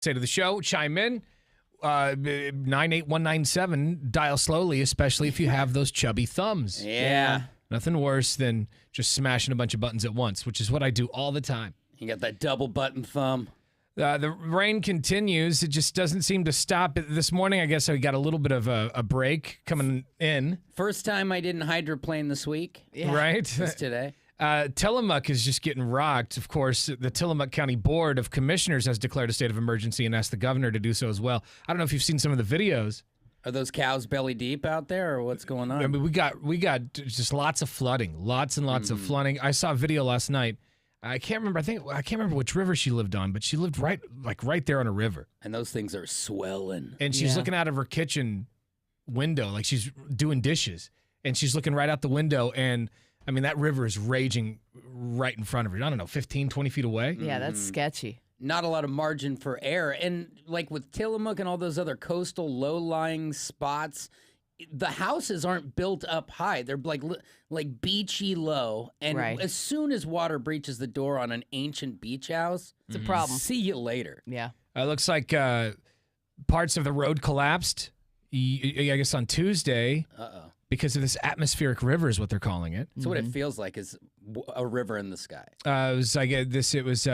Say to the show, chime in. 98197. Dial slowly, especially if you have those chubby thumbs. Yeah. Nothing worse than just smashing a bunch of buttons at once, which is what I do all the time. You got that double button thumb. The rain continues. It just doesn't seem to stop. This morning, I guess I got a little bit of a break coming in. First time I didn't hydroplane this week. Yeah. Right? Was today. Tillamook is just getting rocked. Of course, the Tillamook County Board of Commissioners has declared a state of emergency and asked the governor to do so as well. I don't know if you've seen some of the videos. Are those cows belly deep out there, or what's going on? I mean, we got just lots of flooding, lots and lots of flooding. I saw a video last night. I can't remember. I can't remember which river she lived on, but she lived right there on a river. And those things are swelling. And she's looking out of her kitchen window, like she's doing dishes, and she's looking right out the window. And I mean, that river is raging right in front of her. I don't know, 15, 20 feet away. Yeah, that's sketchy. Not a lot of margin for error. And like with Tillamook and all those other coastal low-lying spots, the houses aren't built up high. They're like beachy low. And as soon as water breaches the door on an ancient beach house, it's a problem. See you later. Yeah. It looks like parts of the road collapsed, I guess, on Tuesday. Uh-oh. Because of this atmospheric river is what they're calling it. So what it feels like is a river in the sky. It was like it was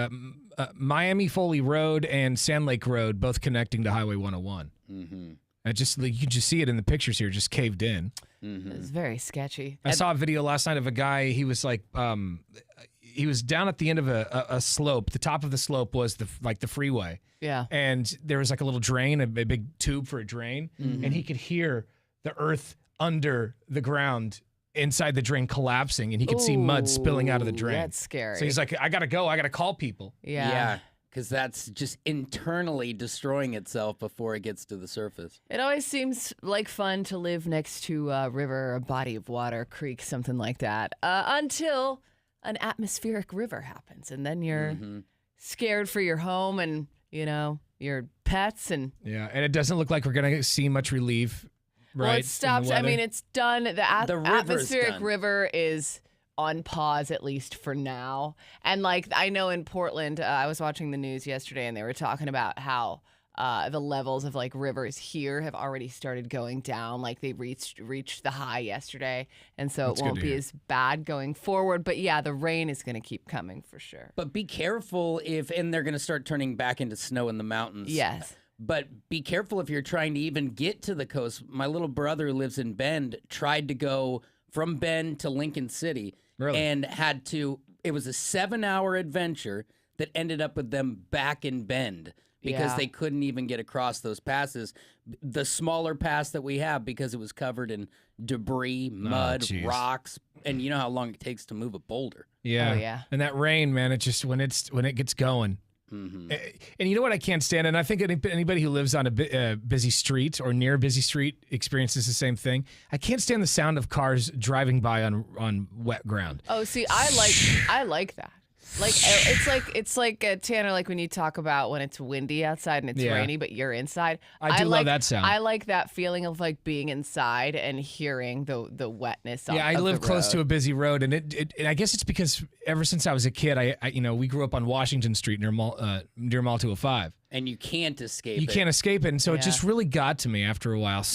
Miami Foley Road and Sand Lake Road, both connecting to Highway 101. Mm-hmm. You can just see it in the pictures here, just caved in. Mm-hmm. It's very sketchy. I saw a video last night of a guy. He was like, he was down at the end of a slope. The top of the slope was the freeway. Yeah. And there was like a little drain, a big tube for a drain, and he could hear the earth under the ground inside the drain collapsing, and he could see mud spilling out of the drain. That's scary. So he's like, I gotta go. I gotta call people. Yeah. Because that's just internally destroying itself before it gets to the surface. It always seems like fun to live next to a river, a body of water, creek, something like that, until an atmospheric river happens. And then you're scared for your home and, your pets. And it doesn't look like we're going to see much relief, right? Well, it stops. I mean, it's done. The atmospheric done. river is on pause, at least for now. And I know in Portland, I was watching the news yesterday and they were talking about how the levels of rivers here have already started going down. Like they reached the high yesterday. And so it won't be as bad going forward. But yeah, the rain is going to keep coming for sure. But be careful and they're going to start turning back into snow in the mountains. Yes. But be careful if you're trying to even get to the coast. My little brother who lives in Bend tried to go from Bend to Lincoln City. Really? And it was a 7-hour adventure that ended up with them back in Bend because they couldn't even get across those passes. The smaller pass that we have, because it was covered in debris, mud, rocks, and you know how long it takes to move a boulder. Yeah. Oh, yeah. And that rain, man, it just, when it gets going. Mm-hmm. And you know what I can't stand? And I think anybody who lives on a busy street or near a busy street experiences the same thing. I can't stand the sound of cars driving by on wet ground. Oh, see, I like that. It's like Tanner, like when you talk about when it's windy outside and it's rainy, but you're inside. I do love that sound. I like that feeling of being inside and hearing the wetness. Yeah, I live close to a busy road, and and I guess it's because ever since I was a kid, we grew up on Washington Street near Mall 205, and you can't escape. You can't escape it, and so it just really got to me after a while.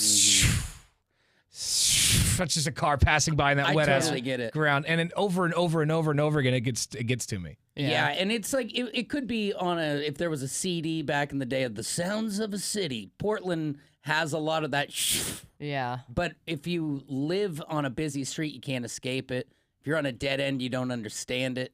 Such as a car passing by in that wet ass ground, and then over and over and over and over again, it gets to me. Yeah, and it's like it could be on if there was a CD back in the day of the sounds of a city. Portland has a lot of that. Yeah, but if you live on a busy street, you can't escape it. If you're on a dead end, you don't understand it.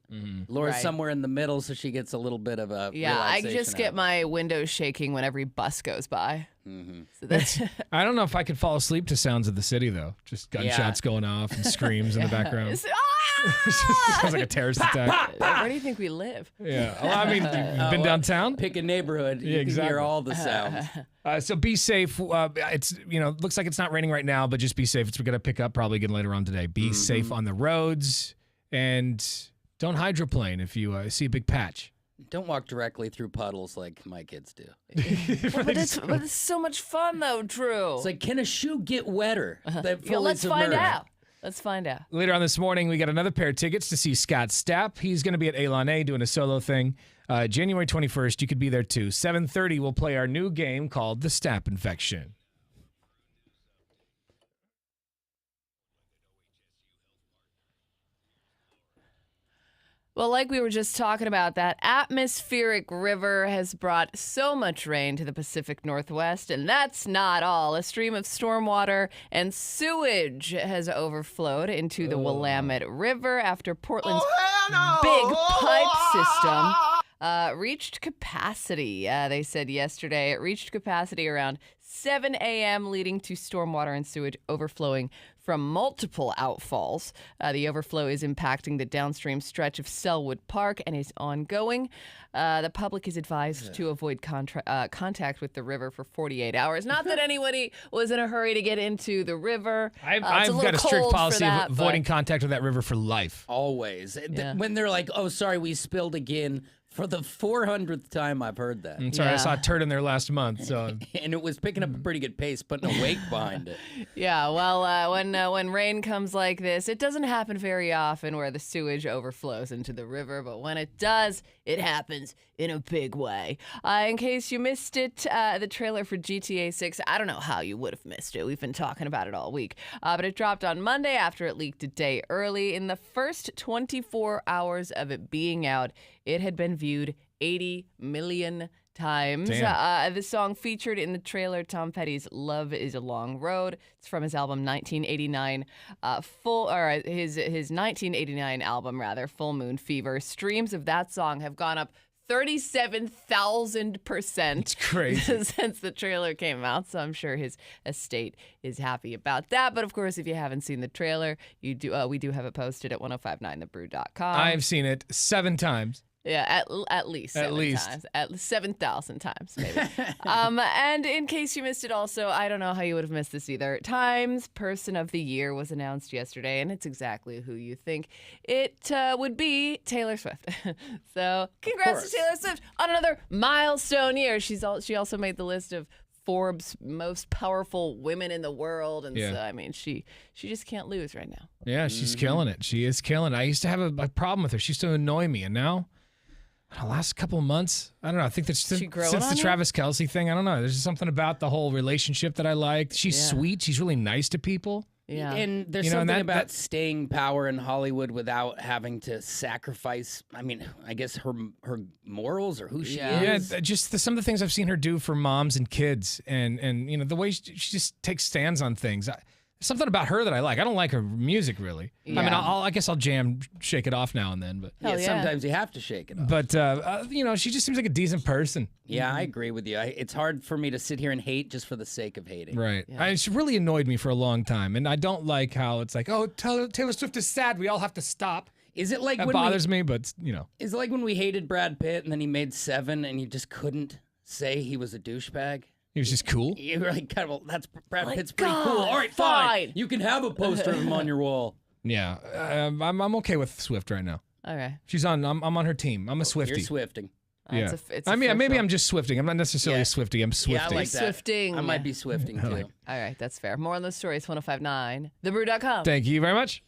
Laura's somewhere in the middle, so she gets a little bit of a I just get my windows shaking when every bus goes by. So I don't know if I could fall asleep to sounds of the city, though. Just gunshots going off and screams in the background. Sounds like a terrorist attack. Where do you think we live? Yeah. Well, I mean, you've been downtown? Pick a neighborhood. You can hear all the sounds. So be safe. It's looks like it's not raining right now, but just be safe. It's going to pick up probably again later on today. Be safe on the roads and don't hydroplane if you see a big patch. Don't walk directly through puddles like my kids do. But it's so much fun, though, Drew. It's like, can a shoe get wetter? Let's find out. Let's find out. Later on this morning, we got another pair of tickets to see Scott Stapp. He's going to be at Elon A doing a solo thing. January 21st, you could be there too. 7:30, we'll play our new game called The Stapp Infection. Well, like we were just talking about, that atmospheric river has brought so much rain to the Pacific Northwest, and that's not all. A stream of stormwater and sewage has overflowed into the Willamette River after Portland's big pipe system reached capacity. They said yesterday it reached capacity around 7 a.m., leading to stormwater and sewage overflowing from multiple outfalls. The overflow is impacting the downstream stretch of Selwood Park and is ongoing. The public is advised to avoid contact with the river for 48 hours. Not that anybody was in a hurry to get into the river. I've got a strict policy of avoiding but contact with that river for life. Always. Yeah. When they're like, oh, sorry, we spilled again. For the 400th time I've heard that. I'm sorry, I Yeah. saw a turd in there last month. So And it was picking up a pretty good pace, putting a wake behind it. Yeah, well, when rain comes like this, it doesn't happen very often where the sewage overflows into the river, but when it does, it happens in a big way. In case you missed it, the trailer for GTA 6, I don't know how you would have missed it. We've been talking about it all week. But it dropped on Monday after it leaked a day early. In the first 24 hours of it being out, it had been viewed 80 million times. The song featured in the trailer, Tom Petty's "Love Is a Long Road." It's from his album 1989, his 1989 album rather, Full Moon Fever. Streams of that song have gone up 37,000% it's crazy. since the trailer came out, so I'm sure his estate is happy about that. But of course, if you haven't seen the trailer, we do have it posted at 1059thebrew.com. I've seen it 7 times. Yeah, at least 7 times. At 7,000 times, maybe. And in case you missed it also, I don't know how you would have missed this either. Times Person of the Year was announced yesterday, and it's exactly who you think it would be, Taylor Swift. So congrats to Taylor Swift on another milestone year. She also made the list of Forbes' most powerful women in the world, and so I mean, she just can't lose right now. Yeah, she's killing it. She is killing it. I used to have a problem with her. She used to annoy me, and now, the last couple of months, I don't know. I think that's since the Travis Kelce thing. I don't know. There's just something about the whole relationship that I like. She's sweet. She's really nice to people. Yeah. And there's something about staying power in Hollywood without having to sacrifice, I mean, I guess her morals or who she is. Yeah, just some of the things I've seen her do for moms and kids, and you know, the way she just takes stands on things. There's something about her that I like. I don't like her music really. Yeah. I mean, I guess I'll shake it off now and then, but Sometimes you have to shake it off. But you know, she just seems like a decent person. Yeah, I agree with you. It's hard for me to sit here and hate just for the sake of hating. Right. Yeah. She really annoyed me for a long time, and I don't like how it's like, oh, Taylor Swift is sad. We all have to stop. Is it like That bothers me, but you know. Is it like when we hated Brad Pitt and then he made Seven and you just couldn't say he was a douchebag? He was just cool. You were like, God, well, that's Brad Pitt's pretty God, cool. All right, fine. You can have a poster of him on your wall. Yeah, I'm okay with Swift right now. Okay. She's on. I'm on her team. I'm a Swiftie. You're Swifting. Yeah. It's I mean, maybe official. I'm just Swifting. I'm not necessarily a Swiftie. I'm Swiftie. Yeah, I like that. Swifting. I might be Swifting too. All right, that's fair. More on those stories, 1059thebrew.com. Thank you very much.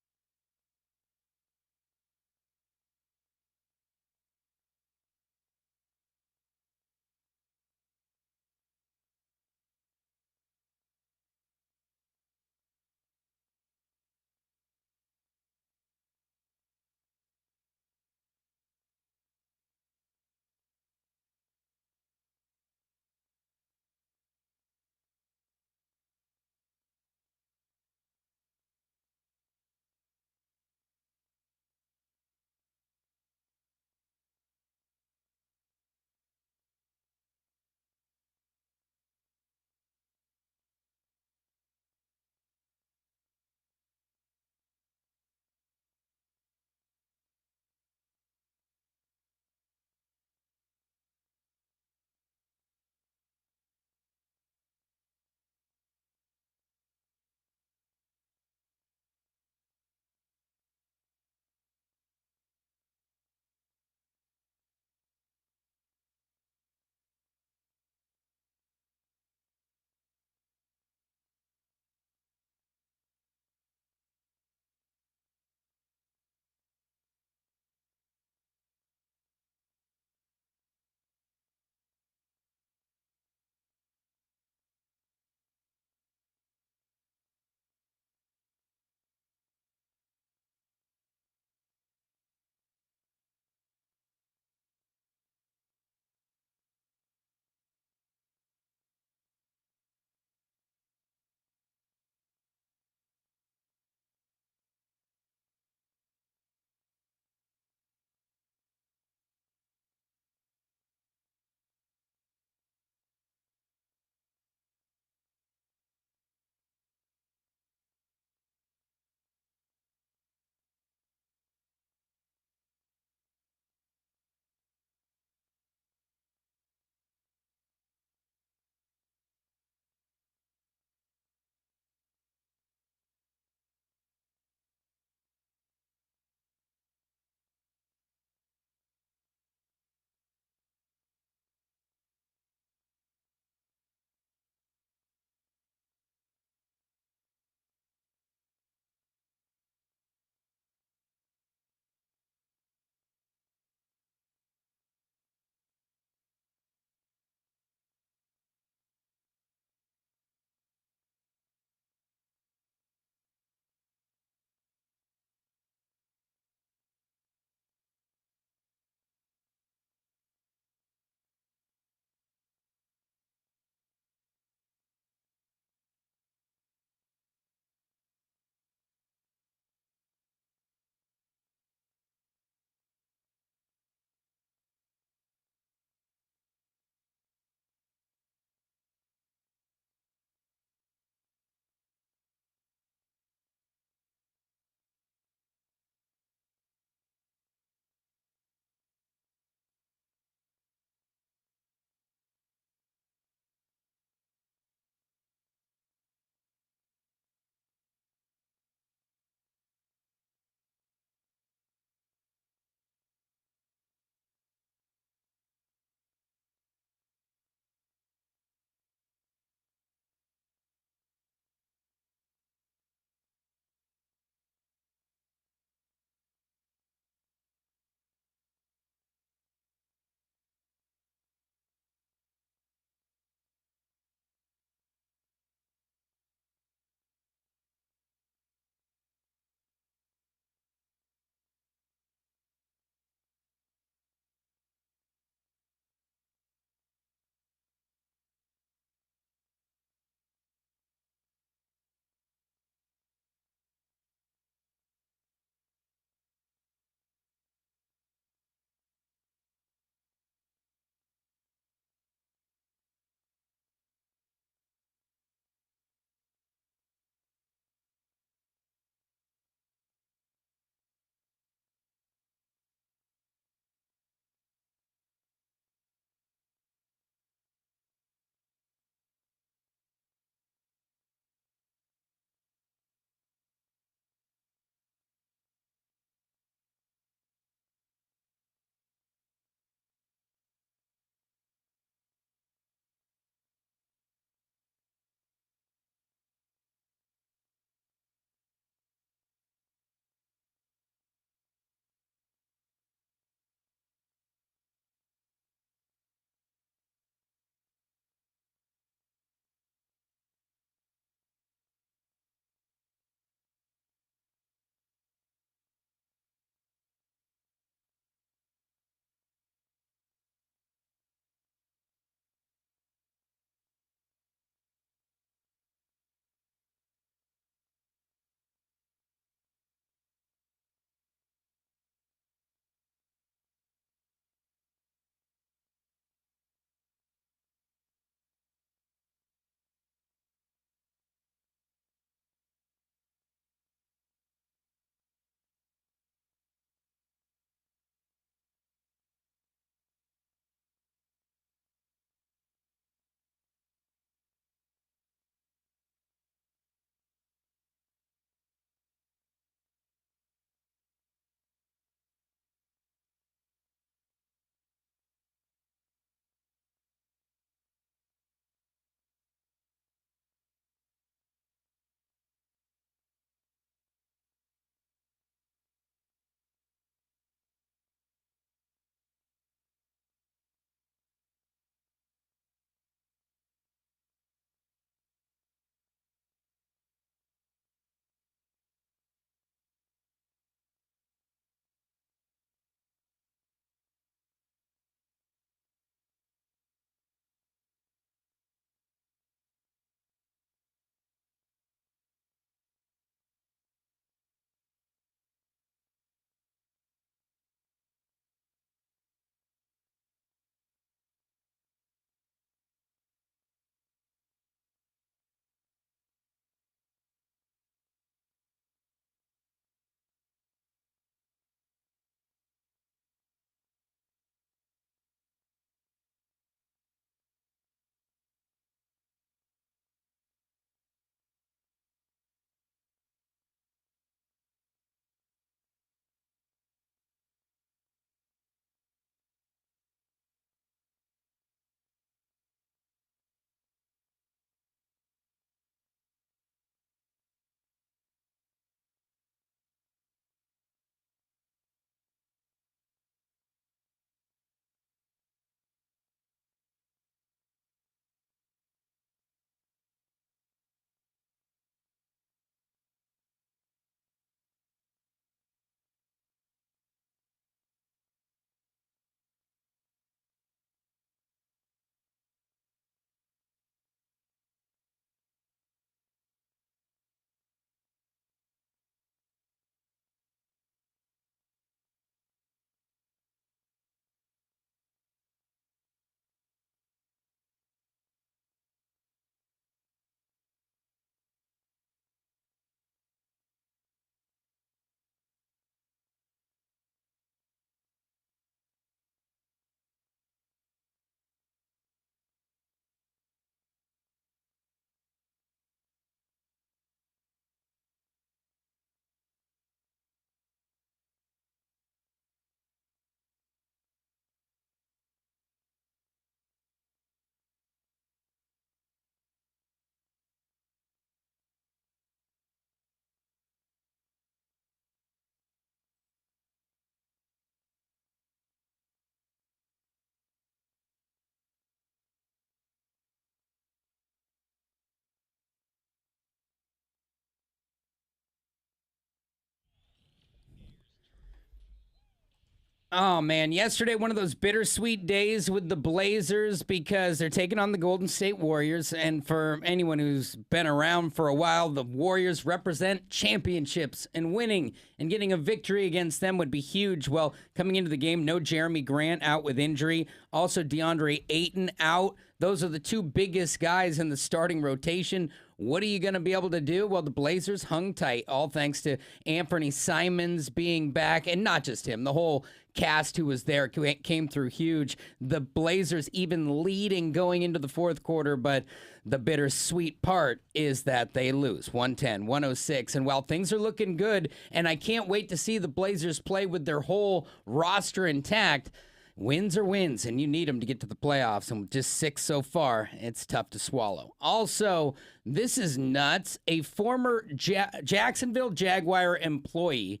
Oh, man. Yesterday, one of those bittersweet days with the Blazers because they're taking on the Golden State Warriors. And for anyone who's been around for a while, the Warriors represent championships, and winning and getting a victory against them would be huge. Well, coming into the game, no Jeremy Grant, out with injury. Also, DeAndre Ayton out. Those are the two biggest guys in the starting rotation. What are you going to be able to do? Well, the Blazers hung tight, all thanks to Anthony Simons being back, and not just him. The whole cast who was there came through huge. The Blazers even leading going into the fourth quarter, but the bittersweet part is that they lose 110-106. And while things are looking good, and I can't wait to see the Blazers play with their whole roster intact, wins are wins, and you need them to get to the playoffs. And with just 6 so far, it's tough to swallow. Also, this is nuts. A former Jacksonville Jaguar employee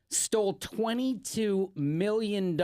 stole $22 million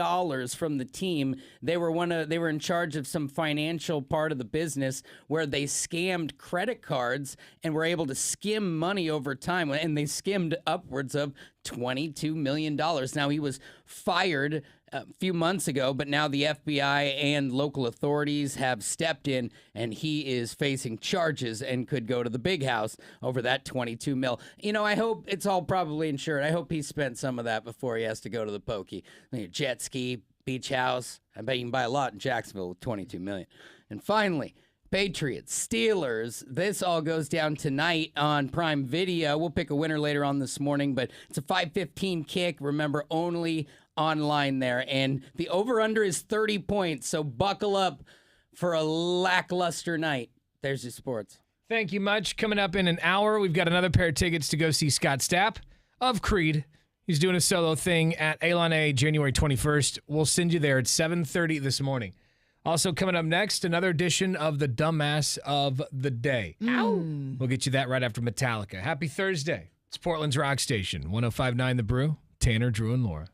from the team. They were in charge of some financial part of the business where they scammed credit cards and were able to skim money over time. And they skimmed upwards of $22 million. Now, he was fired a few months ago, but now the FBI and local authorities have stepped in, and he is facing charges and could go to the big house over that 22 mil. You know, I hope it's all probably insured. I hope he spent some of that before he has to go to the pokey. Jet ski, beach house. I bet you can buy a lot in Jacksonville with 22 million. And finally, Patriots, Steelers. This all goes down tonight on Prime Video. We'll pick a winner later on this morning, but it's a 5:15 kick. Remember, only online there. And the over-under is 30 points, so buckle up for a lackluster night. There's your sports. Thank you much. Coming up in an hour, we've got another pair of tickets to go see Scott Stapp of Creed. He's doing a solo thing at Elon A January 21st. We'll send you there at 7:30 this morning. Also coming up next, another edition of the Dumbass of the Day. Ow! We'll get you that right after Metallica. Happy Thursday. It's Portland's Rock Station, 105.9 The Brew. Tanner, Drew, and Laura.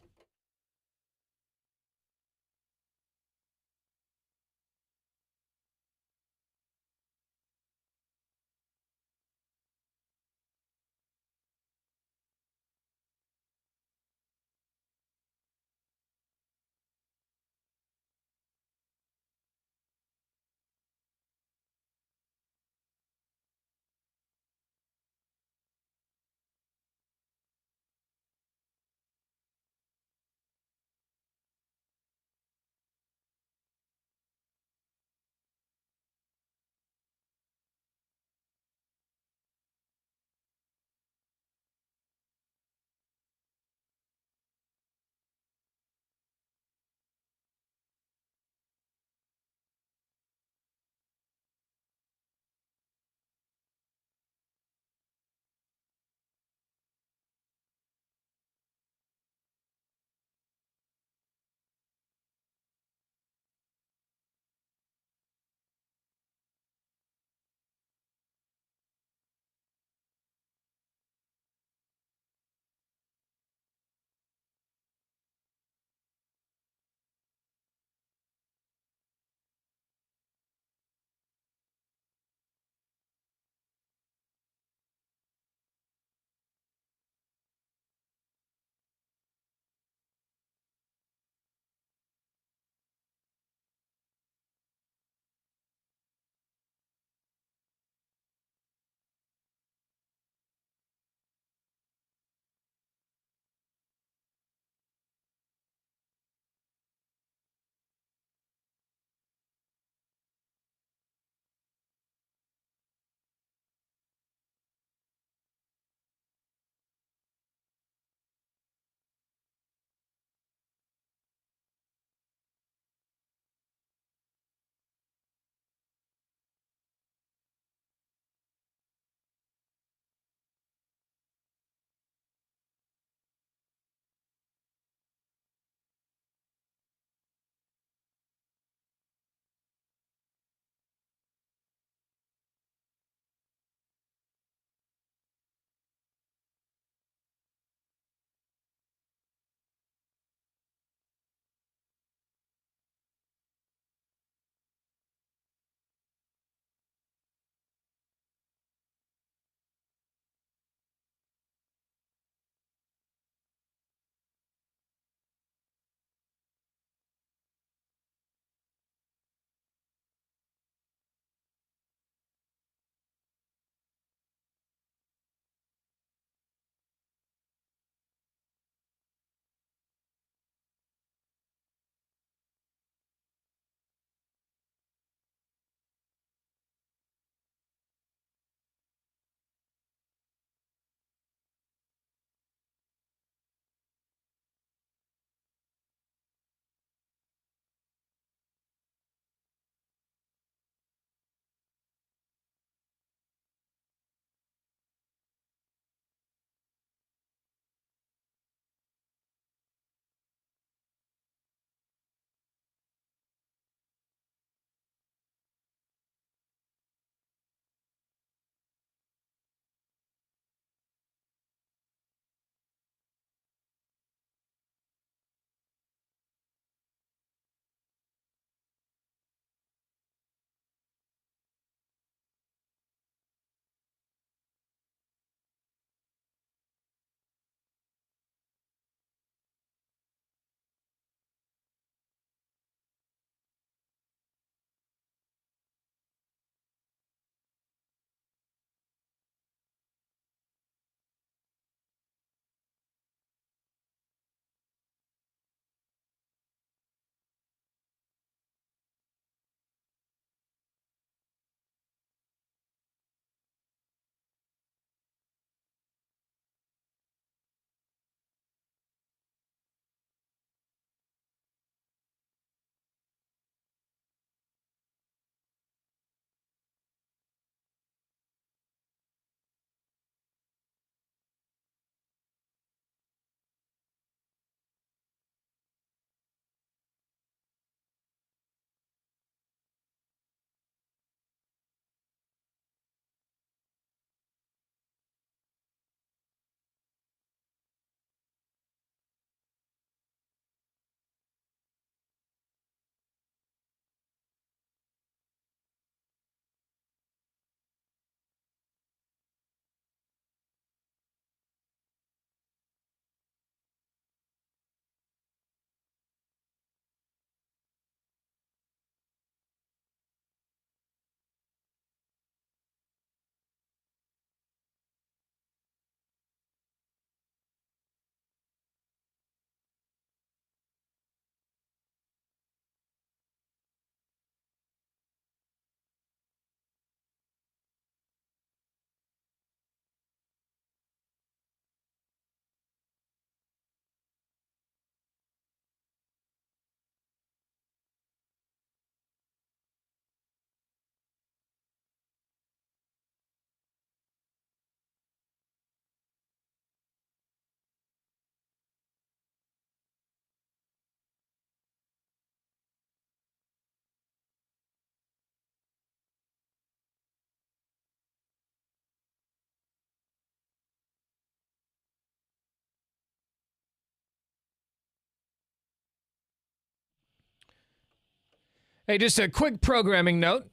Hey, just a quick programming note.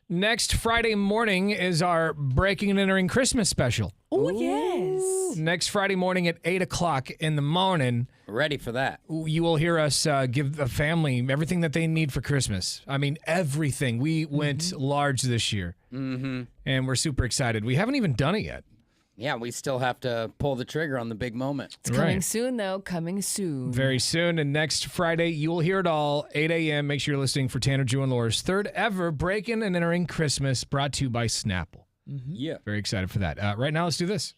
Next Friday morning is our Breaking and Entering Christmas special. Oh, yes. Next Friday morning at 8 o'clock in the morning. Ready for that. You will hear us give the family everything that they need for Christmas. I mean, everything. We went large this year. Mm-hmm. And we're super excited. We haven't even done it yet. Yeah, we still have to pull the trigger on the big moment. It's coming soon, though. Coming soon. Very soon. And next Friday, you will hear it all, 8 a.m. Make sure you're listening for Tanner, Drew, and Laura's third ever Breaking and Entering Christmas, brought to you by Snapple. Mm-hmm. Yeah. Very excited for that. Right now, let's do this.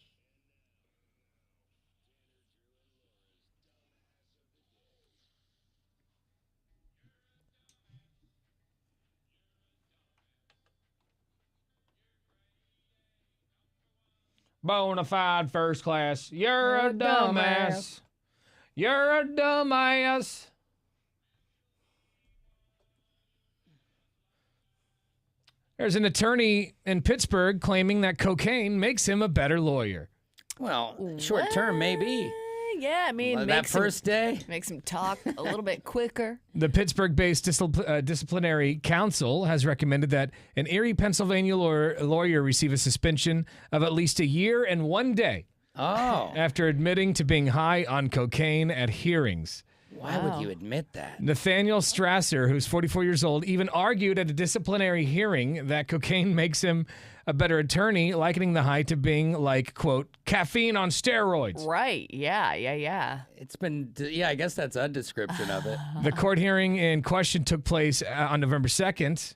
Bonafide first class. You're a dumbass. You're a dumbass. There's an attorney in Pittsburgh claiming that cocaine makes him a better lawyer. Well, short term, maybe. Yeah, I mean, that first day makes him talk a little bit quicker. The Pittsburgh-based disciplinary council has recommended that an Erie, Pennsylvania lawyer receive a suspension of at least a year and 1 day after admitting to being high on cocaine at hearings. Why would you admit that? Nathaniel Strasser, who's 44 years old, even argued at a disciplinary hearing that cocaine makes him a better attorney, likening the high to being like, quote, caffeine on steroids. Right. Yeah. It's been, I guess that's a description of it. The court hearing in question took place on November 2nd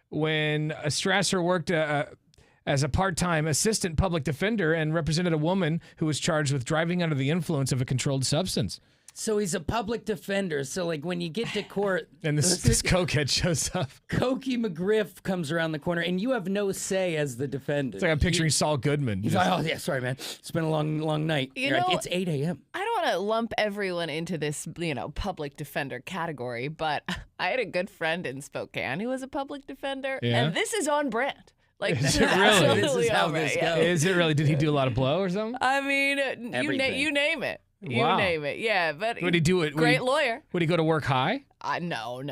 when Strasser worked as a part-time assistant public defender and represented a woman who was charged with driving under the influence of a controlled substance. So he's a public defender. So, like, when you get to court... and this cokehead shows up. Cokie McGriff comes around the corner, and you have no say as the defendant. It's like I'm picturing Saul Goodman. He's like, oh, yeah, sorry, man. It's been a long night. It's 8 a.m. I don't want to lump everyone into this, public defender category, but I had a good friend in Spokane who was a public defender, and this is on brand. Like, is it really? This is how this goes. Is it really? Did he do a lot of blow or something? I mean, you name it. You name it, yeah. But would he do it? Great lawyer. Would he go to work high? No.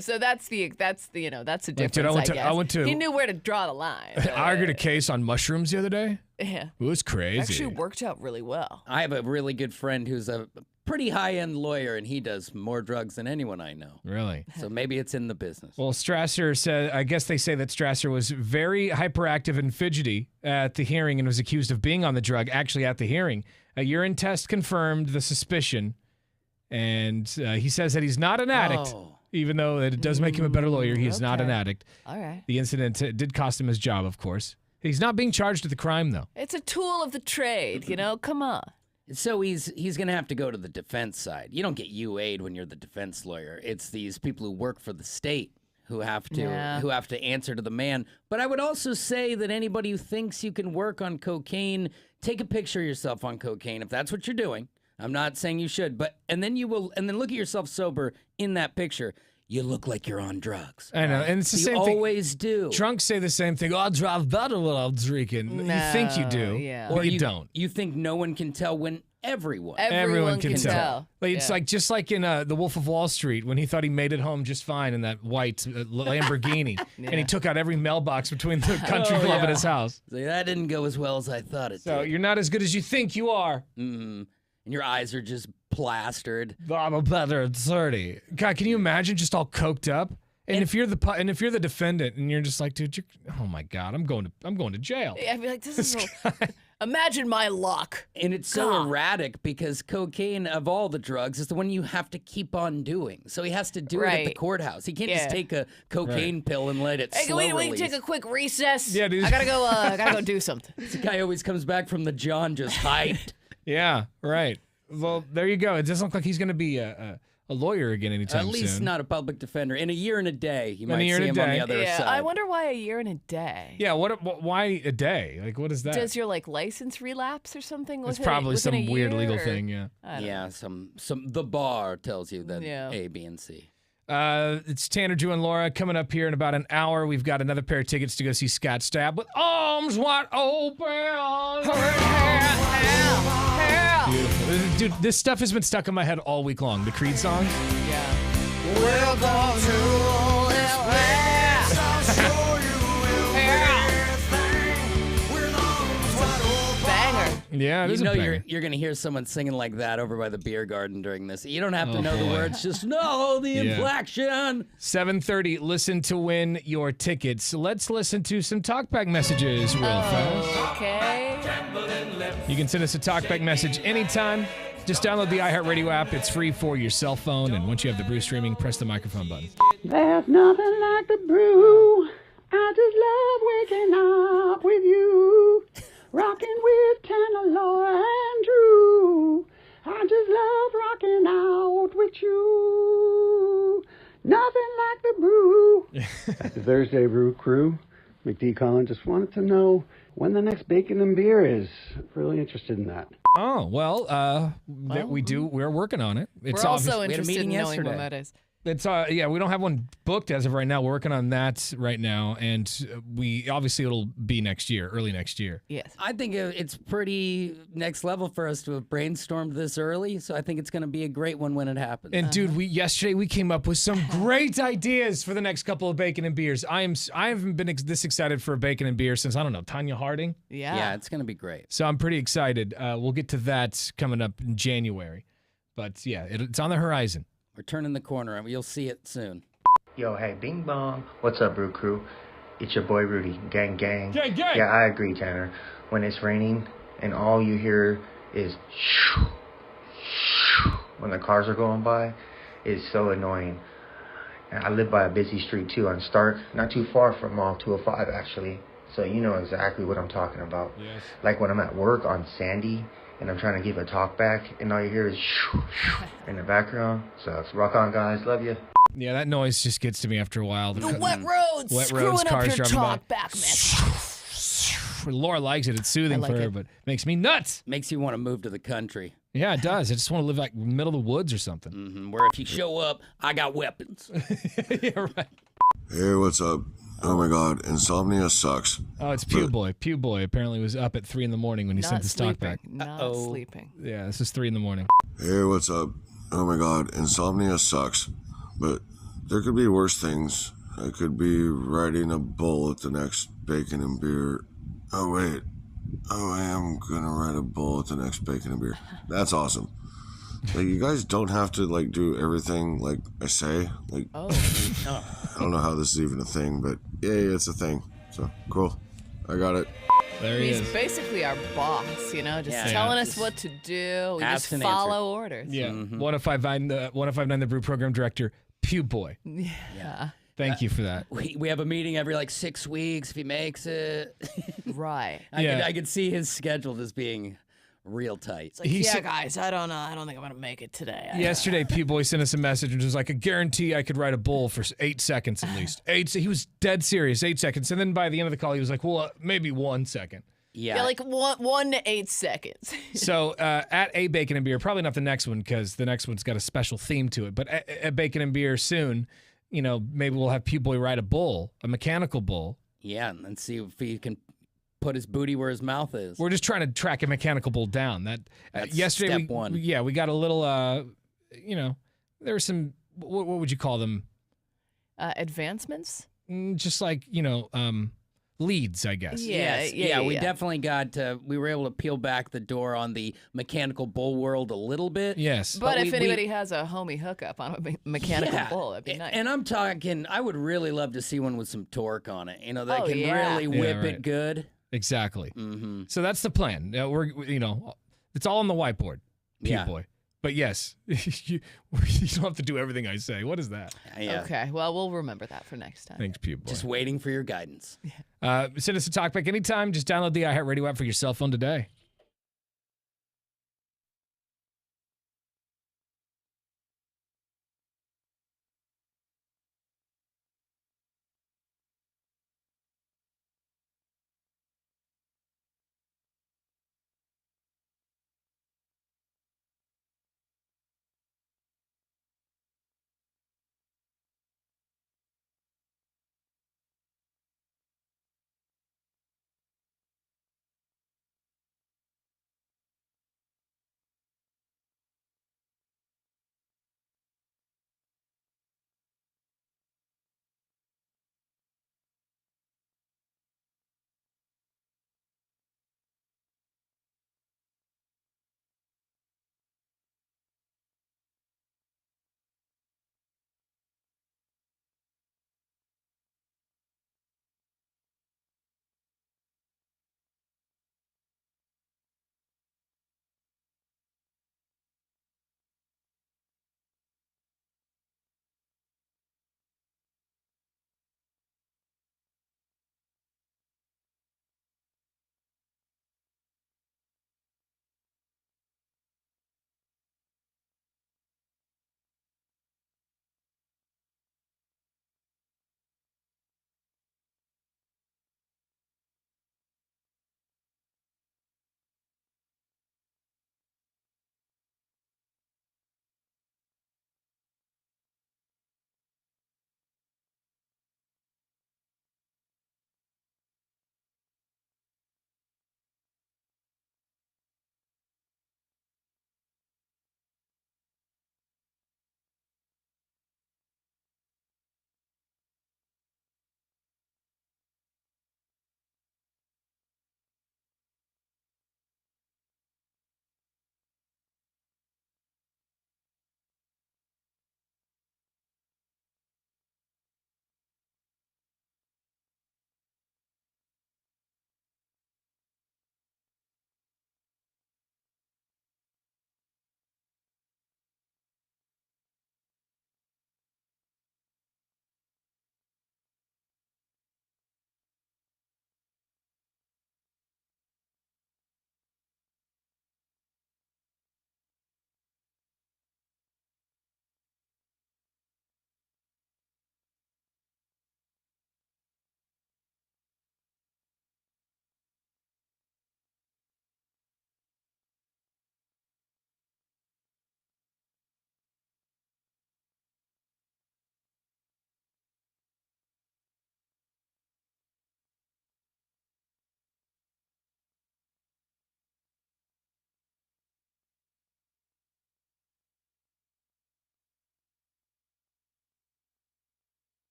So that's a difference. Dude, I went to. He knew where to draw the line. I argued a case on mushrooms the other day. Yeah, it was crazy. Actually, worked out really well. I have a really good friend who's a pretty high-end lawyer, and he does more drugs than anyone I know. Really? So maybe it's in the business. Well, Strasser said. I guess they say that Strasser was very hyperactive and fidgety at the hearing, and was accused of being on the drug. Actually, at the hearing. A urine test confirmed the suspicion, and he says that he's not an addict, even though it does make him a better lawyer. He's not an addict. All right. The incident did cost him his job, of course. He's not being charged with the crime, though. It's a tool of the trade, Come on. So he's going to have to go to the defense side. You don't get UA'd when you're the defense lawyer. It's these people who work for the state who have to answer to the man. But I would also say that anybody who thinks you can work on cocaine, take a picture of yourself on cocaine if that's what you're doing. I'm not saying you should, and then look at yourself sober in that picture. You look like you're on drugs. I know, and it's the same thing. You always do. Drunks say the same thing. Oh, I'll drive better when I'm drinking. No, you think you do, or you don't. You think no one can tell when Everyone can tell. Like, it's just like in The Wolf of Wall Street when he thought he made it home just fine in that white Lamborghini, and he took out every mailbox between the country club and his house. So that didn't go as well as I thought it did. So you're not as good as you think you are. Mm-hmm. And your eyes are just plastered. I'm a better at 30. God, can you imagine just all coked up? And if you're the defendant and you're just like, dude, oh my God, I'm going to jail. I'd be like, this is imagine my luck. And it's so erratic because cocaine of all the drugs is the one you have to keep on doing. So he has to do it at the courthouse. He can't just take a cocaine pill and let it slow release. We take a quick recess. Yeah, dude. I gotta go do something. This guy always comes back from the John just hyped. Yeah, right. Well, there you go. It doesn't look like he's going to be a lawyer again anytime soon. At least not a public defender. In a year and a day, you might see him on the other side. I wonder why a year and a day. Yeah, why a day? Like, what is that? Does your license relapse or something? It's probably some weird legal thing. Yeah. Yeah, some the bar tells you that A, B, and C. It's Tanner, Drew, and Laura coming up here in about an hour. We've got another pair of tickets to go see Scott Stapp with arms wide open. Beautiful. Dude, this stuff has been stuck in my head all week long. The Creed song. Yeah. Welcome to Yeah, it You is a know banger. you're gonna hear someone singing like that over by the beer garden during this. You don't have to know the words, just know the inflection. 7:30. Listen to win your tickets. Let's listen to some talkback messages real fast. Okay. You can send us a talkback message anytime. Just download the iHeartRadio app. It's free for your cell phone. And once you have the brew streaming, press the microphone button. There's nothing like the brew. I just love waking up with you. Rocking with Tanner, Laura, and Drew. I just love rocking out with you. Nothing like the brew. Happy Thursday, Brew Crew. McD Collins just wanted to know when the next bacon and beer is. Really interested in that. Oh, well, we're working on it. It's We're also We had a interested in meeting knowing when yesterday. that is. It's we don't have one booked as of right now. We're working on that right now, and we obviously it'll be next year, early next year. Yes. I think it's pretty next level for us to have brainstormed this early, so I think it's going to be a great one when it happens. And dude, yesterday we came up with some great ideas for the next couple of bacon and beers. I haven't been this excited for a bacon and beer since I don't know Tanya Harding. Yeah, it's going to be great. So I'm pretty excited. We'll get to that coming up in January, but yeah, it's on the horizon. We're turning the corner, and you'll see it soon. Yo, hey, bing bong. What's up, Brew Crew? It's your boy Rudy. Gang, gang. Gang, gang. Yeah, I agree, Tanner. When it's raining and all you hear is shoo, shoo, when the cars are going by, it's so annoying. And I live by a busy street, too, on Stark. Not too far from 205, actually. So you know exactly what I'm talking about. Yes. Like when I'm at work on Sandy and I'm trying to give a talk back and all you hear is shoo, shoo in the background. So it's rock on, guys. Love you. Yeah, that noise just gets to me after a while. The wet roads, Wet screwing roads, up cars your driving by. talk back message. Laura likes it. It's soothing I like for her, it. but makes me nuts. Makes you want to move to the country, Yeah, it does. I just want to live like middle of the woods or something. where if you show up, I got weapons. Yeah, right. Hey, what's up? Oh my god, insomnia sucks. Oh, it's Pew Boy. Pew Boy apparently was up at 3 a.m. when he Not sent the stock sleeping. back. Not sleeping. Yeah, this is 3 a.m. Hey, what's up? Oh my god, insomnia sucks. But there could be worse things. I could be riding a bull at the next bacon and beer. Oh wait. Oh, I am gonna ride a bull at the next bacon and beer. That's awesome. Like, you guys don't have to, like, do everything like I say. Like, Oh. I don't know how this is even a thing, but yeah, it's a thing. So, cool. I got it. There he He's is. basically our boss, you know, just Yeah. telling Yeah. us what to do. We Ask just and follow orders. Yeah, 1059, the 1059, the Brew Program Director, Pew Boy. Yeah. Thank you for that. We have a meeting every like 6 weeks if he makes it. Right. I could see his schedule as being real tight. Like, He yeah, said- guys, I don't know. I don't think I'm gonna make it today. Yesterday, Pew Boy sent us a message and was like, I guarantee I could ride a bull for 8 seconds at least. He was dead serious, 8 seconds. And then by the end of the call, he was like, well, maybe 1 second. Yeah, like 1 to 8 seconds. So at a Bacon and Beer, probably not the next one because the next one's got a special theme to it. But at Bacon and Beer soon, you know, maybe we'll have Pew Boy ride a bull, a mechanical bull. Yeah, and then see if he can put his booty where his mouth is. We're just trying to track a mechanical bull down. That's Yesterday, step one. we got a little, you know, there were some, what would you call them? Advancements? Just like, you know, leads, I guess. Yeah. We definitely got we were able to peel back the door on the mechanical bull world a little bit. Yes. But if we- anybody has a homie hookup on a mechanical bull, that'd be nice. And I'm talking, I would really love to see one with some torque on it. You know, that Oh, can yeah. really Yeah, whip right. it good. Exactly. Mm-hmm. So that's the plan. You know, it's all on the whiteboard, Pew Yeah. Boy. But yes, you don't have to do everything I say. What is that? Yeah. Okay, well, we'll remember that for next time. Thanks, Pew Boy. Just waiting for your guidance. Send us a talkback anytime. Just download the iHeartRadio app for your cell phone today.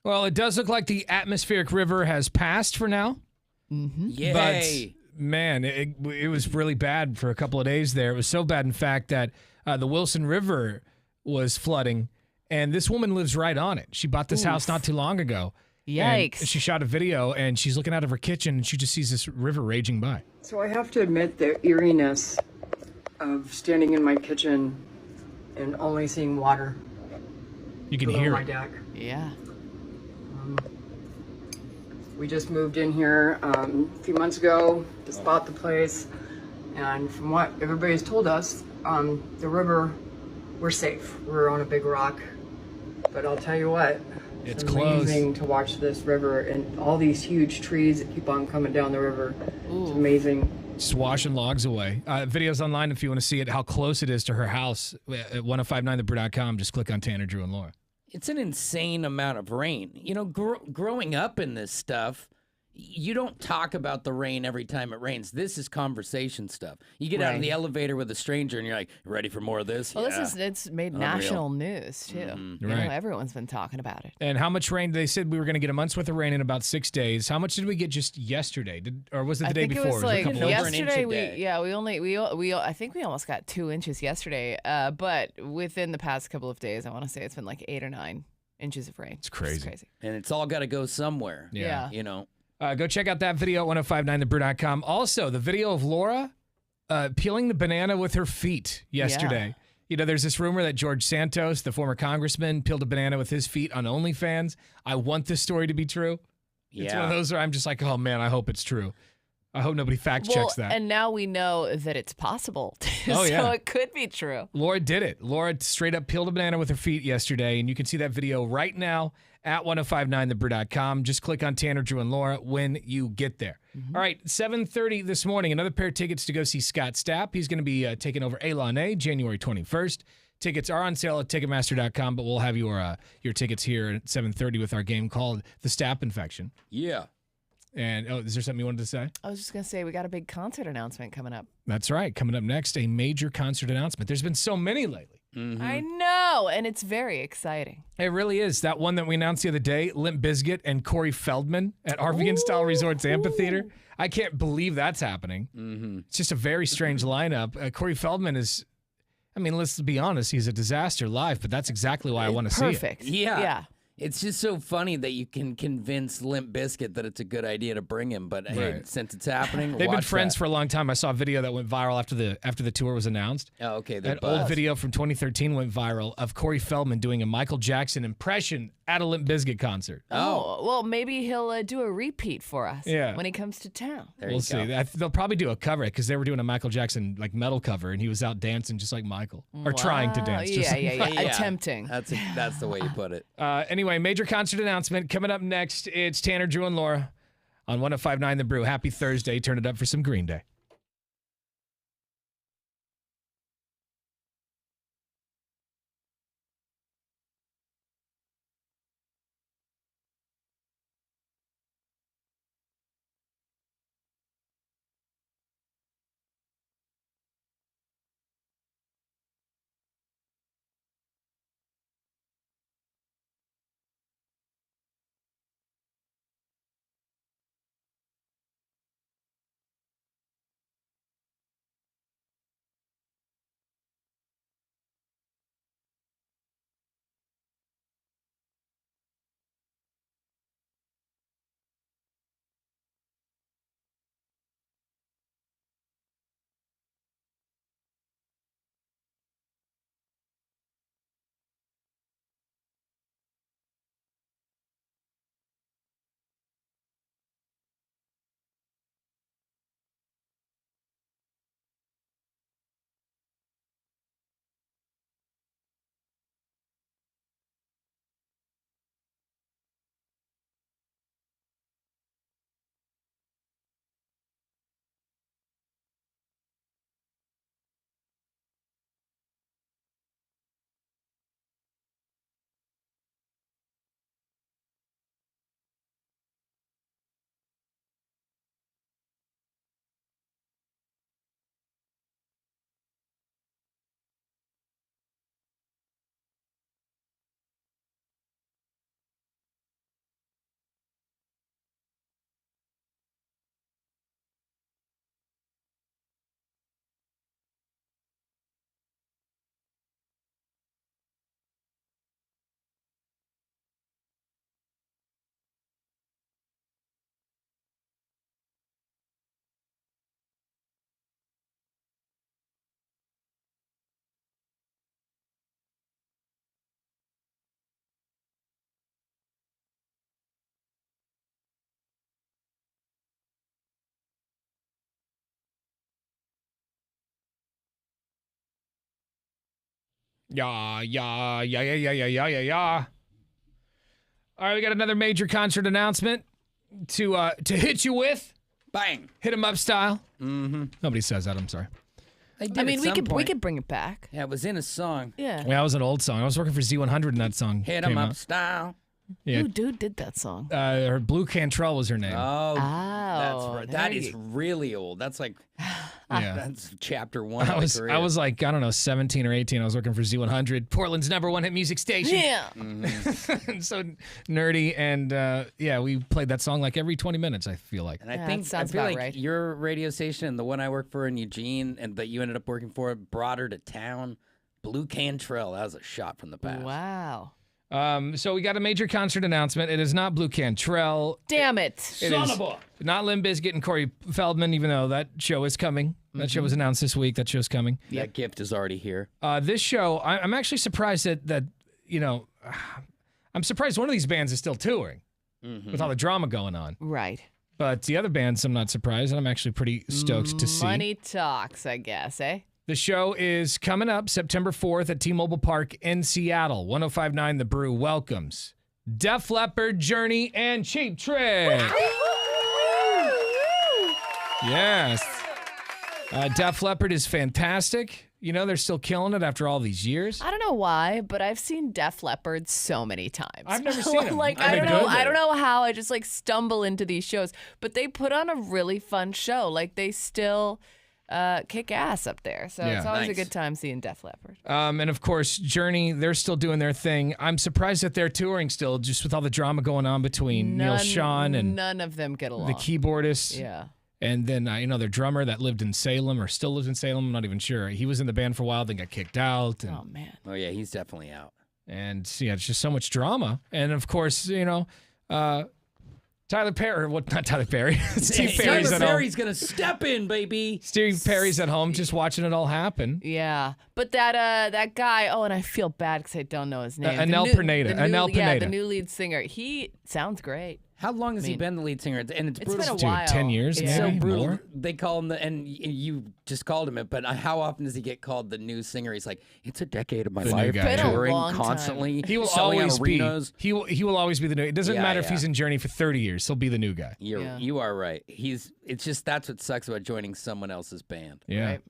Well, it does look like the atmospheric river has passed for now. Yay. But, man, it was really bad for a couple of days there. It was so bad, in fact, that the Wilson River was flooding, and this woman lives right on it. She bought this house not too long ago. Yikes. And she shot a video, and she's looking out of her kitchen, and she just sees this river raging by. So I have to admit the eeriness of standing in my kitchen and only seeing water You can below hear my it. deck. Yeah. We just moved in here a few months ago, just bought the place, and from what everybody's told us, the river, we're safe. We're on a big rock, but I'll tell you what, It's amazing to watch this river and all these huge trees that keep on coming down the river. It's amazing. Swashing logs away. Videos online if you want to see it, how close it is to her house at 1059thebrew.com. Just click on Tanner, Drew, and Laura. It's an insane amount of rain. You know, growing up in this stuff, you don't talk about the rain every time it rains. This is conversation stuff. You get out of Right. the elevator with a stranger and you're like, ready for more of this? Well, Yeah. it's made Unreal. national news too. You know, Right. everyone's been talking about it. And how much rain? They said we were going to get a month's worth of rain in about 6 days. How much did we get just yesterday? Or was it the I day think before? it was a like couple- over an inch yesterday. a day. I think we almost got 2 inches yesterday. But within the past couple of days, I want to say it's been like 8 or 9 inches of rain. It's crazy. And it's all got to go somewhere. Yeah. You know, Go check out that video at 1059thebrew.com. Also, the video of Laura peeling the banana with her feet yesterday. You know, there's this rumor that George Santos, the former congressman, peeled a banana with his feet on OnlyFans. I want this story to be true. It's one of those where I'm just like, oh, man, I hope it's true. I hope nobody fact checks that. And now we know that it's possible. Oh, so yeah. it could be true. Laura did it. Laura straight up peeled a banana with her feet yesterday, and you can see that video right now at 1059thebrew.com. Just click on Tanner, Drew, and Laura when you get there. All right, 7:30 this morning, another pair of tickets to go see Scott Stapp. He's going to be taking over Elon A January 21st. Tickets are on sale at Ticketmaster.com, but we'll have your tickets here at 7:30 with our game called The Stapp Infection. yeah. And, is there something you wanted to say? I was just going to say, we got a big concert announcement coming up. That's right. Coming up next, a major concert announcement. There's been so many lately. I know, and it's very exciting. It really is. That one that we announced the other day, Limp Bizkit and Corey Feldman at Arvington Style Resorts Amphitheater. I can't believe that's happening. It's just a very strange lineup. Corey Feldman is, I mean, let's be honest, he's a disaster live, but that's exactly why I want to see it. Perfect. Yeah. Yeah. It's just so funny that you can convince Limp Bizkit that it's a good idea to bring him, but hey, Right. since it's happening, They've been watch friends that. for a long time. I saw a video that went viral after the tour was announced. Oh, okay, they're An old buds. video from 2013 went viral of Corey Feldman doing a Michael Jackson impression at a Limp Bizkit concert. Oh, well, maybe he'll do a repeat for us Yeah. when he comes to town. There We'll you see. go. They'll probably do a cover because they were doing a Michael Jackson like metal cover, and he was out dancing just like Michael, or trying to Wow. dance. Just Yeah, like yeah. Attempting. That's the way you put it. Anyway, major concert announcement coming up next. It's Tanner, Drew, and Laura on 1059 The Brew. Happy Thursday. Turn it up for some Green Day. Yeah. All right, we got another major concert announcement to hit you with. Bang. Hit 'em up style. Mm-hmm. Nobody says that. I'm sorry. I mean, we could bring it back. Yeah, it was in a song. Yeah. Yeah, that was an old song. I was working for Z100 and that song Hit came 'em up out. style. Yeah. Who did that song? Her Blue Cantrell was her name. Oh, that's right. there That you is really old. That's like yeah. that's chapter 1 I of was the career. I was like, I don't know, 17 or 18. I was working for Z100, Portland's #1 hit music station. Yeah. So nerdy, and yeah, we played that song like every 20 minutes, I feel like. And I Yeah, think that sounds I feel about like right. your radio station and the one I work for in Eugene and that you ended up working for brought her to town. Blue Cantrell. That was a shot from the past. Wow. So we got a major concert announcement. It is not Blue Cantrell. Damn it. It is not Limp Bizkit and Corey Feldman, even though that show is coming. That show was announced this week. That show's coming. That gift is already here. This show, I'm actually surprised that you know, I'm surprised one of these bands is still touring with all the drama going on. Right. But the other bands, I'm not surprised, and I'm actually pretty stoked to see. Money talks, I guess, eh? The show is coming up September 4th at T-Mobile Park in Seattle. 105.9 The Brew welcomes Def Leppard, Journey, and Cheap Trick. Yes. Def Leppard is fantastic. You know, they're still killing it after all these years. I don't know why, but I've seen Def Leppard so many times. I've never seen them. Like, Are I they don't know. good? I don't know how I just like stumble into these shows, but they put on a really fun show. Like they still kick ass up there. So Yeah. it's always Nice. a good time seeing Def Leppard. And of course, Journey, they're still doing their thing. I'm surprised that they're touring still, just with all the drama going on between Neil Schon and none of them get along. the keyboardist. Yeah. And then, you know, their drummer that lived in Salem or still lives in Salem, I'm not even sure. He was in the band for a while, then got kicked out. And, Oh man. Oh yeah, he's definitely out. and yeah, it's just so much drama. And of course, you know, Tyler Perry, not Tyler Perry, Steve Perry's at home. Perry's gonna step in, baby. Steve Perry's at home just watching it all happen. Yeah, but that guy. Oh, and I feel bad because I don't know his name. The Anel new- Pineda. the new- Anel Yeah, the Pineda. new lead singer. He sounds great. How long has he been the lead singer? And it's It's brutal. been a Dude, while. 10 years, Yeah. It's so maybe brutal. more. They call him and you just called him it, but how often does he get called the new singer? He's like, it's a decade of my The new life, guy, Been a touring long time. constantly. He will selling out always be. arenas. He will always be the new. It doesn't Yeah, matter if yeah. he's in Journey for 30 years. He'll be the new guy. You are right. It's just that's what sucks about joining someone else's band. Yeah. Right.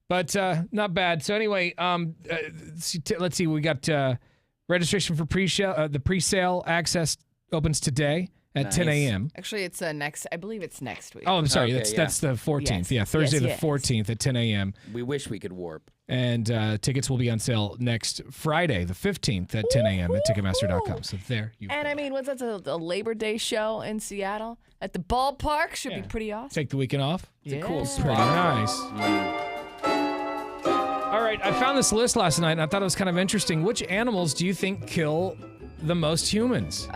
But not bad. So anyway, let's see. We got registration for the pre-sale access opens today at 10 Nice. a.m. Actually, it's next. I believe it's next week. Oh, I'm sorry. Okay, That's the 14th. Yes. Yeah, Thursday Yes, the yes. 14th at 10 a.m. We wish we could warp. And tickets will be on sale next Friday, the 15th at 10 a.m. at Ticketmaster.com. So there you And I mean, what's that? A Labor Day show in Seattle at the ballpark should be pretty awesome. take the weekend off. It's a cool Pretty spot. nice. All right, I found this list last night and I thought it was kind of interesting. Which animals do you think kill the most humans?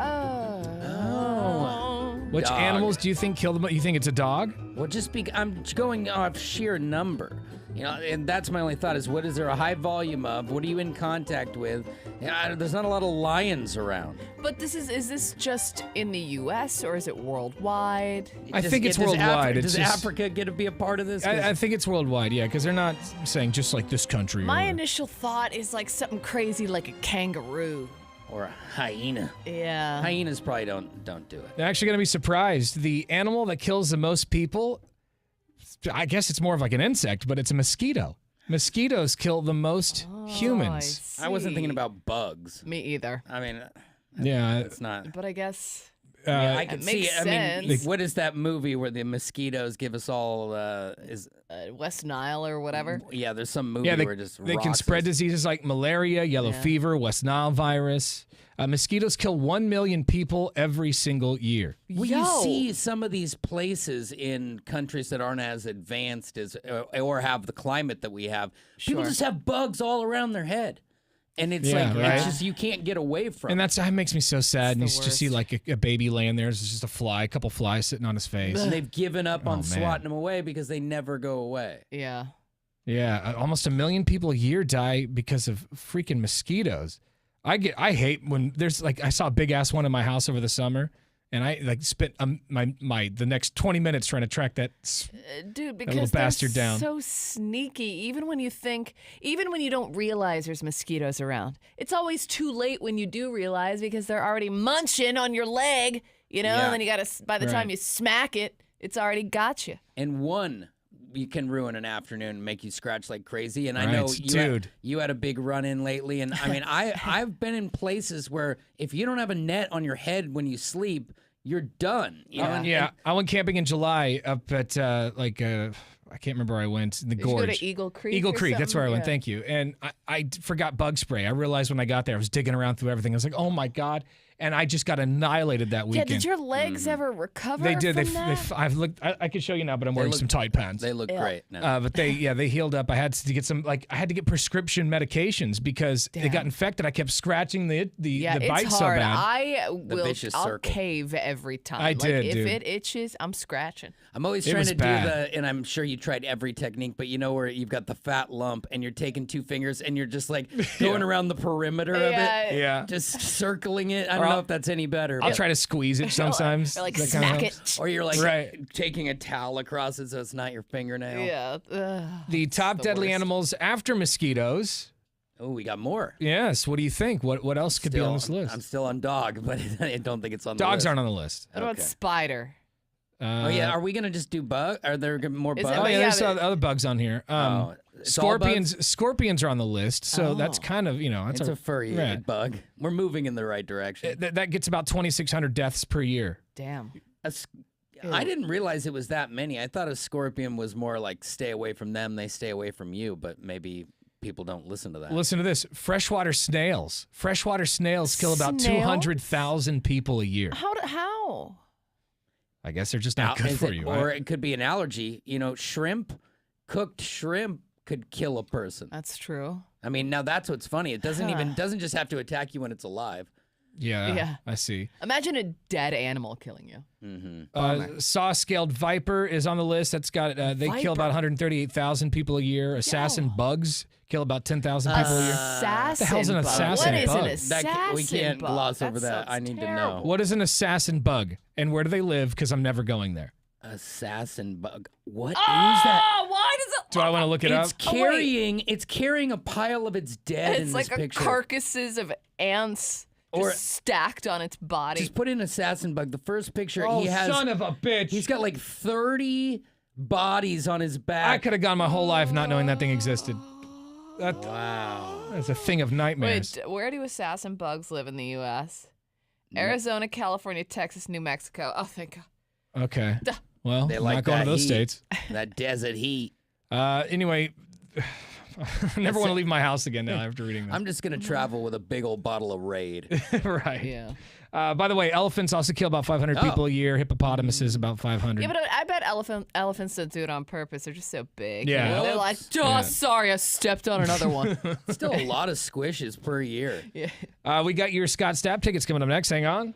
Which Dog. animals do you think kill the most? You think it's a dog? Well, I'm going off sheer number. You know, and that's my only thought is what is there a high volume of? What are you in contact with? There's not a lot of lions around. But is this just in the U.S. or is it worldwide? I think it's worldwide. Does It's just- Africa get to be a part of this? I think it's worldwide, yeah, because they're not saying just like this country. My or, initial thought is like something crazy like a kangaroo. or a hyena. Yeah. Hyenas probably don't do it. They're actually going to be surprised. The animal that kills the most people, I guess it's more of like an insect, but it's a mosquito. Mosquitoes kill the most humans. I wasn't thinking see. about bugs. Me either. I mean, Yeah. it's not. But I guess I can It see. makes I mean, sense. what is that movie where the mosquitoes give us all? West Nile or whatever. Yeah, there's some movie Yeah, where it just they can rocks spread us. diseases like malaria, yellow fever, West Nile virus. Mosquitoes kill 1 million people every single year. Well, Yo. you see some of these places in countries that aren't as advanced as or have the climate that we have. People Sure. just have bugs all around their head, and it's Yeah, like right. it's just you can't get away from. And that makes me so sad. And you the just see worst. like a baby laying there. There's just a couple flies sitting on his face. and they've given up on man. swatting them away because they never go away. Yeah. Yeah, almost 1 million people a year die because of freaking mosquitoes. I hate when there's like I saw a big ass one in my house over the summer, And I like spent the next 20 minutes trying to track that. Dude, little because they're bastard down. so sneaky. Even when you don't realize there's mosquitoes around, it's always too late when you do realize because they're already munching on your leg, you know. Yeah. And then you gotta, by the time you smack it, it's already got you. And one, you can ruin an afternoon and make you scratch like crazy. And I Right, know dude. you had a big run in lately. And I mean, I've been in places where if you don't have a net on your head when you sleep, you're done. You know? And I went camping in July up at I can't remember where I went. The Did gorge. you go to Eagle Creek? Eagle or Creek, that's where I something? went. Thank you. And I forgot bug spray. I realized when I got there, I was digging around through everything. I was like, oh my God. And I just got annihilated that Yeah, weekend. did your legs ever recover? They did. From that? I've looked. I could show you now, but I'm wearing some tight pants. They look great now. But they healed up. I had to get some I had to get prescription medications because they got infected. I kept scratching the it's bite hard. so bad. I'll circle. cave every time. I did, if dude. it itches, I'm scratching. I'm always It trying was to bad. and I'm sure you tried every technique, but you know where you've got the fat lump and you're taking two fingers and you're just like going around the perimeter of it. Yeah. Just circling it. I don't know if that's any better. I'll but- try to squeeze it sometimes. Or like That kinda smack helps. it. Or you're like Right. taking a towel across it so it's not your fingernail. Yeah. The top deadly worst. animals after mosquitoes. Oh, we got more. Yes. What do you think? What else could be on this list? I'm still on dog, but I don't think it's on the Dogs list. aren't on the list. What about Okay. spider? Oh, yeah. Are we going to just do bug? Are there more Is it bugs? Oh But yeah, yeah, there's but- other bugs on here. It's all bugs? Scorpions are on the list, so that's kind of that's It's a furry yeah. bug. We're moving in the right direction. That gets about 2,600 deaths per year. Damn. I didn't realize it was that many. I thought a scorpion was more like stay away from them, they stay away from you, but maybe people don't listen to that. Listen to this: freshwater snails. Freshwater snails kill about Snails? 200,000 people a year. How? I guess they're just not good Is for it- you. Or it could be an allergy. You know, cooked shrimp could kill a person. That's true. I mean, now that's what's funny. It doesn't just have to attack you when it's alive. Yeah. I see. Imagine a dead animal killing you. Saw-scaled viper is on the list. That's got they kill about 138,000 people a year. Assassin bugs kill about 10,000 people a year. Assassin. the hell's an bug? assassin What is bug? an assassin We can't bug? gloss over that. sounds I need to know. terrible. What is an assassin bug, and where do they live? Because I'm never going there. Assassin bug. What is that? Oh, why does it? Do I want to look it up? It's carrying a pile of its dead in It's this like picture. carcasses of ants Or- just stacked on its body. Just put in assassin bug. The first picture Oh, he has. son of a bitch! He's got like 30 bodies on his I back. could have gone my whole life not knowing that thing existed. Wow. That's a thing of nightmares. Wait, where do assassin bugs live in the U.S.? Arizona, California, Texas, New Mexico. Oh, thank God. Okay. Well, They I'm like not going that to those heat. states. That desert heat. Anyway, I never want to leave my house again now after reading this. I'm just going to travel with a big old bottle of Raid. right. Yeah. By the way, elephants also kill about 500 people a year. Hippopotamuses about 500. Yeah, but I bet elephants don't do it on purpose. They're just so big. Yeah. You know? They're like, oh, sorry, I stepped on another one. Still a lot of squishes per year. We got your Scott Stapp tickets coming up next. Hang on.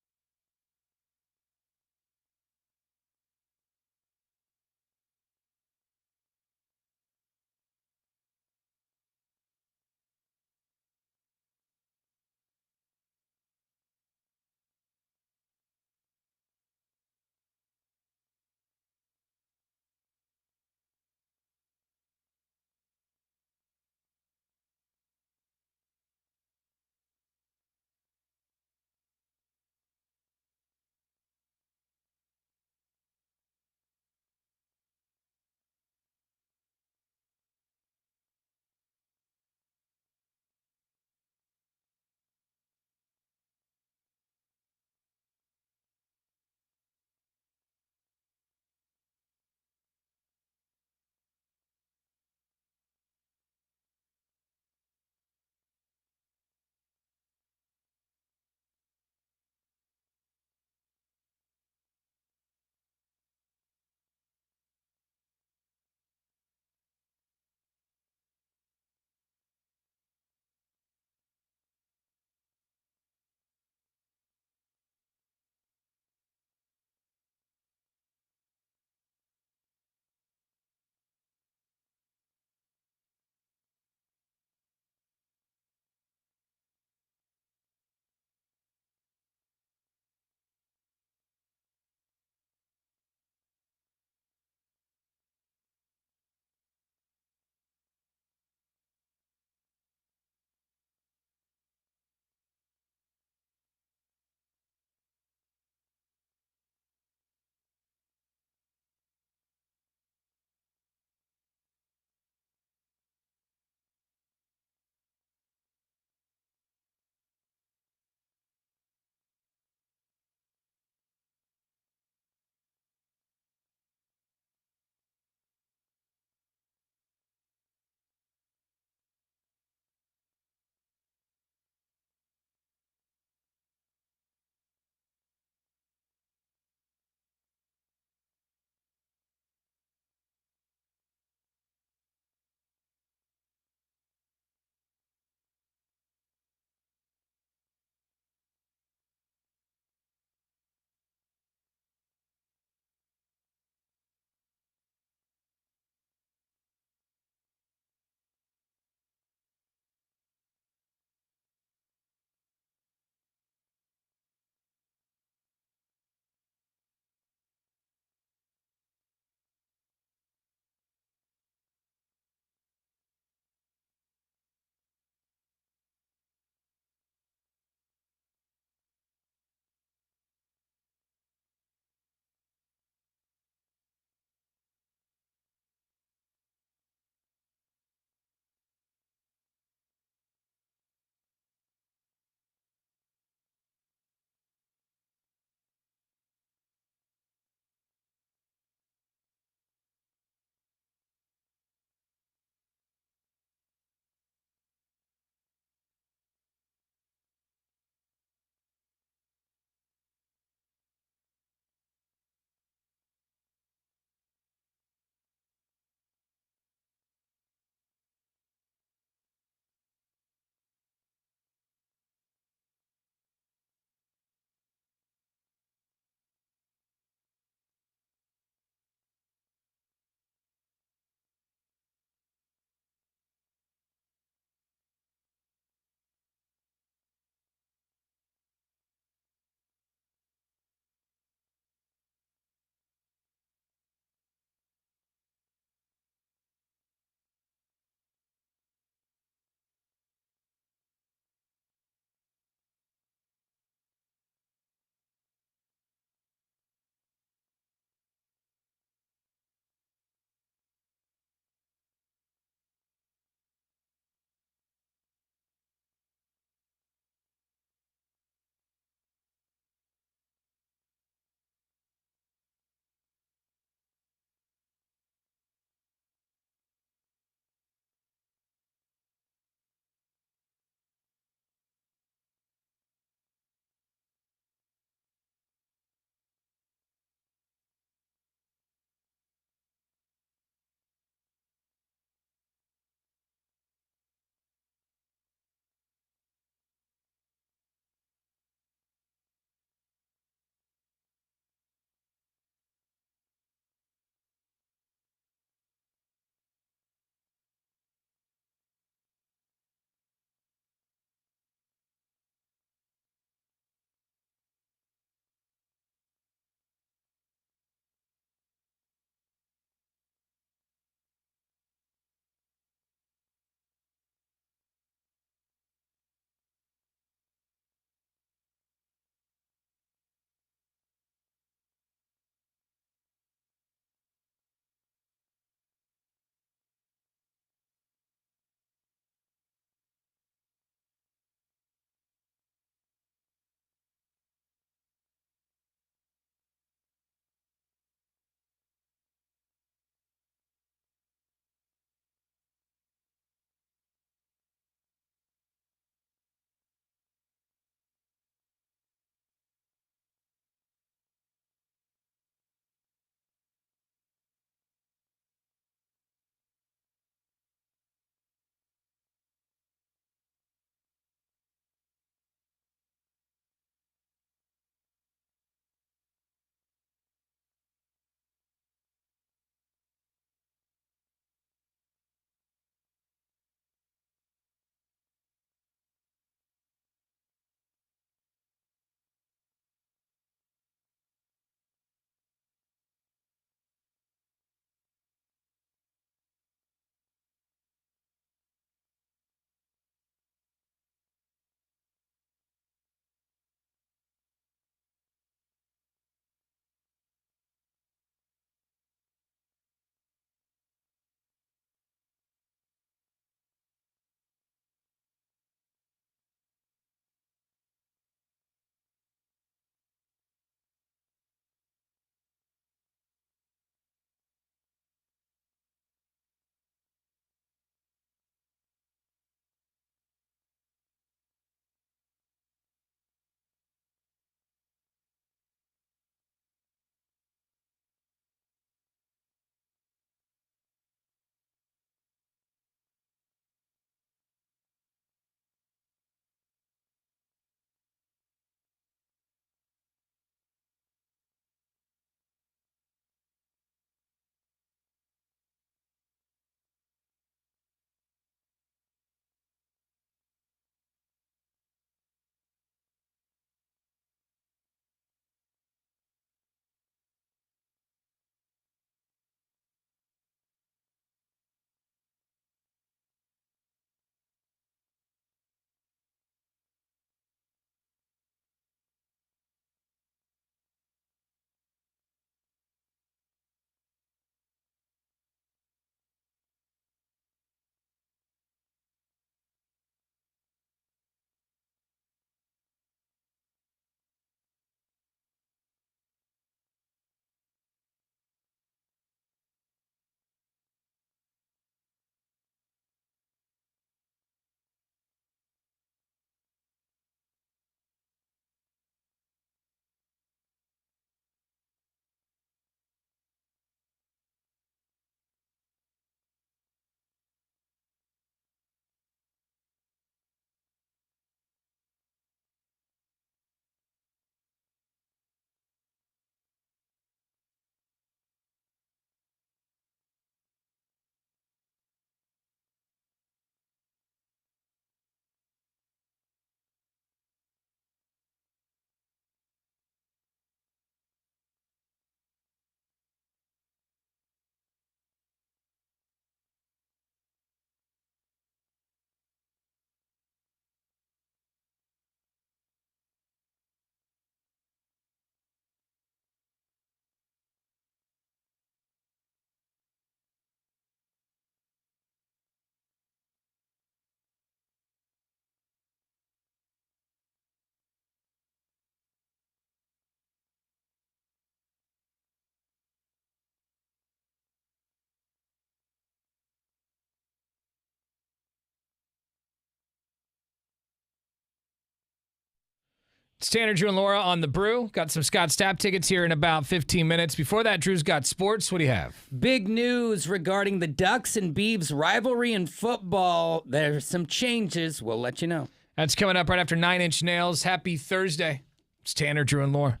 It's Tanner, Drew, and Laura on The Brew. Got some Scott Stapp tickets here in about 15 minutes. Before that, Drew's got sports. What do you have? Big news regarding the Ducks and Beavs rivalry in football. There's some changes. We'll let you know. That's coming up right after 9 Inch Nails. Happy Thursday. It's Tanner, Drew, and Laura.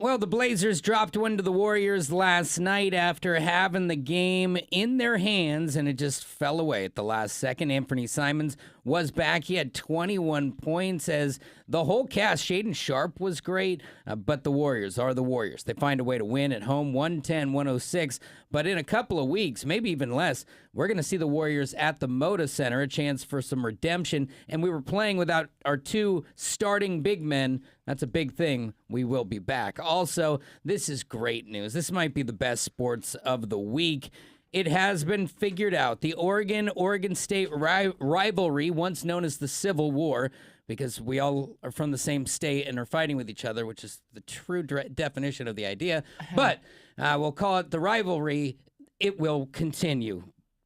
Well, the Blazers dropped one to the Warriors last night after having the game in their hands, and it just fell away at the last second. Anthony Simons was back. He had 21 points as the whole cast. Shaedon Sharpe was great, but the Warriors are the Warriors. They find a way to win at home, 110-106. But in a couple of weeks, maybe even less, we're going to see the Warriors at the Moda Center, a chance for some redemption. And we were playing without our two starting big men. That's a big thing. We will be back. Also, this is great news. This might be the best sports of the week. It has been figured out. The Oregon State rivalry, once known as the Civil War, because we all are from the same state and are fighting with each other, which is the true definition of the idea. But we'll call it the rivalry. It will continue.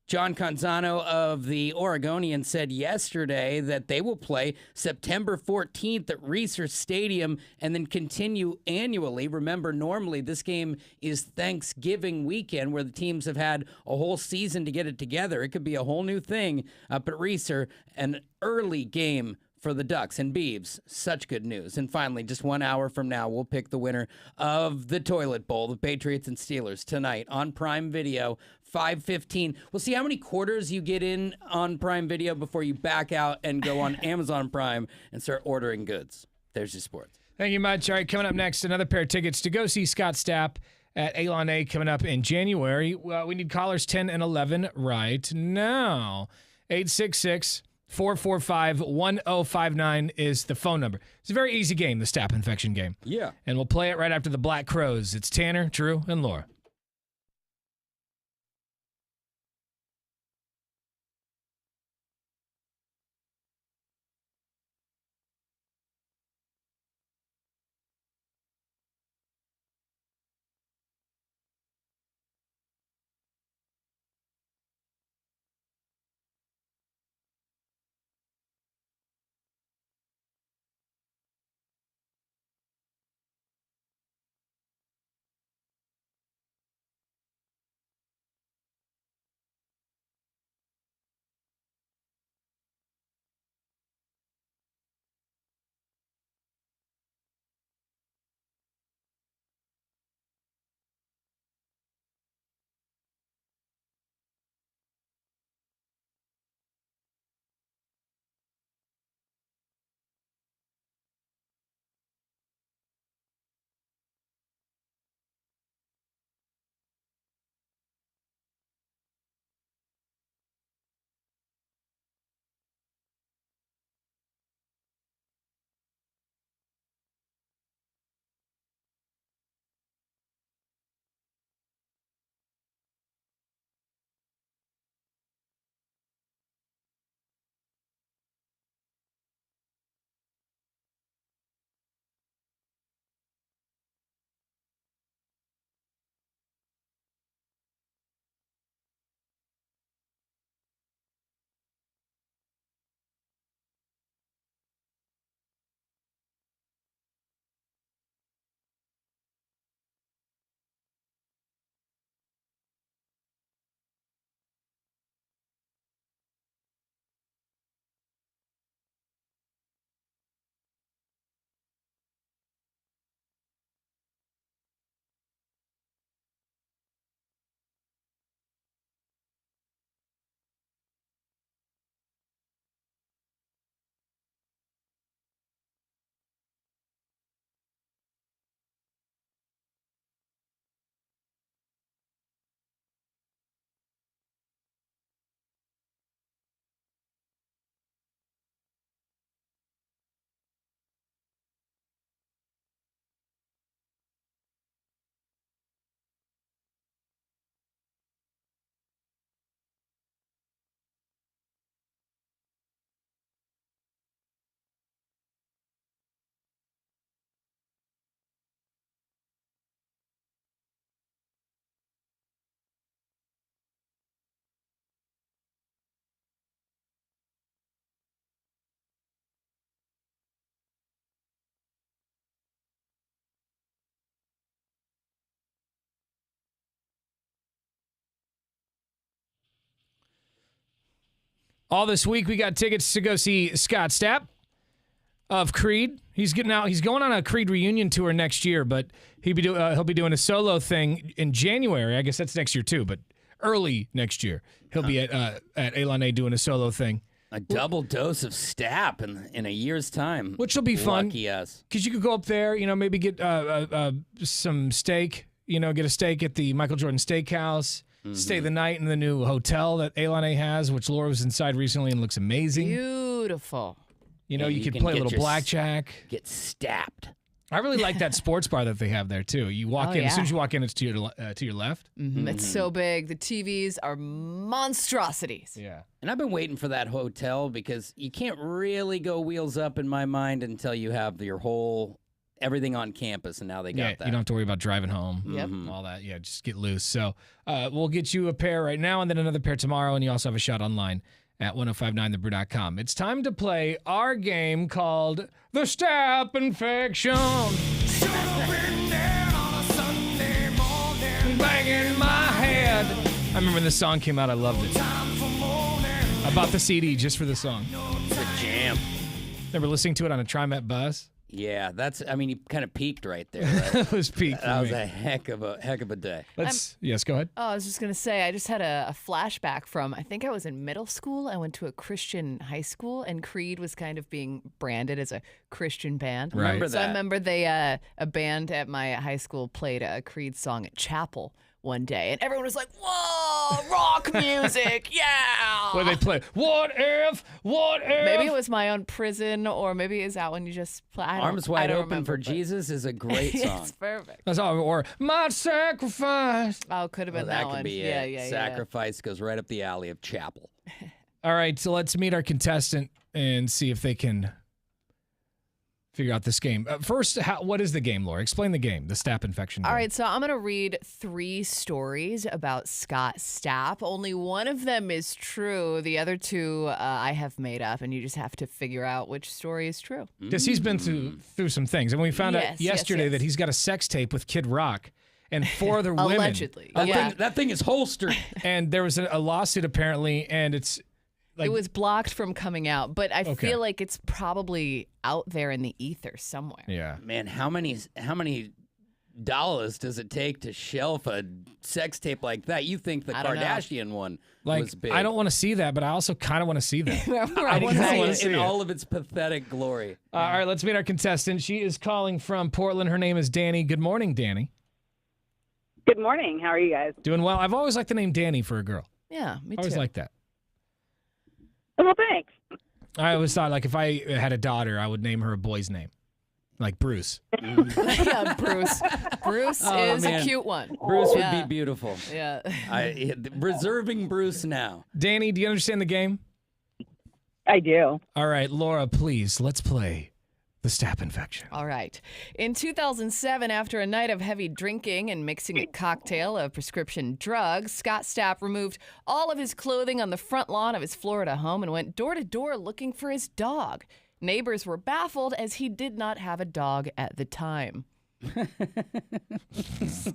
John Canzano of the Oregonian said yesterday that they will play September 14th at Reser Stadium and then continue annually. Remember, normally this game is Thanksgiving weekend where the teams have had a whole season to get it together. It could be a whole new thing up at Reser, an early game for the Ducks and Beavs. Such good news. And finally, just 1 hour from now, we'll pick the winner of the Toilet Bowl, the Patriots and Steelers, tonight on Prime Video, 5:15. We'll see how many quarters you get in on Prime Video before you back out and go on Amazon Prime and start ordering goods. There's your sports. Thank you much. All right, coming up next, another pair of tickets to go see Scott Stapp at Elon A coming up in January. We need callers 10 and 11 right now. 866-445-1059 is the phone number. It's a very easy game, the Staph infection game. Yeah. And we'll play it right after the Black Crows. It's Tanner, Drew, and Laura. All this week, we got tickets to go see Scott Stapp. of Creed. He's getting out. He's going on a Creed reunion tour next year, but he'll be doing a solo thing in January. I guess that's next year too, but early next year he'll be at Elan A doing a solo thing. A double dose of Stapp in a year's time, which will be fun. Lucky us, because you could go up there, maybe get some steak. Get a steak at the Michael Jordan Steakhouse. Stay the night in the new hotel that Elan A has, which Laura was inside recently and looks amazing. Beautiful. You could play a little blackjack. Get stabbed. I really like that sports bar that they have there too. You walk in, as soon as you walk in, it's to your left. Mm-hmm. It's so big. The TVs are monstrosities. Yeah. And I've been waiting for that hotel because you can't really go wheels up in my mind until you have your whole everything on campus, and now they got that. You don't have to worry about driving home. Yep. All that. Yeah, just get loose. So we'll get you a pair right now and then another pair tomorrow, and you also have a shot online at 1059thebrew.com. It's time to play our game called The Stapp Infection. Banging my head. I remember when this song came out, I loved it. I bought the CD just for the song. It's a jam. Remember listening to it on a TriMet bus? Yeah, you kind of peaked right there. Right? It was peak for That was me. a heck of a day. Yes, go ahead. Oh, I was just going to say, I just had a flashback from, I think I was in middle school. I went to a Christian high school, and Creed was kind of being branded as a Christian band. Right. Remember So that. I remember a band at my high school played a Creed song at chapel one day, and everyone was like, whoa, rock music, yeah! Where they play, what if? Maybe it was My Own Prison, or maybe is that when you just play? Arms Wide Open for Jesus is a great song. It's perfect. That's all. Or My Sacrifice. Oh, could have been That one. could be yeah, it. yeah, Sacrifice goes right up the alley of chapel. All right, so let's meet our contestant and see if they can figure out this game. First, what is the game, Laura? Explain the game, the Stapp Infection game. All right, so I'm going to read 3 stories about Scott Stapp. Only one of them is true. The other 2 I have made up, and you just have to figure out which story is true. Because he's been through some things. And we found out yesterday that he's got a sex tape with Kid Rock and 4 other women. Allegedly. That thing is holstered. And there was a lawsuit apparently, and it's like, it was blocked from coming out, but I feel like it's probably out there in the ether somewhere. Yeah. Man, how many dollars does it take to shelf a sex tape like that? You think the Kardashian one was big. I don't want to see that, but I also kind of want to see that. Right, want to exactly. see it in all of its pathetic glory. All right, let's meet our contestant. She is calling from Portland. Her name is Danny. Good morning, Danny. Good morning. How are you guys? Doing well. I've always liked the name Danny for a girl. Yeah, me too. Always liked that. Well, thanks. I always thought, like, if I had a daughter, I would name her a boy's name, like Bruce. Yeah, Bruce. Bruce is a cute one. Bruce would be beautiful. Yeah. Reserving Bruce now. Danny, do you understand the game? I do. All right, Laura, please, let's play the Stapp Infection. All right. In 2007, after a night of heavy drinking and mixing a cocktail of prescription drugs, Scott Stapp removed all of his clothing on the front lawn of his Florida home and went door to door looking for his dog. Neighbors were baffled as he did not have a dog at the time. All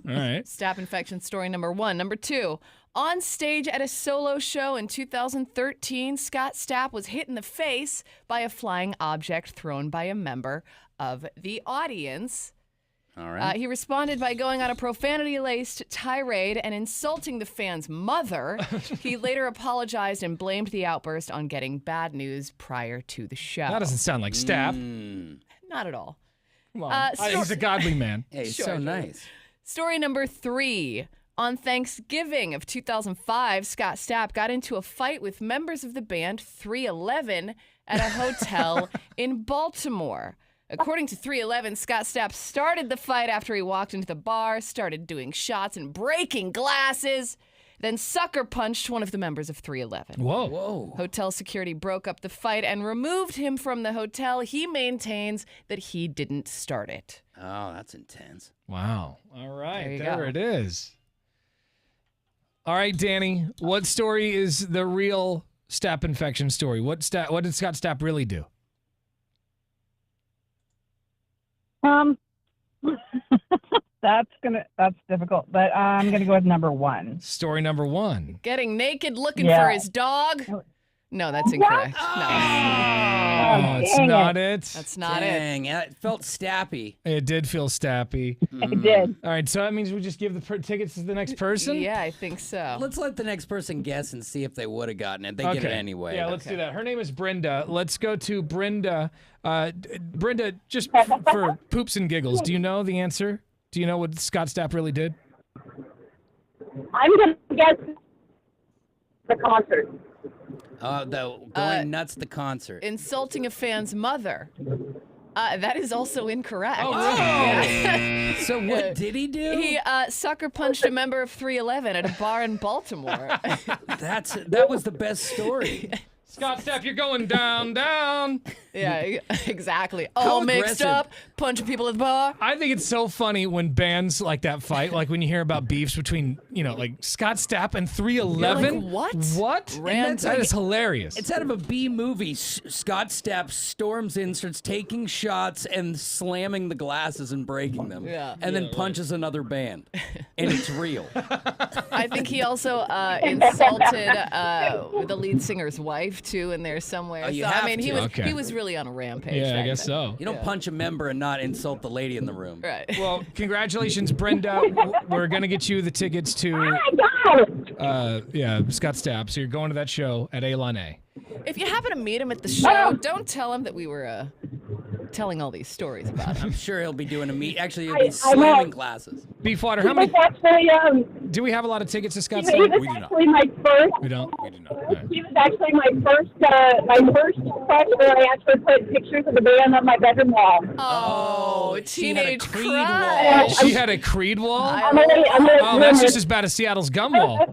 right. Stapp Infection story number 1. Number 2, on stage at a solo show in 2013, Scott Stapp was hit in the face by a flying object thrown by a member of the audience. All right. He responded by going on a profanity-laced tirade and insulting the fan's mother. He later apologized and blamed the outburst on getting bad news prior to the show. That doesn't sound like Stapp. Not at all. Come on. He's a godly man. Hey, he's Sure, so sure. nice. Story number 3. On Thanksgiving of 2005, Scott Stapp got into a fight with members of the band 311 at a hotel in Baltimore. According to 311, Scott Stapp started the fight after he walked into the bar, started doing shots and breaking glasses, then sucker punched one of the members of 311. Whoa. Hotel security broke up the fight and removed him from the hotel. He maintains that he didn't start it. Oh, that's intense. Wow. All right. There you go. It is. All right, Danny, what story is the real Stapp Infection story? What did Scott Stapp really do? That's difficult, but I'm gonna go with number 1. Story number 1. Getting naked looking for his dog. No, that's incorrect. No, Oh, it's dang not it. that's not it. Dang, it felt stappy. It did feel stappy. It did. All right, so that means we just give the tickets to the next person? Yeah, I think so. Let's let the next person guess and see if they would have gotten it. They get it anyway. Yeah, let's do that. Her name is Brenda. Let's go to Brenda. Brenda, just for poops and giggles, do you know the answer? Do you know what Scott Stapp really did? I'm going to guess the concert. Going nuts the concert. Insulting a fan's mother. That is also incorrect. Oh, really? So what did he do? He sucker punched a member of 311 at a bar in Baltimore. That was the best story. Scott Stapp, you're going down, down. Yeah, exactly. How All mixed aggressive. up, punching people at the bar. I think it's so funny when bands like that fight, like when you hear about beefs between, like Scott Stapp and 311. You're like, what? What? Random. That is hilarious. It's out of a B movie. Scott Stapp storms in, starts taking shots and slamming the glasses and breaking them. Yeah. And then punches another band. And it's real. I think he also insulted the lead singer's wife too in there somewhere. Oh, you so have I mean, he to. was Okay. he was really on a rampage. Yeah, I back guess then. so. You don't punch a member and not insult the lady in the room. Right. Well, congratulations, Brenda. We're going to get you the tickets to, Scott Stapp. So you're going to that show at Alon A. If you happen to meet him at the show, don't tell him that we were telling all these stories about him. I'm sure he'll be doing a meet. Actually, he'll be slamming glasses. Beefwater, how many? Actually, Do we have a lot of tickets to Scott he Stapp? was actually my first. We don't. We do not. All right. He was actually my first request where I actually put pictures of the band on my bedroom wall. Oh, she had a teenage Creed crush. She had a Creed wall? I'm gonna Oh, that's just as bad as Seattle's gum wall.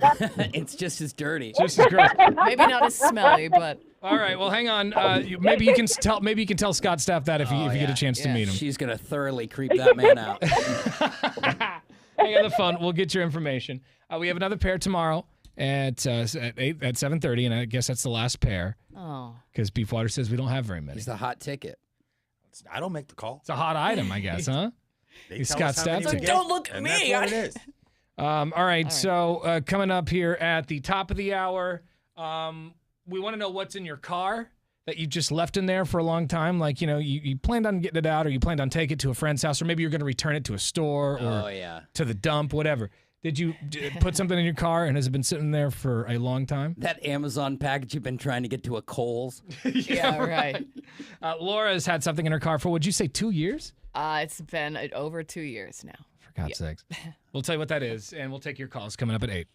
It's just as dirty. Just as gross. Maybe not as smelly, but All right. Well, hang on. Maybe you can tell. Maybe you can tell Scott Stapp that if you get a chance to Yeah. meet him. She's going to thoroughly creep that man out. Hang on the phone. We'll get your information. We have another pair tomorrow at 7:30, and I guess that's the last pair oh, because Beefwater says we don't have very many. He's the hot ticket. I don't make the call. It's a hot item, I guess, huh? They He's tell Scott us how many Stapp. we Like, get, don't look at and me. That's what it is. All right. So coming up here at the top of the hour, we want to know what's in your car that you just left in there for a long time. Like, you planned on getting it out, or you planned on taking it to a friend's house, or maybe you're going to return it to a store or Oh, yeah. to the dump, whatever. Did you put something in your car and has it been sitting there for a long time? That Amazon package you've been trying to get to a Kohl's. yeah, right. Laura's had something in her car for, would you say 2 years? It's been over 2 years now. For God's sakes. We'll tell you what that is, and we'll take your calls coming up at 8.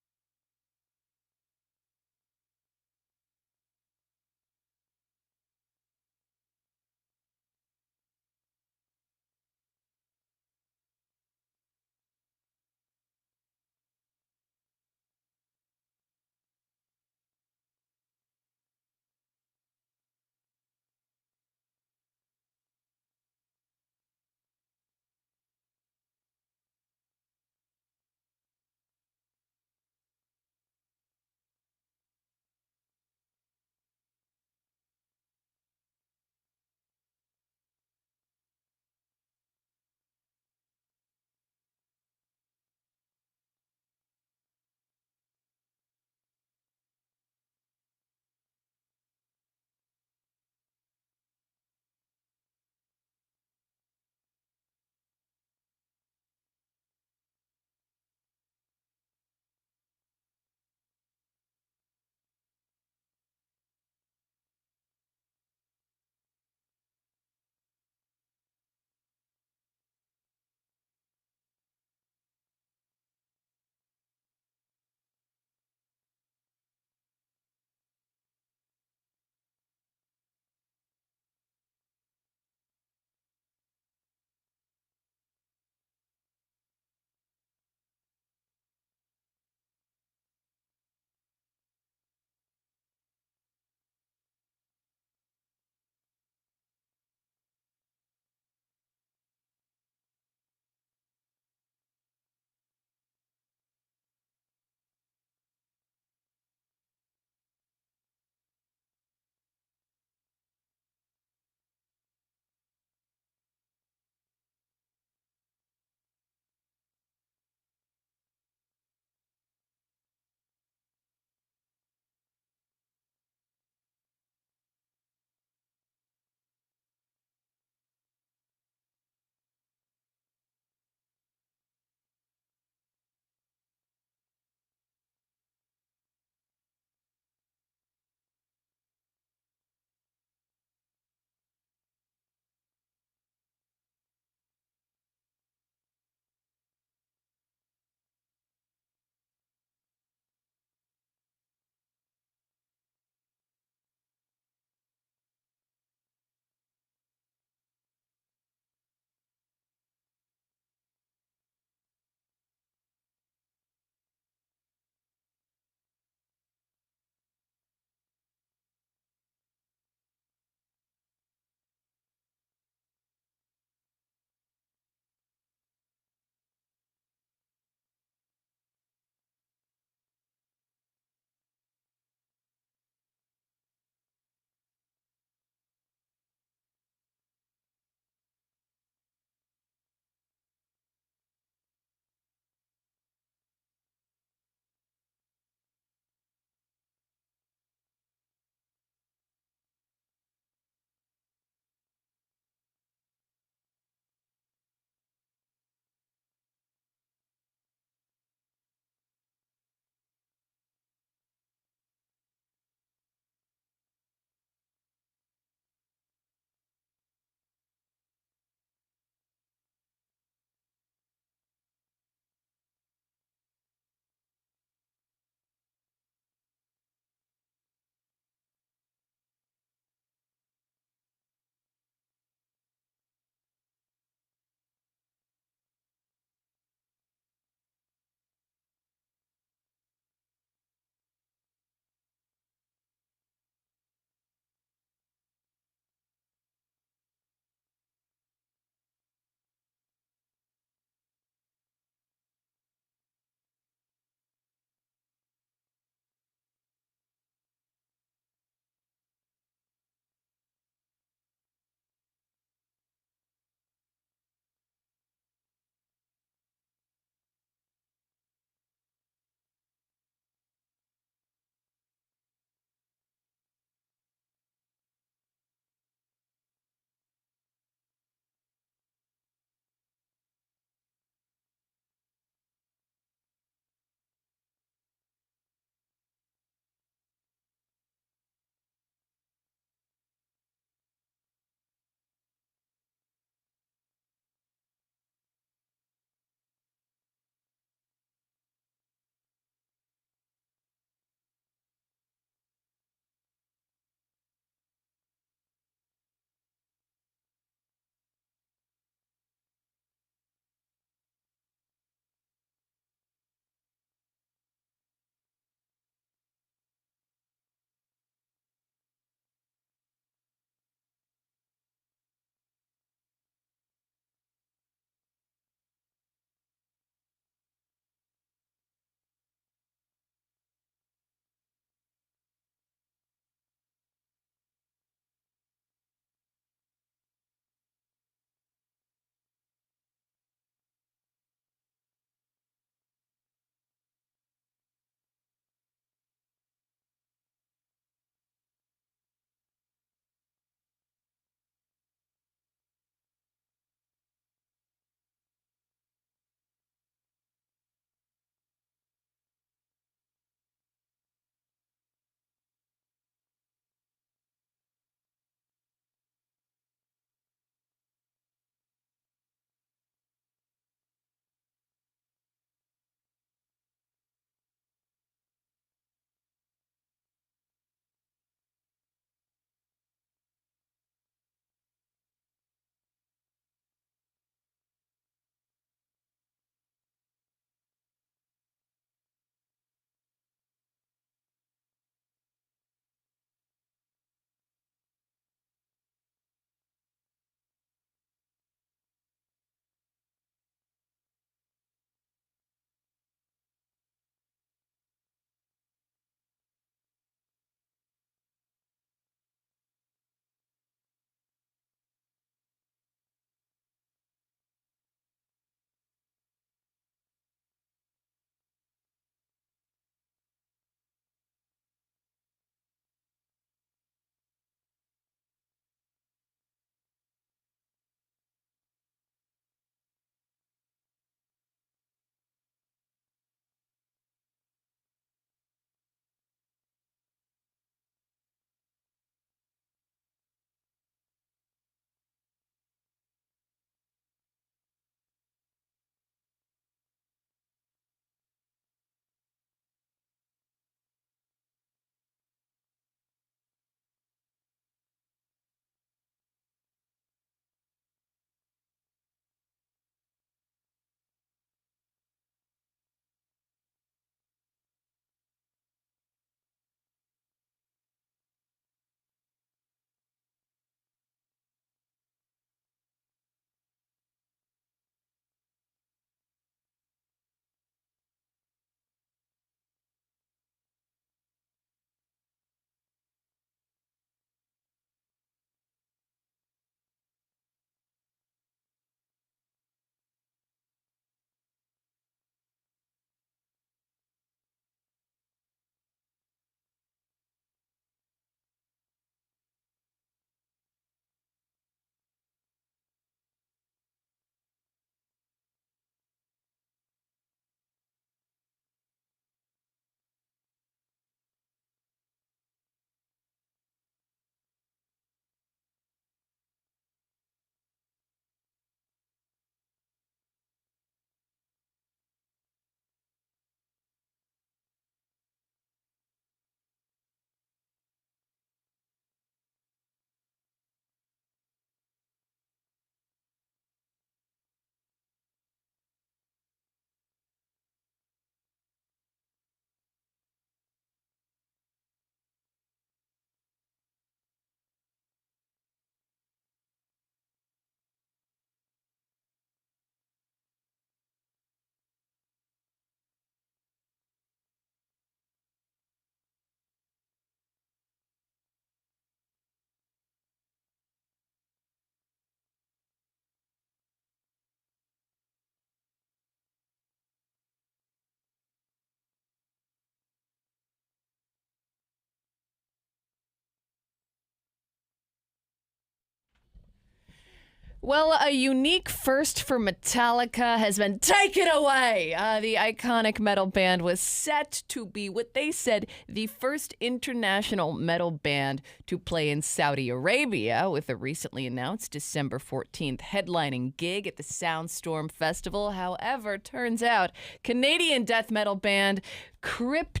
Well, a unique first for Metallica has been taken away. The iconic metal band was set to be what they said the first international metal band to play in Saudi Arabia, with a recently announced December 14th headlining gig at the Soundstorm Festival. However, turns out Canadian death metal band Cryptopsy.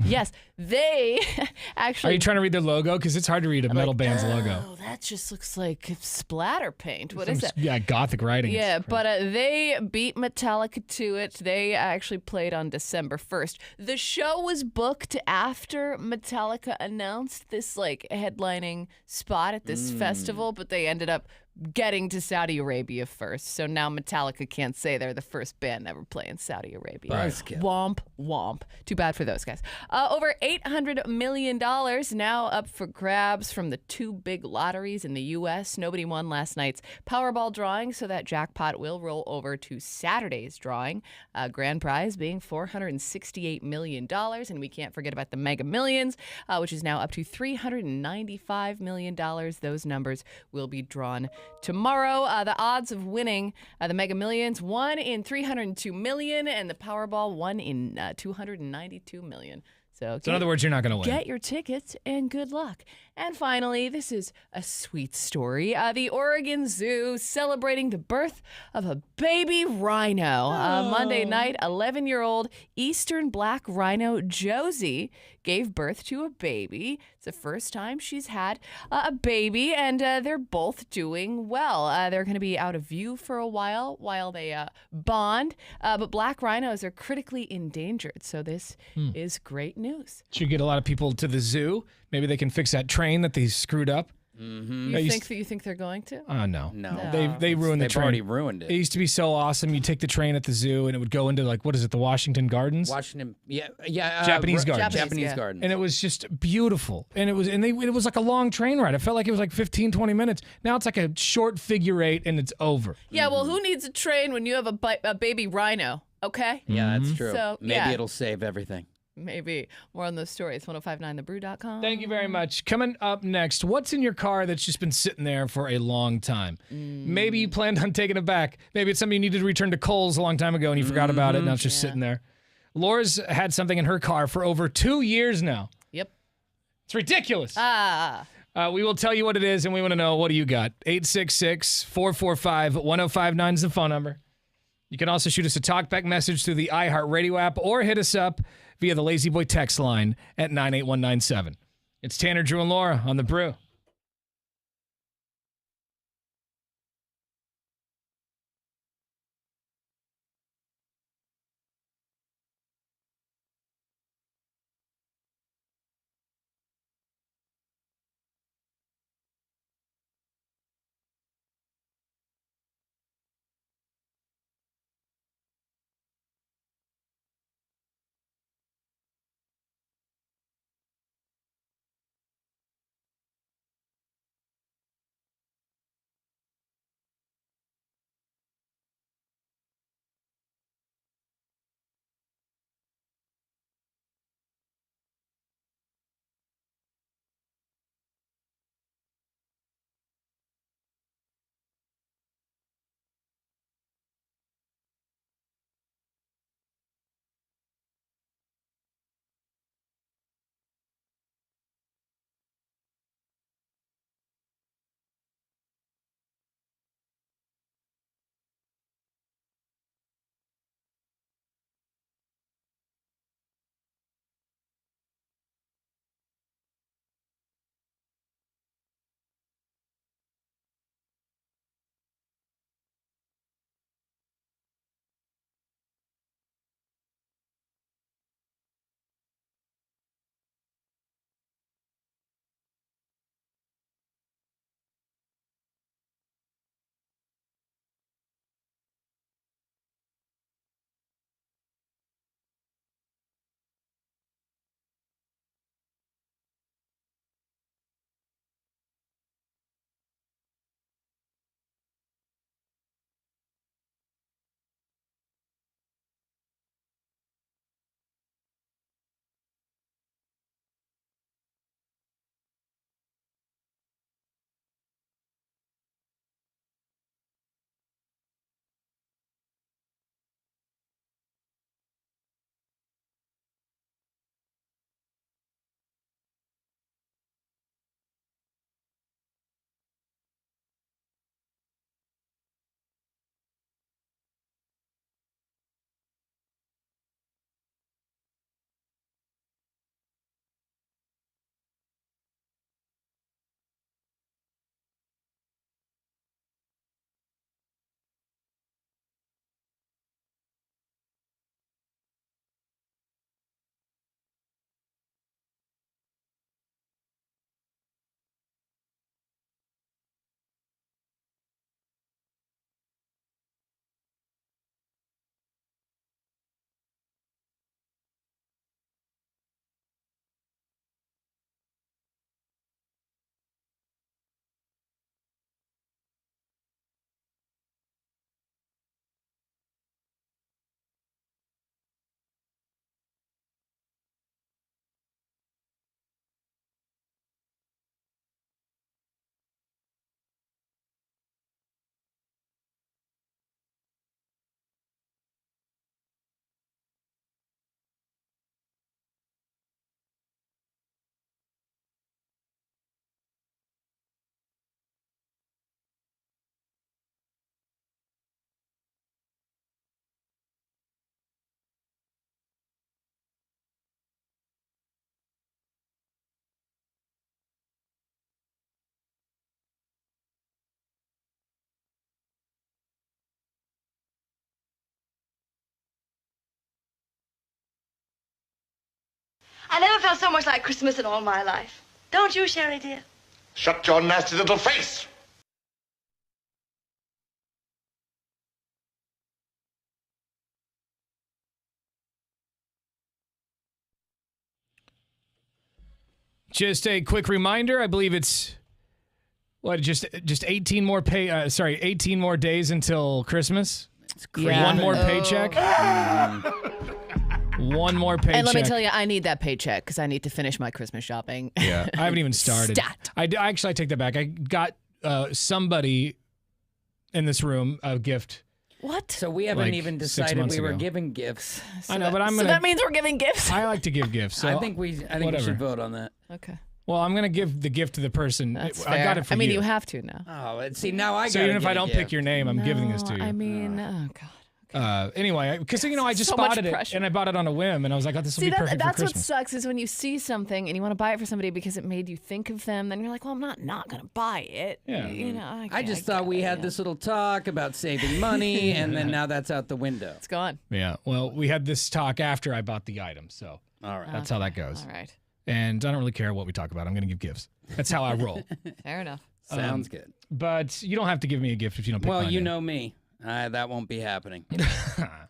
Yes, they actually. Are you trying to read their logo? Because it's hard to read a metal band's logo. Oh, that just looks like splatter paint. What is that? Yeah, gothic writing. Yeah, but they beat Metallica to it. They actually played on December 1st. The show was booked after Metallica announced this headlining spot at this festival, but they ended up getting to Saudi Arabia first. So now Metallica can't say they're the first band ever play in Saudi Arabia. Buzzkill. Womp, womp. Too bad for those guys. Over $800 million now up for grabs from the two big lotteries in the U.S. Nobody won last night's Powerball drawing, so that jackpot will roll over to Saturday's drawing. Grand prize being $468 million. And we can't forget about the Mega Millions, which is now up to $395 million. Those numbers will be drawn tomorrow. The odds of winning the Mega Millions, 1 in 302 million, and the Powerball, 1 in 292 million. So in other words, you're not going to win. Get your tickets and good luck. And finally, this is a sweet story. The Oregon Zoo celebrating the birth of a baby rhino. Monday night, 11-year-old Eastern black rhino Josie gave birth to a baby. It's the first time she's had a baby, and they're both doing well. They're going to be out of view for a while they bond. But black rhinos are critically endangered, so this is great news. Should get a lot of people to the zoo. Maybe they can fix that train that they screwed up. Mm-hmm. You think they're going to? No. No. They ruined the train. They've already ruined it. It used to be so awesome. You take the train at the zoo and it would go into what is it, the Washington Gardens? Japanese Gardens. Japanese Gardens. And it was just beautiful. And it was like a long train ride. I felt like it was like 15, 20 minutes. Now it's like a short figure eight and it's over. Yeah, well, who needs a train when you have a baby rhino? Okay? Yeah, that's true. So, Maybe it'll save everything. Maybe. More on those stories. 1059thebrew.com. Thank you very much. Coming up next, what's in your car that's just been sitting there for a long time? Maybe you planned on taking it back. Maybe it's something you needed to return to Kohl's a long time ago and you forgot about it and now it's just sitting there. Laura's had something in her car for over 2 years now. Yep. It's ridiculous. We will tell you what it is and we want to know, what do you got? 866-445-1059 is the phone number. You can also shoot us a talkback message through the iHeartRadio app or hit us up via the Lazy Boy text line at 98197. It's Tanner, Drew, and Laura on The Brew. I never felt so much like Christmas in all my life. Don't you, Sherry, dear? Shut your nasty little face! Just a quick reminder, I believe it's just 18 more 18 more days until Christmas. It's crazy. One more paycheck. One more paycheck. And let me tell you, I need that paycheck because I need to finish my Christmas shopping. Yeah, I haven't even started. Stat. I take that back. I got somebody in this room a gift. What? So we haven't Like even 6 decided months we were ago. giving gifts. I know, but I'm So gonna. that means we're giving gifts? I like to give gifts. So I think we should vote on that. Okay. Well, I'm gonna give the gift to the person. That's I got fair. it for I mean, you. you have to now. Oh, and see, now I got. So even if I don't pick your name, I'm giving this to you. I mean, oh, God. Anyway, because I just So much spotted it pressure. and I bought it on a whim, and I was like, "Oh, this will be perfect for that's what Christmas." sucks is when you see something and you want to buy it for somebody because it made you think of them. Then you're like, well, I'm not gonna buy it. Yeah. You know, I just thought we had this little talk about saving money, and then now that's out the window. It's gone. Yeah. Well, we had this talk after I bought the item, so All right. that's how that goes. All right. And I don't really care what we talk about. I'm gonna give gifts. That's how I roll. Fair enough. Sounds good. But you don't have to give me a gift if you don't pick Well, my you name. know me. That won't be happening.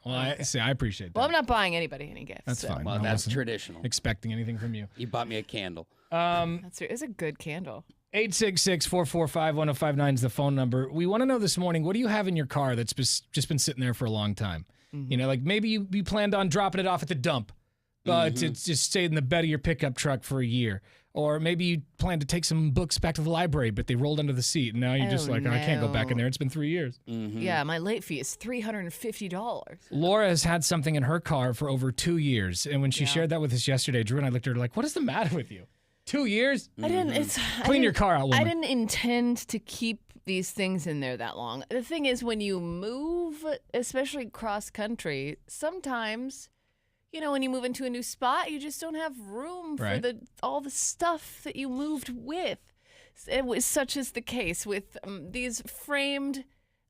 Well, I appreciate that. Well, I'm not buying anybody any gifts. That's so. fine. Well, I that's wasn't traditional. expecting anything from you. You bought me a candle. It's a good candle. 866-445-1059 is the phone number. We want to know this morning, what do you have in your car that's just been sitting there for a long time? Mm-hmm. You know, like maybe you planned on dropping it off at the dump, but it's just stayed in the bed of your pickup truck for a year. Or maybe you planned to take some books back to the library, but they rolled under the seat, and now you're just Oh, like, I can't go back in no. there. It's been 3 years. Yeah, my late fee is $350. Laura has had something in her car for over 2 years, and when she shared that with us yesterday, Drew and I looked at her like, what is the matter with you? 2 years? I didn't. Clean your car out, woman. I didn't intend to keep these things in there that long. The thing is, when you move, especially cross country, sometimes, you know, when you move into a new spot, you just don't have room for Right. all the stuff that you moved with. It was such as the case with these framed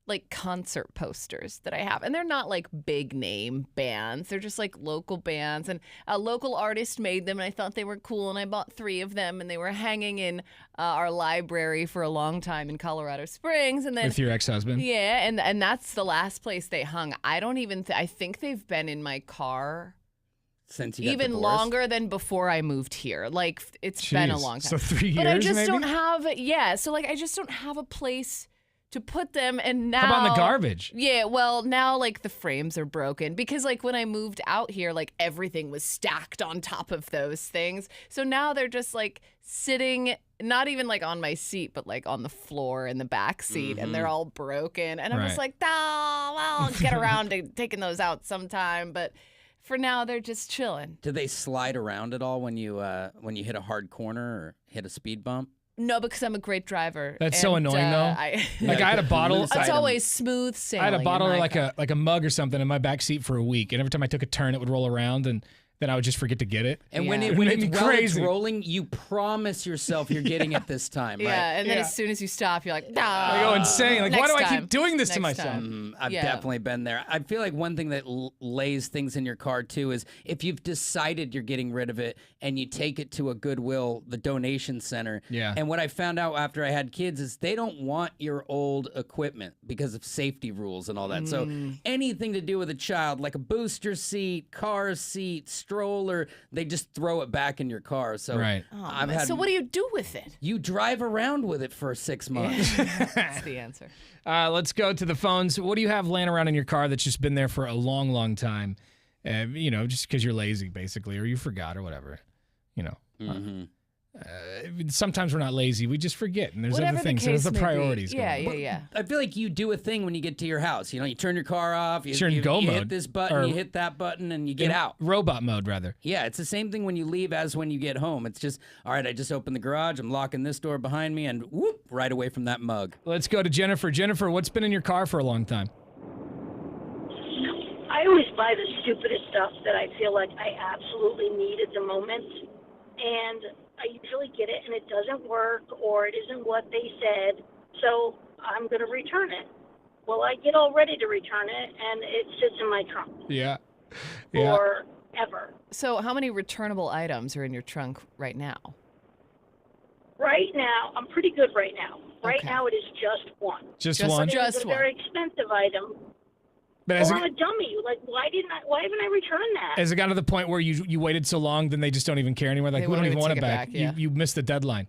like concert posters that I have, and they're not like big name bands. They're just like local bands, and a local artist made them, and I thought they were cool, and I bought 3 of them, and they were hanging in our library for a long time in Colorado Springs, and then With your ex-husband? yeah, and that's the last place they hung. I don't even. I think they've been in my car Since you got even divorced? longer than before I moved here. Like it's been a Jeez. long So time. 3 years, But I just maybe? don't have. Yeah, so like I just don't have a place to put them, and now How about in the garbage? Yeah, well, now like the frames are broken because like when I moved out here, like everything was stacked on top of those things. So now they're just like sitting, not even like on my seat, but like on the floor in the back seat, and they're all broken. And I'm just Right. like, oh, well, I'll get around to taking those out sometime. But for now, they're just chilling. Do they slide around at all when you hit a hard corner or hit a speed bump? No, because I'm a great driver. That's so and, annoying, though. Like I had a bottle. It's always smooth sailing. I had a bottle in or my like car. a mug or something in my back seat for a week, and every time I took a turn, it would roll around, and then I would just forget to get it. And when Yeah. it when Made it's, me while it's crazy. rolling, you promise yourself you're getting it this time, right? Yeah, and then Yeah. as soon as you stop, you're like, nah. I go insane. Like, why Next do I time. keep doing this to Next myself? time. I've Yeah. definitely been there. I feel like one thing that lays things in your car too is if you've decided you're getting rid of it and you take it to a Goodwill, the donation center. Yeah. And what I found out after I had kids is they don't want your old equipment because of safety rules and all that. So anything to do with a child, like a booster seat, car seat, stroller, they just throw it back in your car. So Right. I've had. So what do you do with it? You drive around with it for 6 months. That's the answer. Let's go to the phones. What do you have laying around in your car that's just been there for a long, long time? You know, just because you're lazy, basically, or you forgot or whatever. You know. Sometimes we're not lazy. We just forget, and there's Whatever other things. the There's case the may be. priorities. Yeah, going on. yeah. I feel like you do a thing when you get to your house. You know, you turn your car off, you, Sure, in you, go you mode, hit this button, or- you hit that button, and you get In out. Robot mode, rather. Yeah, it's the same thing when you leave as when you get home. It's just, all right, I just opened the garage, I'm locking this door behind me, and whoop, right away from that mug. Let's go to Jennifer. Jennifer, what's been in your car for a long time? I always buy the stupidest stuff that I feel like I absolutely need at the moment. And I usually get it and it doesn't work or it isn't what they said. So I'm going to return it. Well, I get all ready to return it and it sits in my trunk. Yeah. Yeah. Or ever. So how many returnable items are in your trunk right now? Right now, I'm pretty good right now. Right Okay. now, it is just one. Just one? It's Just a one. very expensive item. But Well, I'm a dummy. Like, why haven't I returned that? has it gotten to the point where you waited so long, then they just don't even care anymore? Like, They we don't won't even even want it take it back. back, yeah. You missed the deadline.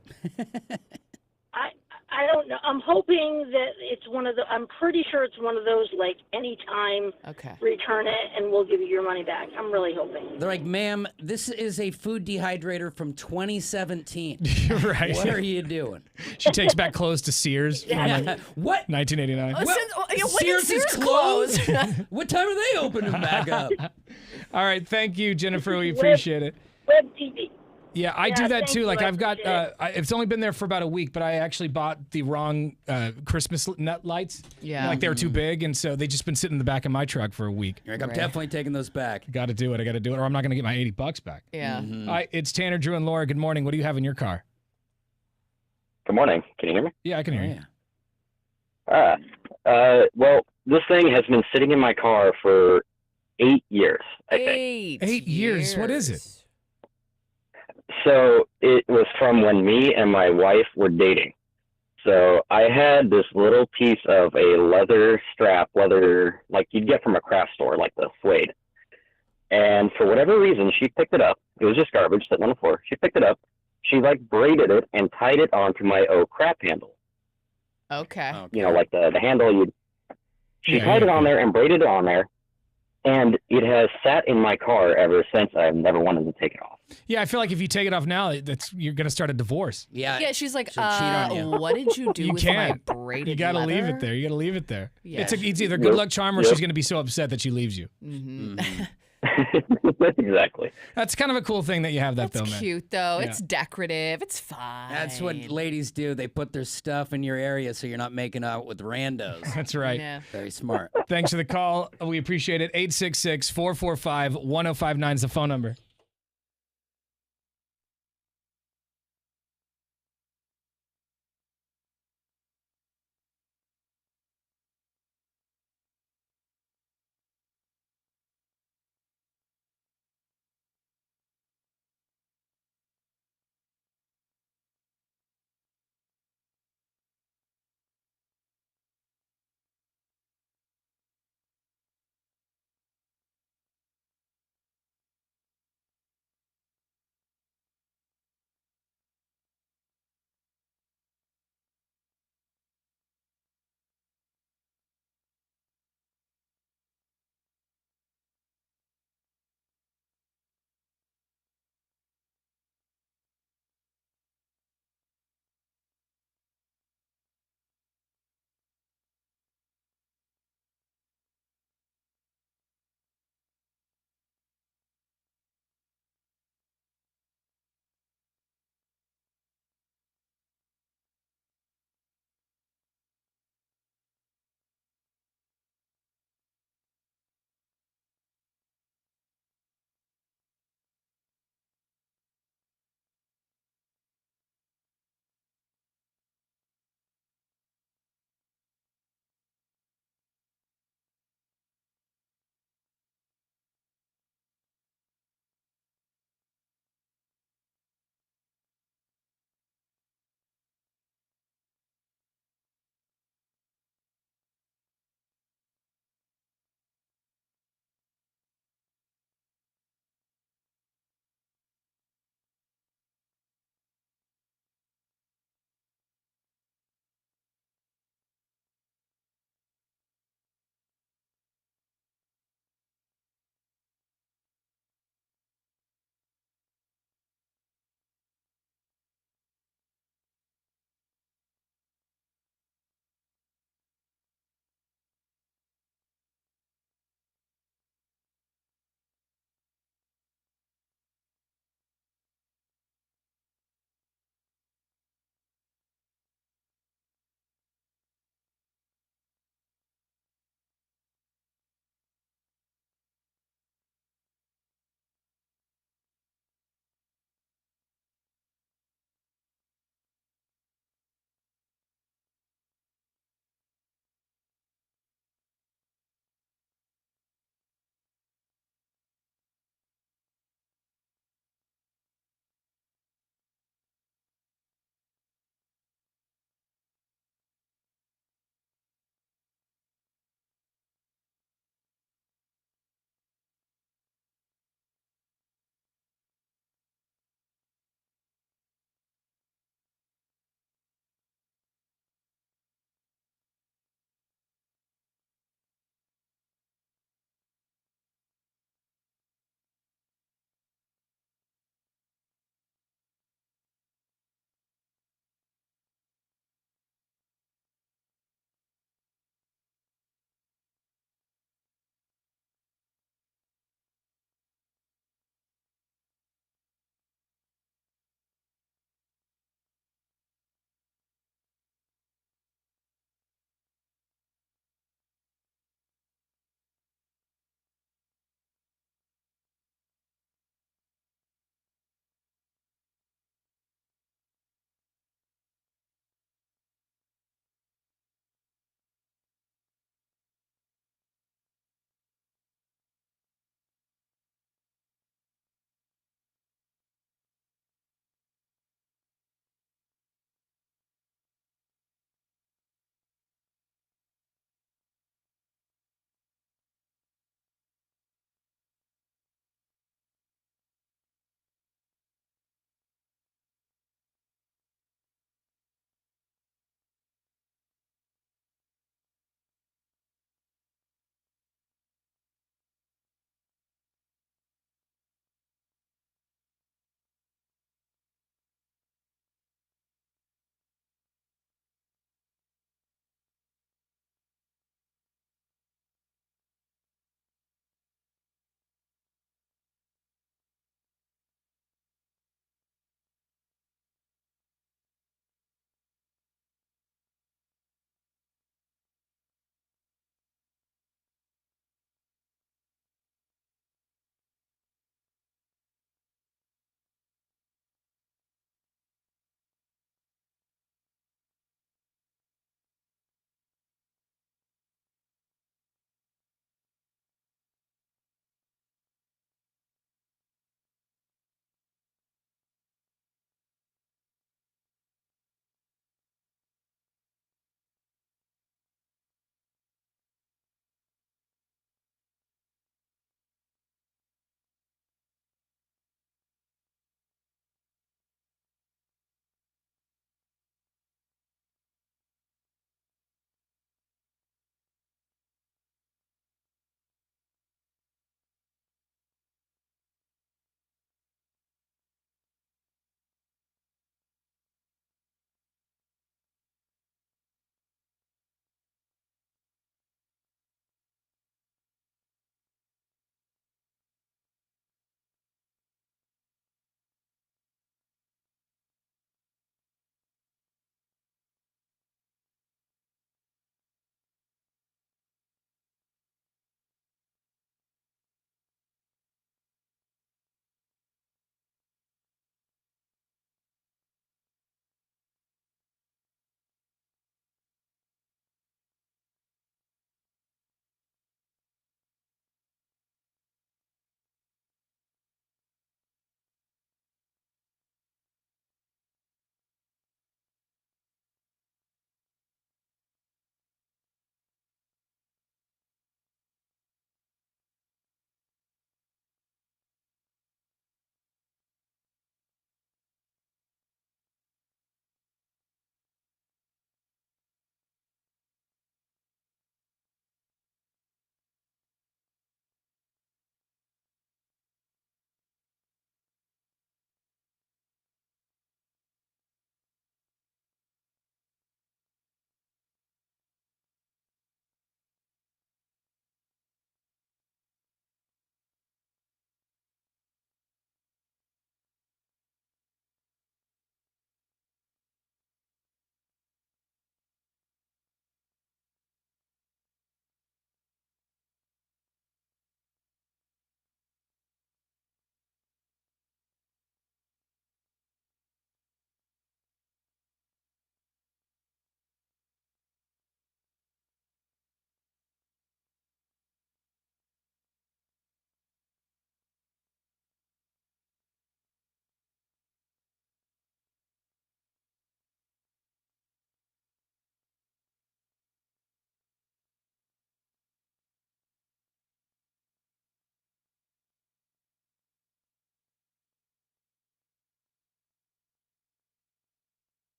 I don't know. I'm hoping that it's one of the. I'm pretty sure it's one of those like anytime. Okay. Return it and we'll give you your money back. I'm really hoping. They're like, ma'am, this is a food dehydrator from 2017. Right. What are you doing? She takes back clothes to Sears from like What? 1989. When did Sears is Sears closed. What time are they opening back up? All right, thank you, Jennifer. We appreciate it. Web TV. Yeah, I Yeah, do that thank too. you. Like I I've got, appreciate it's only been there for about a week, but I actually bought the wrong Christmas nut lights. Yeah. Like they were too big, and so they just been sitting in the back of my truck for a week. You're like, I'm definitely taking those back. Got to do it. I got to do it, or I'm not going to get my $80 back. Yeah. It's Tanner, Drew, and Laura. Good morning. What do you have in your car? Good morning. Can you hear me? Yeah, I can hear you. Well, this thing has been sitting in my car for 8 years, I think. 8 years. What is it? So it was from when me and my wife were dating. So I had this little piece of a leather strap, like you'd get from a craft store, like the suede. And for whatever reason, she picked it up. It was just garbage sitting on the floor. She picked it up. She like braided it and tied it onto my crap handle. Okay. You know, like the handle She tied it on there and braided it on there. And it has sat in my car ever since. I've never wanted to take it off. Yeah, I feel like if you take it off now, you're going to start a divorce. Yeah, she's like, She'll cheat on you. what did you do You with my can't. braided You got to leave leather? it there. You got to leave it there. Yeah. It's either good luck charm or she's going to be so upset that she leaves you. Exactly. That's kind of a cool thing that you have that though, man. Cute though. Yeah. It's decorative. It's fine. That's what ladies do. They put their stuff in your area so you're not making out with randos. That's right. Yeah. Very smart. Thanks for the call. We appreciate it. 866-445-1059 is the phone number.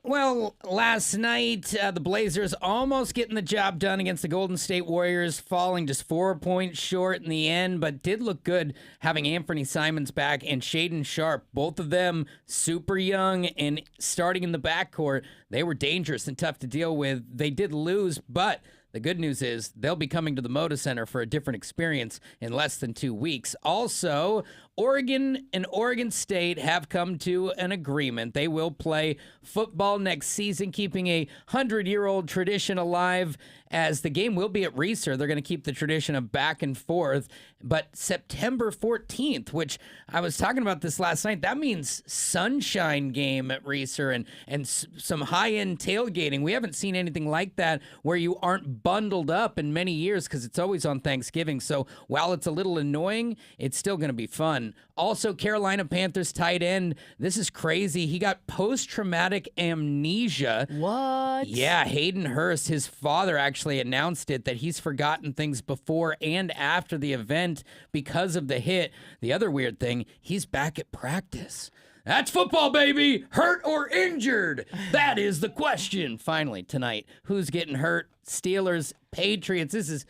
Well, last night, the Blazers almost getting the job done against the Golden State Warriors, falling just 4 points short in the end, but did look good having Anthony Simons back and Shaedon Sharpe. Both of them super young and starting in the backcourt. They were dangerous and tough to deal with. They did lose, but the good news is they'll be coming to the Moda Center for a different experience in less than 2 weeks. Also, Oregon and Oregon State have come to an agreement. They will play football next season, keeping a 100-year-old tradition alive, as the game will be at Reser. They're going to keep the tradition of back and forth. But September 14th, which I was talking about this last night, that means sunshine game at Reser and some high-end tailgating. We haven't seen anything like that where you aren't bundled up in many years, because it's always on Thanksgiving. So while it's a little annoying, it's still going to be fun. Also, Carolina Panthers tight end. This is crazy. He got post-traumatic amnesia. What? Yeah, Hayden Hurst, his father, actually announced it, that he's forgotten things before and after the event because of the hit. The other weird thing, he's back at practice. That's football, baby! Hurt or injured? That is the question. Finally, tonight, who's getting hurt? Steelers, Patriots. This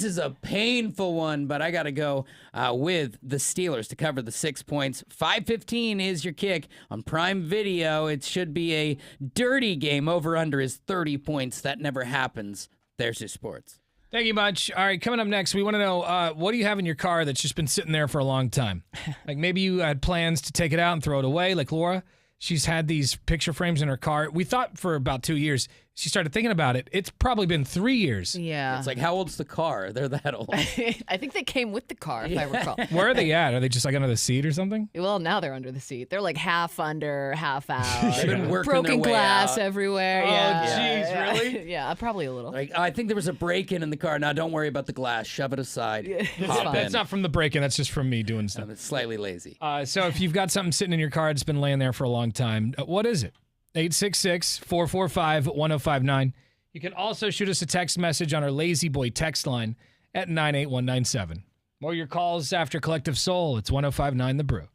is a painful one, but I got to go with the Steelers to cover the 6 points. 5:15 is your kick on Prime Video. It should be a dirty game. Over under is 30 points. That never happens. There's your sports. Thank you much. All right, coming up next, we want to know, what do you have in your car that's just been sitting there for a long time? Like maybe you had plans to take it out and throw it away, like Laura. She's had these picture frames in her car. We thought for about 2 years. She started thinking about it. It's probably been 3 years. Yeah. It's like, how old's the car? They're that old. I think they came with the car, if I recall. Where are they at? Are they just like under the seat or something? Well, now they're under the seat. They're like half under, half out. They've been working Broken their way glass out. everywhere. Oh, Yeah. jeez, really? Yeah, probably a little. Like, I think there was a break-in in the car. Now, don't worry about the glass. Shove it aside. Hop in. That's not from the break-in. That's just from me doing stuff. It's slightly lazy. So if you've got something sitting in your car that's been laying there for a long time, what is it? 866-445-1059. You can also shoot us a text message on our Lazy Boy text line at 98197. More your calls after Collective Soul. It's 1059 The Brew.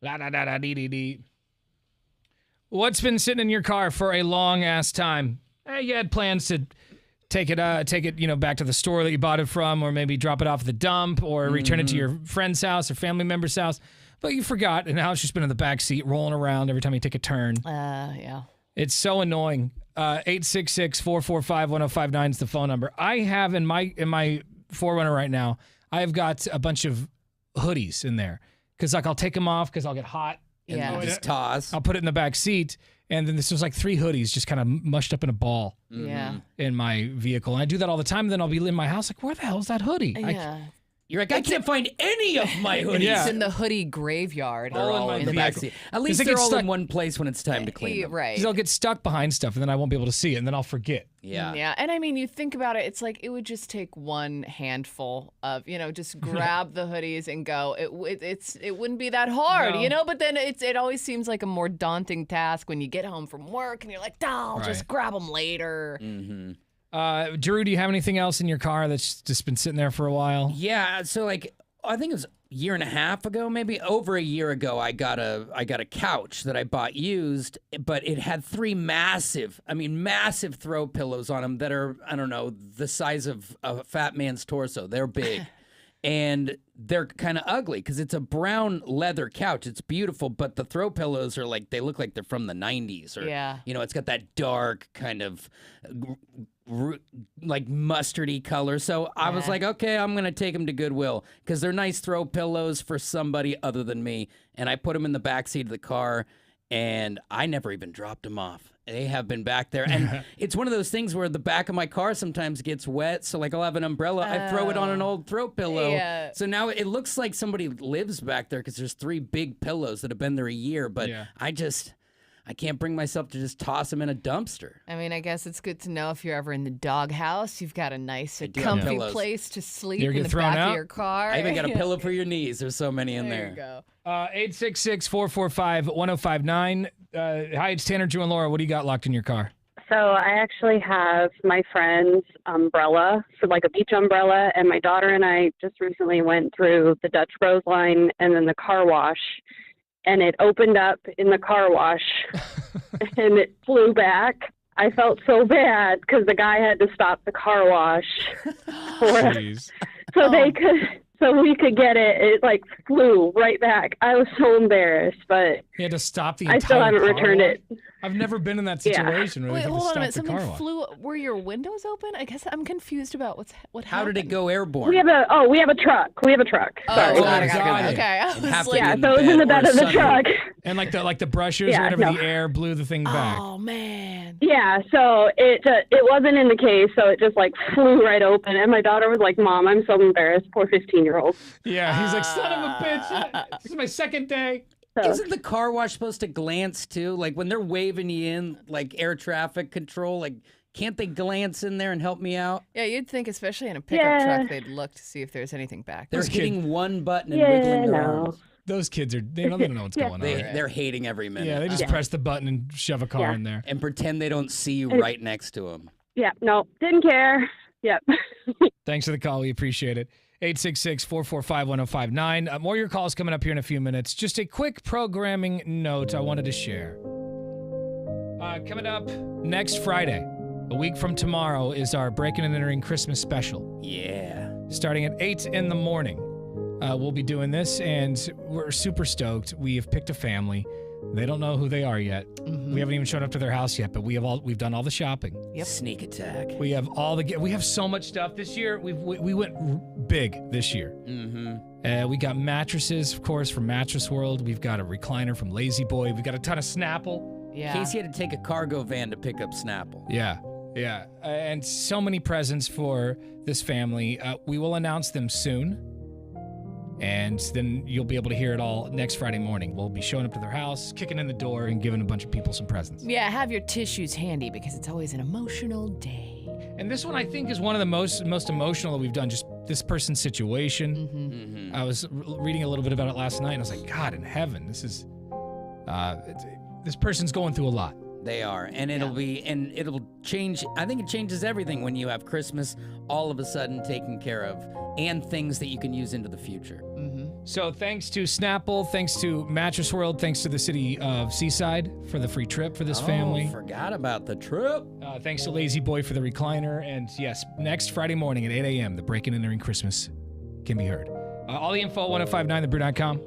La da da da dee dee dee. What's been sitting in your car for a long ass time? You had plans to take it, back to the store that you bought it from, or maybe drop it off at the dump, or return it to your friend's house or family member's house. But you forgot, and now it's just been in the back seat, rolling around every time you take a turn. Yeah. It's so annoying. 866-445-1059 is the phone number. I have in my 4Runner right now, I've got a bunch of hoodies in there. Because I'll take them off because I'll get hot. And just toss. I'll put it in the back seat. And then this was like 3 hoodies just kind of mushed up in a ball in my vehicle. And I do that all the time. And then I'll be in my house like, where the hell is that hoodie? Yeah. You're like, I can't find any of my hoodies. It's in the hoodie graveyard. They're all in the back seat. At least they're all in one place when it's time to clean them. Right. Because I'll get stuck behind stuff and then I won't be able to see it and then I'll forget. Yeah. Yeah. And I mean, you think about it, it's like it would just take one handful of, just grab the hoodies and go. It wouldn't be that hard, but then it always seems like a more daunting task when you get home from work and you're like, I'll just grab them later. Mm-hmm. Drew, do you have anything else in your car that's just been sitting there for a while? Yeah, so I think it was a year and a half ago, maybe over a year ago, I got a couch that I bought used, but it had 3 massive throw pillows on them that are, I don't know, the size of a fat man's torso. They're big. And they're kind of ugly because it's a brown leather couch. It's beautiful, but the throw pillows are they look like they're from the 90s. Or, it's got that dark kind of like mustardy color. So I was like, okay, I'm going to take them to Goodwill because they're nice throw pillows for somebody other than me. And I put them in the backseat of the car and I never even dropped them off. They have been back there. And it's one of those things where the back of my car sometimes gets wet. So I'll have an umbrella. I throw it on an old throw pillow. Yeah. So now it looks like somebody lives back there because there's 3 big pillows that have been there a year. But I can't bring myself to just toss them in a dumpster. I mean, I guess it's good to know if you're ever in the doghouse, you've got a nice, comfy place to sleep in the back of your car. I even got a pillow for your knees. There's so many in there. There you go. 866-445-1059. Hi, it's Tanner, Drew, and Laura. What do you got locked in your car? So I actually have my friend's umbrella, so like a beach umbrella, and my daughter and I just recently went through the Dutch Bros line and then the car wash, and it opened up in the car wash and it flew back. I felt so bad because the guy had to stop the car wash so we could get it. It flew right back. I was so embarrassed, but you had to stop the entire I still haven't returned it. I've never been in that situation. Wait, hold on a minute. Something flew. Were your windows open? I guess I'm confused about what happened. How did it go airborne? We have a truck. We have a truck. Sorry. Okay. So it was in the bed of the truck. And like the brushers or whatever, the air blew the thing back. Oh man. Yeah. So it wasn't in the case, so it just flew right open. And my daughter was like, "Mom, I'm so embarrassed. Poor 15-year-old." Yeah. He's like, "Son of a bitch! This is my second day." So. Isn't the car wash supposed to glance too? When they're waving you in, air traffic control, can't they glance in there and help me out? Yeah, you'd think, especially in a pickup truck, they'd look to see if there's anything back there. They're hitting one button and wiggling their arms. Those kids they don't know what's going on. They're hating every minute. Yeah, they just press the button and shove a car in there. And pretend they don't see you right next to them. Yeah, no, didn't care. Yep. Thanks for the call. We appreciate it. 866-445-1059. More of your calls coming up here in a few minutes. Just a quick programming note I wanted to share. Coming up next Friday, a week from tomorrow, is our Breaking and Entering Christmas special. Yeah. Starting at 8 in the morning. We'll be doing this, and we're super stoked. We have picked a family. They don't know who they are yet. Mm-hmm. We haven't even shown up to their house yet, but we've done all the shopping. Yep. Sneak attack. We have we have so much stuff this year. We went big this year. Mm-hmm. We got mattresses, of course, from Mattress World. We've got a recliner from Lazy Boy. We've got a ton of Snapple. Yeah. Casey had to take a cargo van to pick up Snapple. Yeah. And so many presents for this family. We will announce them soon. And then you'll be able to hear it all next Friday morning. We'll be showing up to their house, kicking in the door, and giving a bunch of people some presents. Yeah, have your tissues handy because it's always an emotional day. And this one, I think, is one of the most emotional that we've done. Just this person's situation. Mm-hmm. Mm-hmm. I was reading a little bit about it last night, and I was like, God in heaven, this is this person's going through a lot. They are, and it'll change. I think it changes everything when you have Christmas all of a sudden taken care of, and things that you can use into the future. Mm-hmm. So thanks to Snapple, thanks to Mattress World, thanks to the city of Seaside for the free trip for this family. Forgot about the trip. Thanks to Lazy Boy for the recliner. And yes, next Friday morning at 8 a.m., the Breaking and Entering Christmas can be heard. All the info at 1059thebrew.com.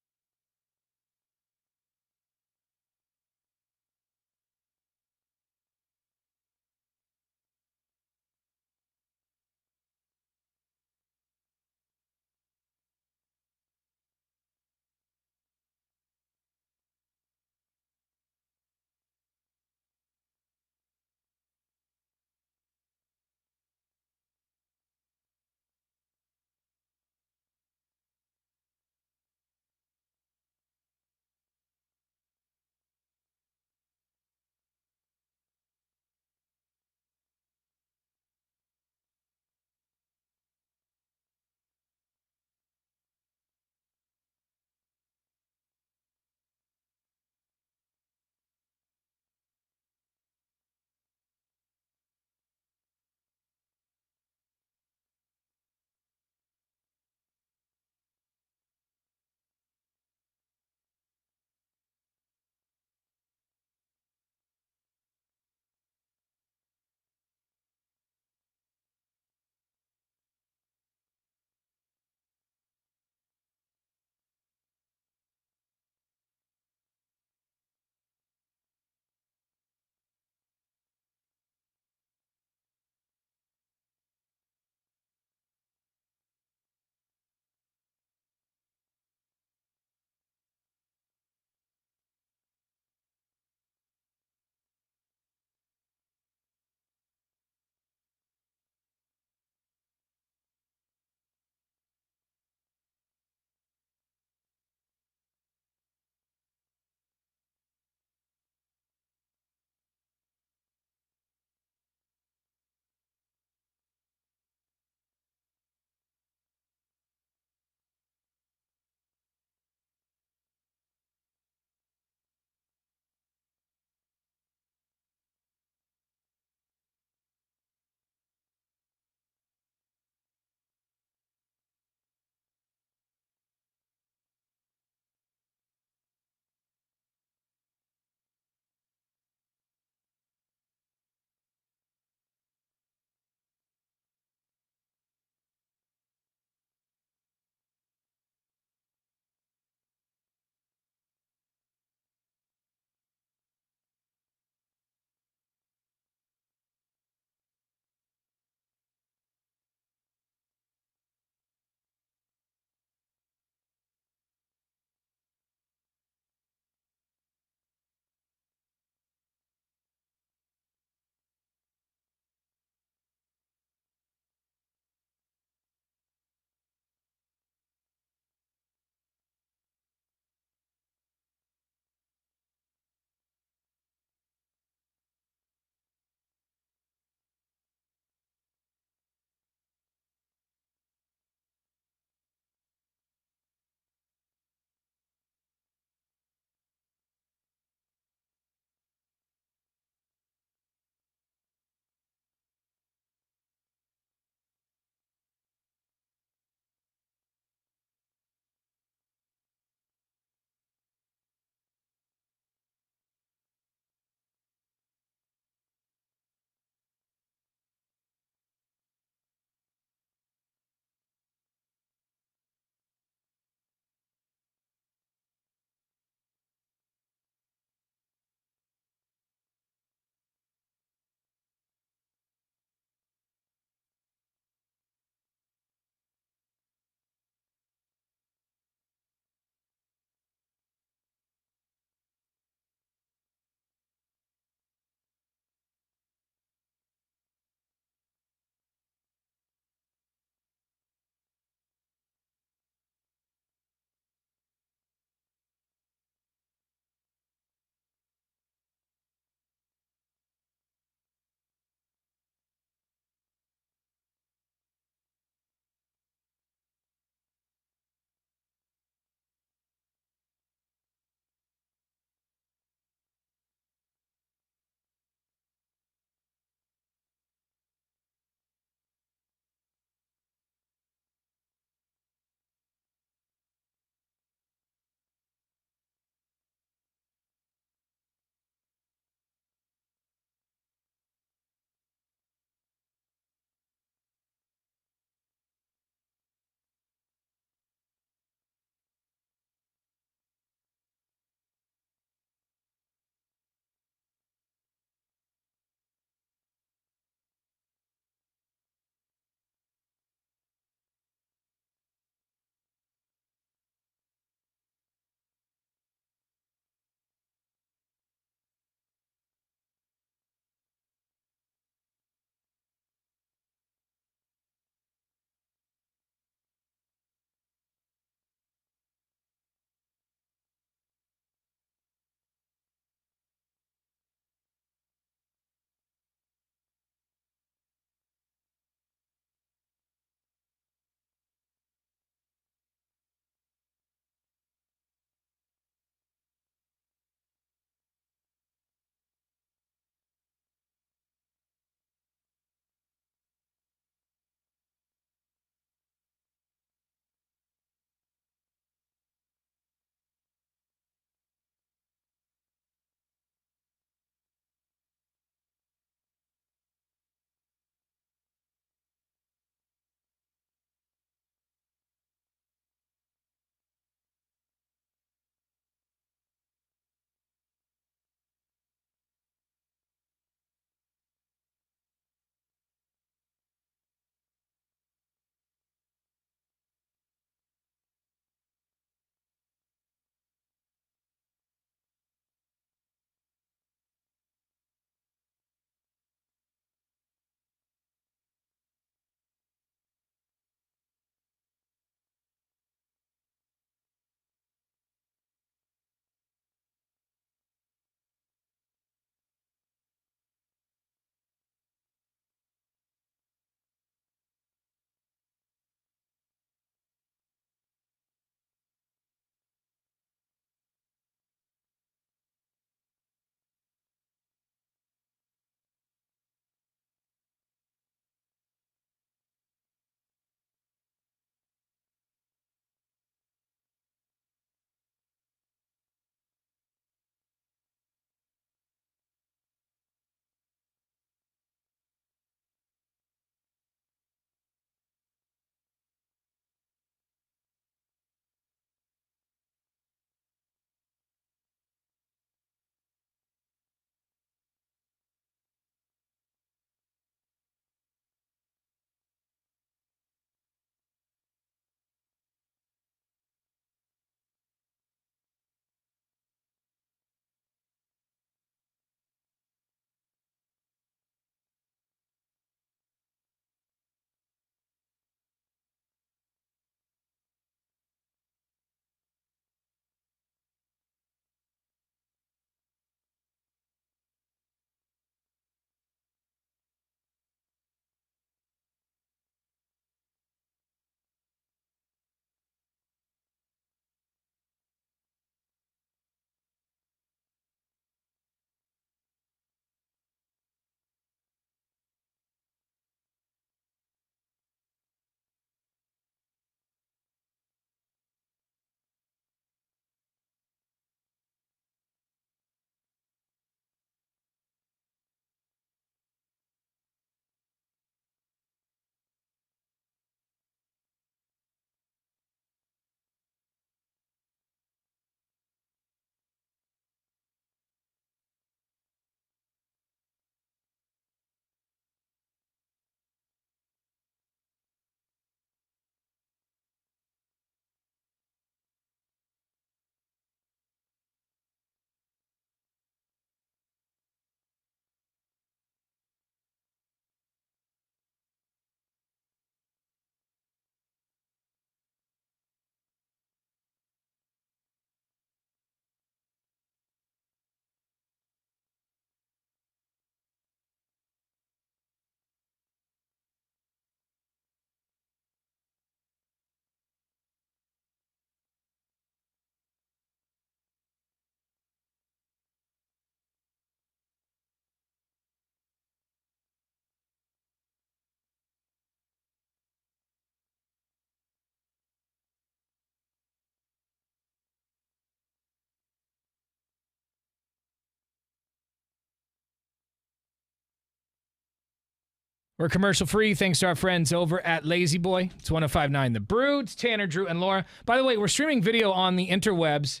We're commercial free thanks to our friends over at Lazy Boy. It's 1059 The Brew. It's Tanner, Drew, and Laura. By the way, we're streaming video on the interwebs.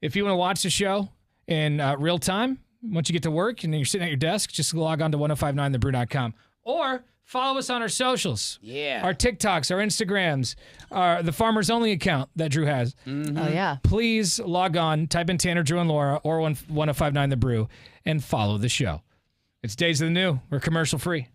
If you want to watch the show in real time, once you get to work and you're sitting at your desk, just log on to 1059thebrew.com. Or follow us on our socials. Yeah. Our TikToks, our Instagrams, the Farmers Only account that Drew has. Mm-hmm. Oh, yeah. Please log on, type in Tanner, Drew, and Laura, or 1059 The Brew, and follow the show. It's Days of the New. We're commercial free.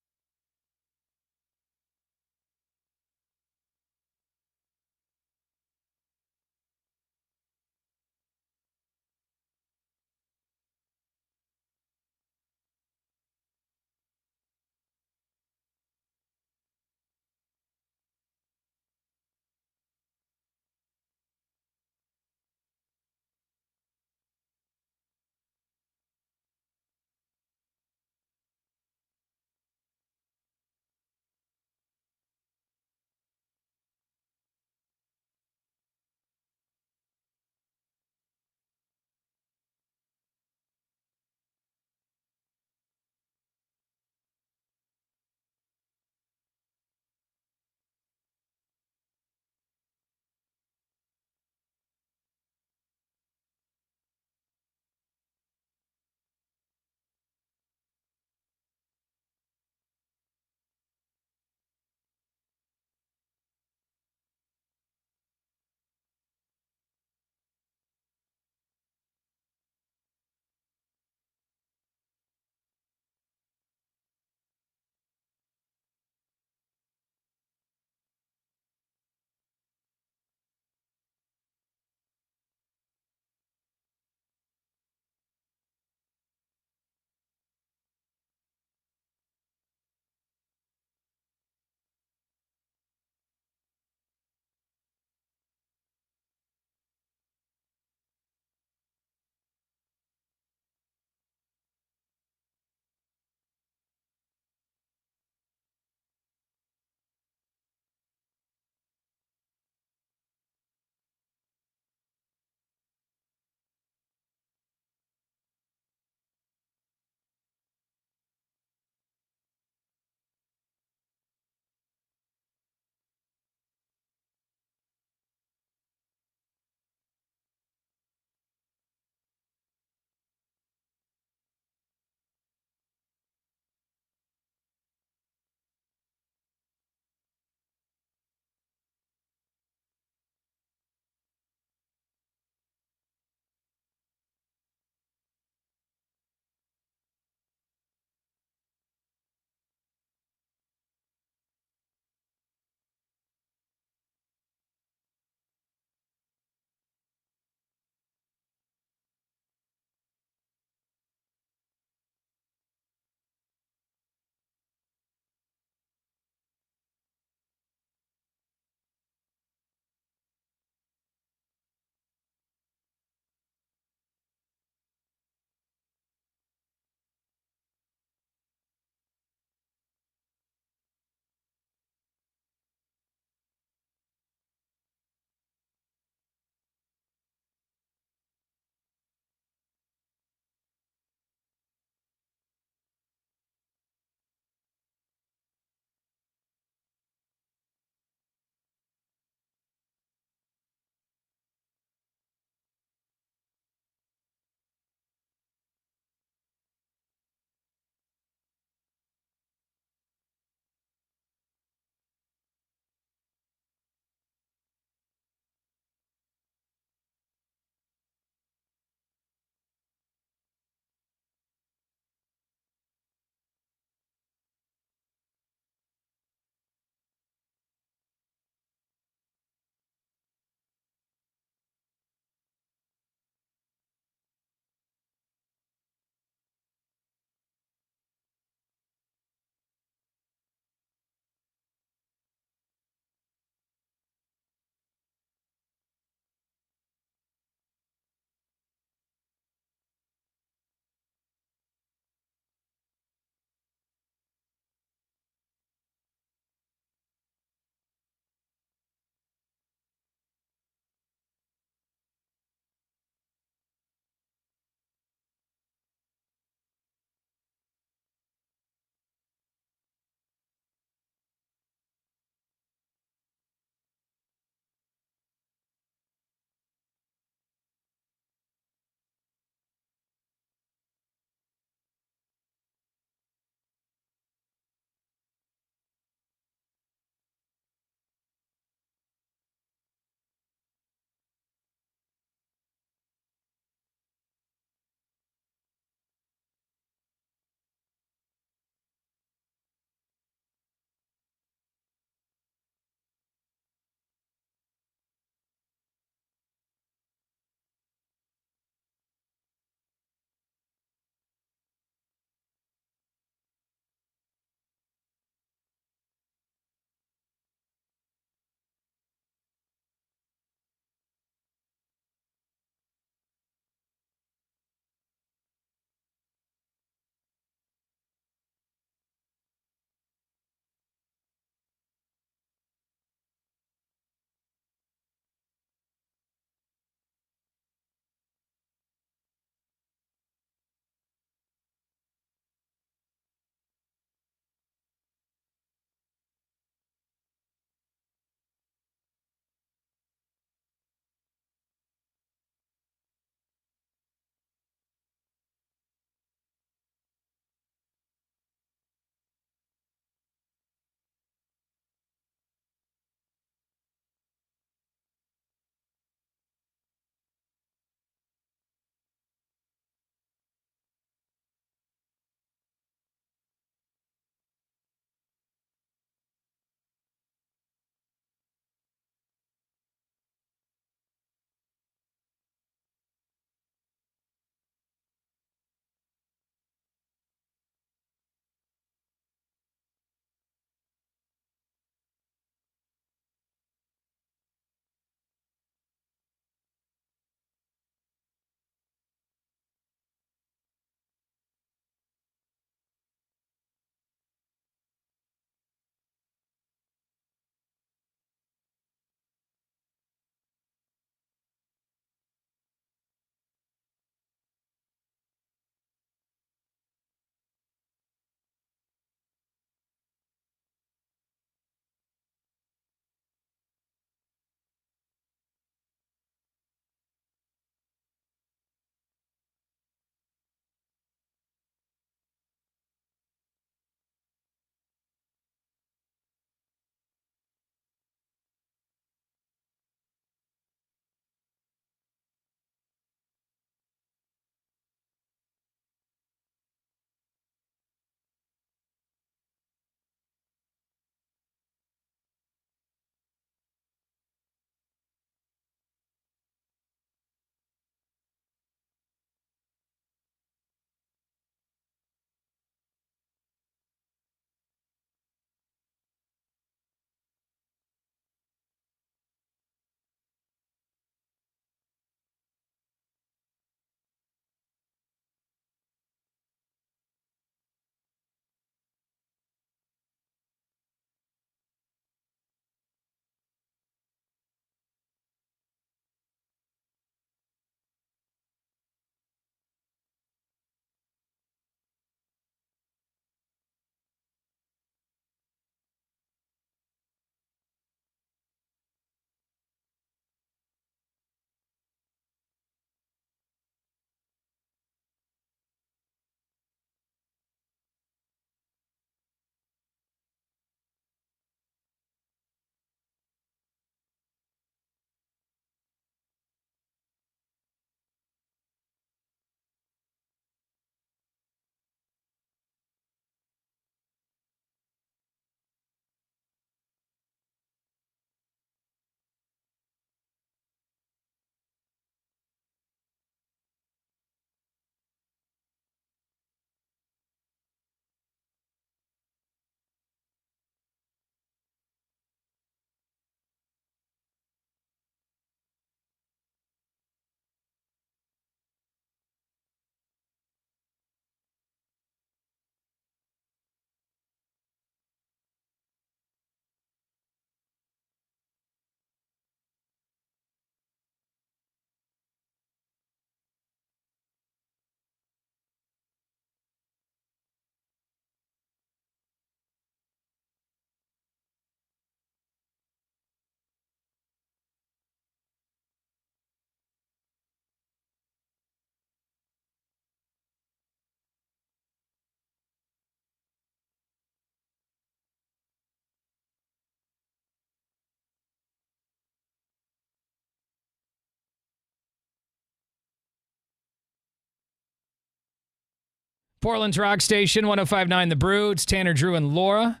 Portland's Rock Station, 105.9 The Brew. It's Tanner, Drew, and Laura.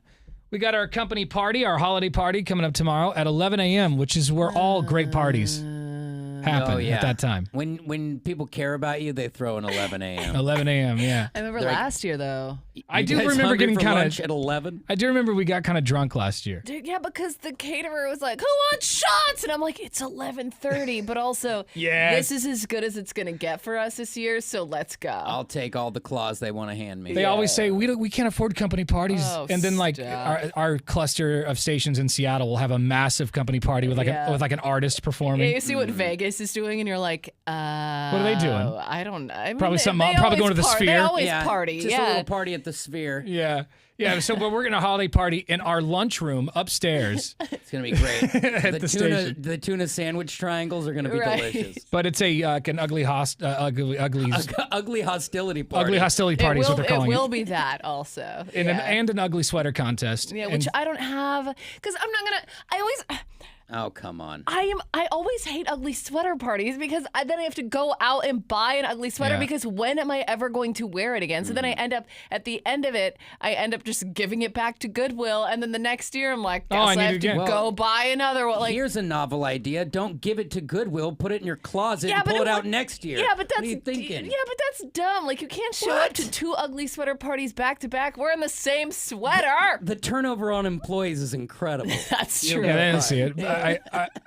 We got our company party, our holiday party coming up tomorrow at 11 a.m., which is where all great parties happen at that time. When people care about you, they throw an 11 a.m. 11 a.m., yeah. I remember last year, though. I do remember getting kind of at 11. I do remember we got kind of drunk last year. Dude, yeah, because the caterer was like, "Who wants shots?" And I'm like, "It's 11:30," but also, this is as good as it's gonna get for us this year. So let's go. I'll take all the claws they want to hand me. They always say we can't afford company parties, and then like our cluster of stations in Seattle will have a massive company party with like an artist performing. Yeah, you see what Vegas is doing, and you're like, what are they doing? I don't know. I mean, probably probably going to the Sphere. They always party. Just a little party at the Sphere. Yeah. So we're going to holiday party in our lunchroom upstairs. It's going to be great. the tuna sandwich triangles are going to be delicious. But it's an ugly hostility party. Ugly hostility party is what they're calling it. It will be that also. And an ugly sweater contest. Yeah, which I don't have because I'm not gonna. I always. Oh, come on. I always hate ugly sweater parties because then I have to go out and buy an ugly sweater because when am I ever going to wear it again? So then I end up, at the end of it, just giving it back to Goodwill. And then the next year I'm like, I have to go buy another one. Like, here's a novel idea. Don't give it to Goodwill. Put it in your closet and pull it out next year. Yeah, but that's, what are you thinking? Yeah, but that's dumb. Like, you can't show up to two ugly sweater parties back to back wearing the same sweater. The turnover on employees is incredible. That's true. Yeah, I didn't see it.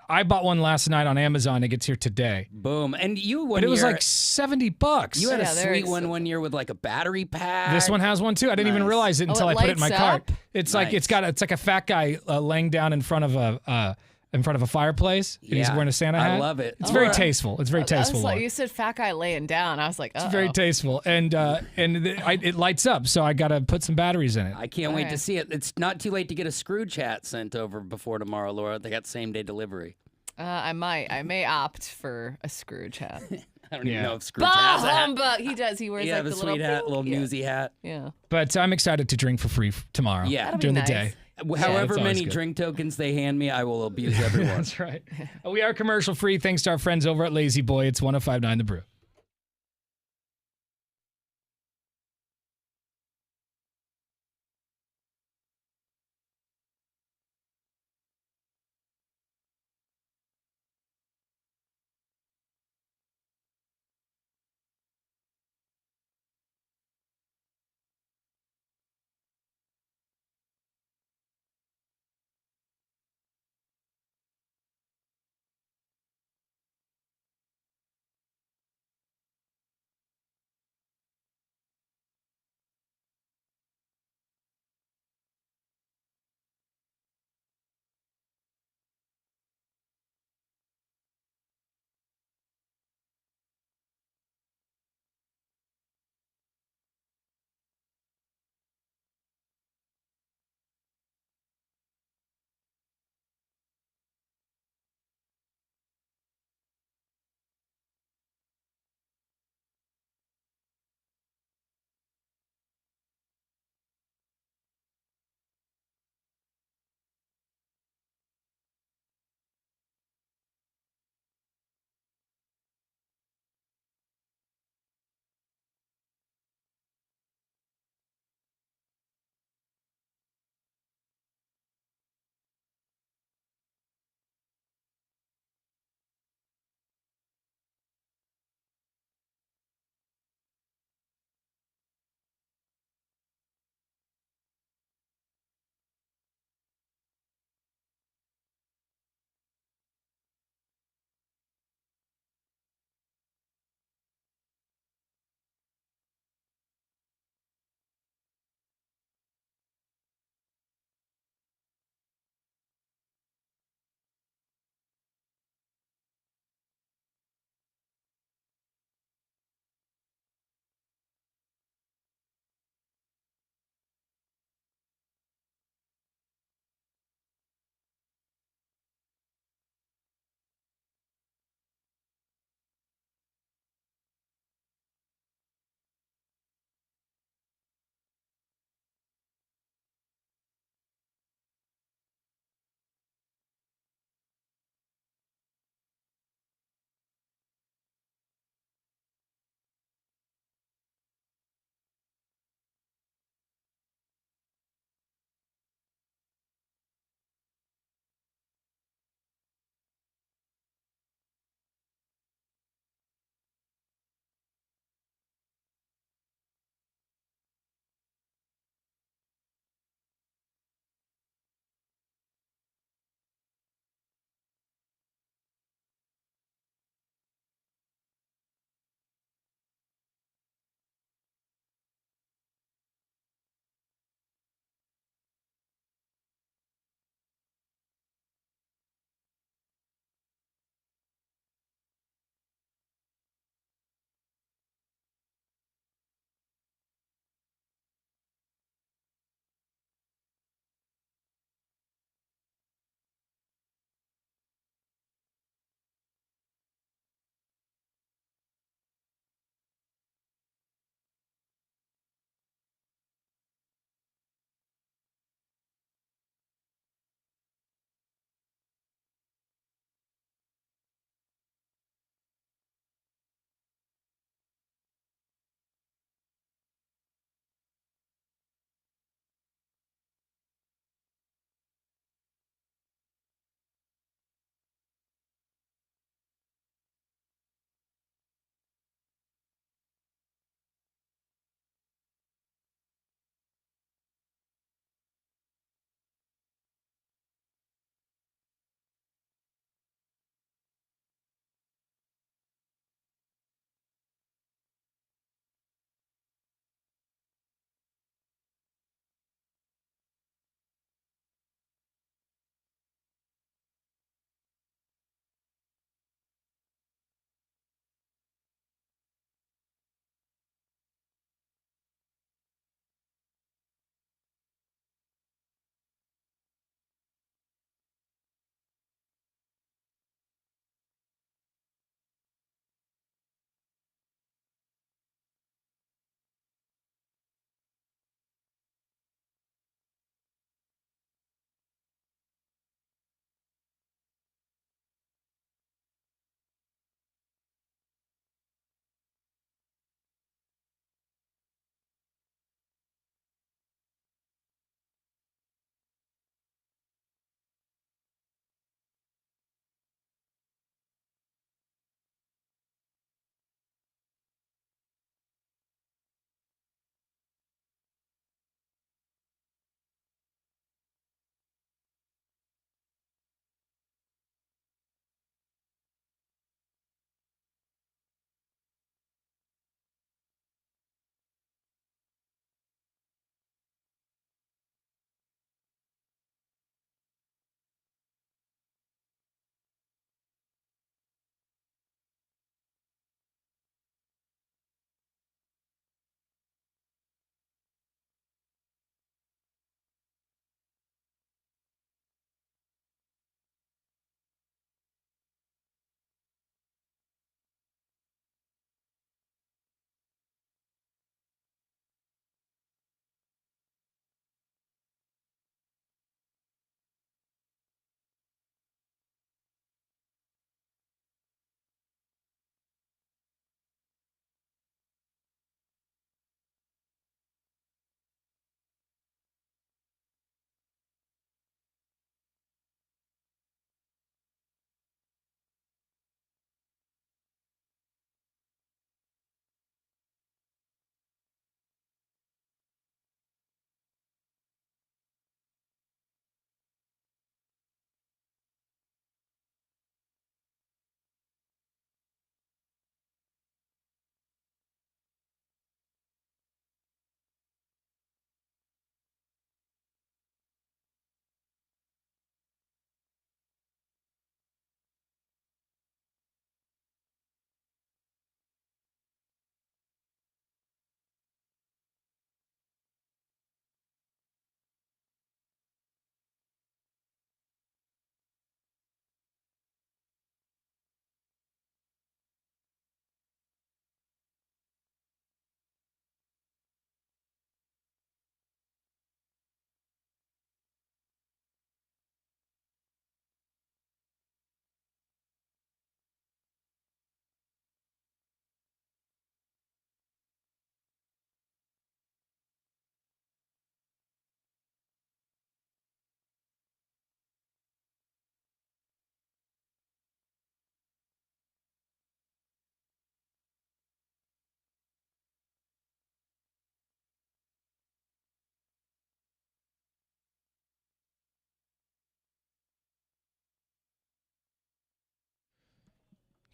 I bought one last night on Amazon. It gets here today. Boom. And it was like $70. You had a sweet one year with like a battery pack. This one has one too. I didn't even realize it until I put it in my cart. It's like it's like a fat guy laying down in front of a fireplace. And he's wearing a Santa hat. I love it. It's very tasteful. It's very tasteful. Like, you said fat guy laying down. I was like, It's very tasteful. And it lights up, so I got to put some batteries in it. I can't wait to see it. It's not too late to get a Scrooge hat sent over before tomorrow, Laura. They got same day delivery. I may opt for a Scrooge hat. I don't even know if Scrooge has a hat. Humbug. He does. He wears like the little sweet hat, little newsy hat. Yeah. But I'm excited to drink for free tomorrow. Yeah, during the day. However many drink tokens they hand me, I will abuse everyone. That's right. We are commercial free thanks to our friends over at Lazy Boy. It's 105.9 The Brew.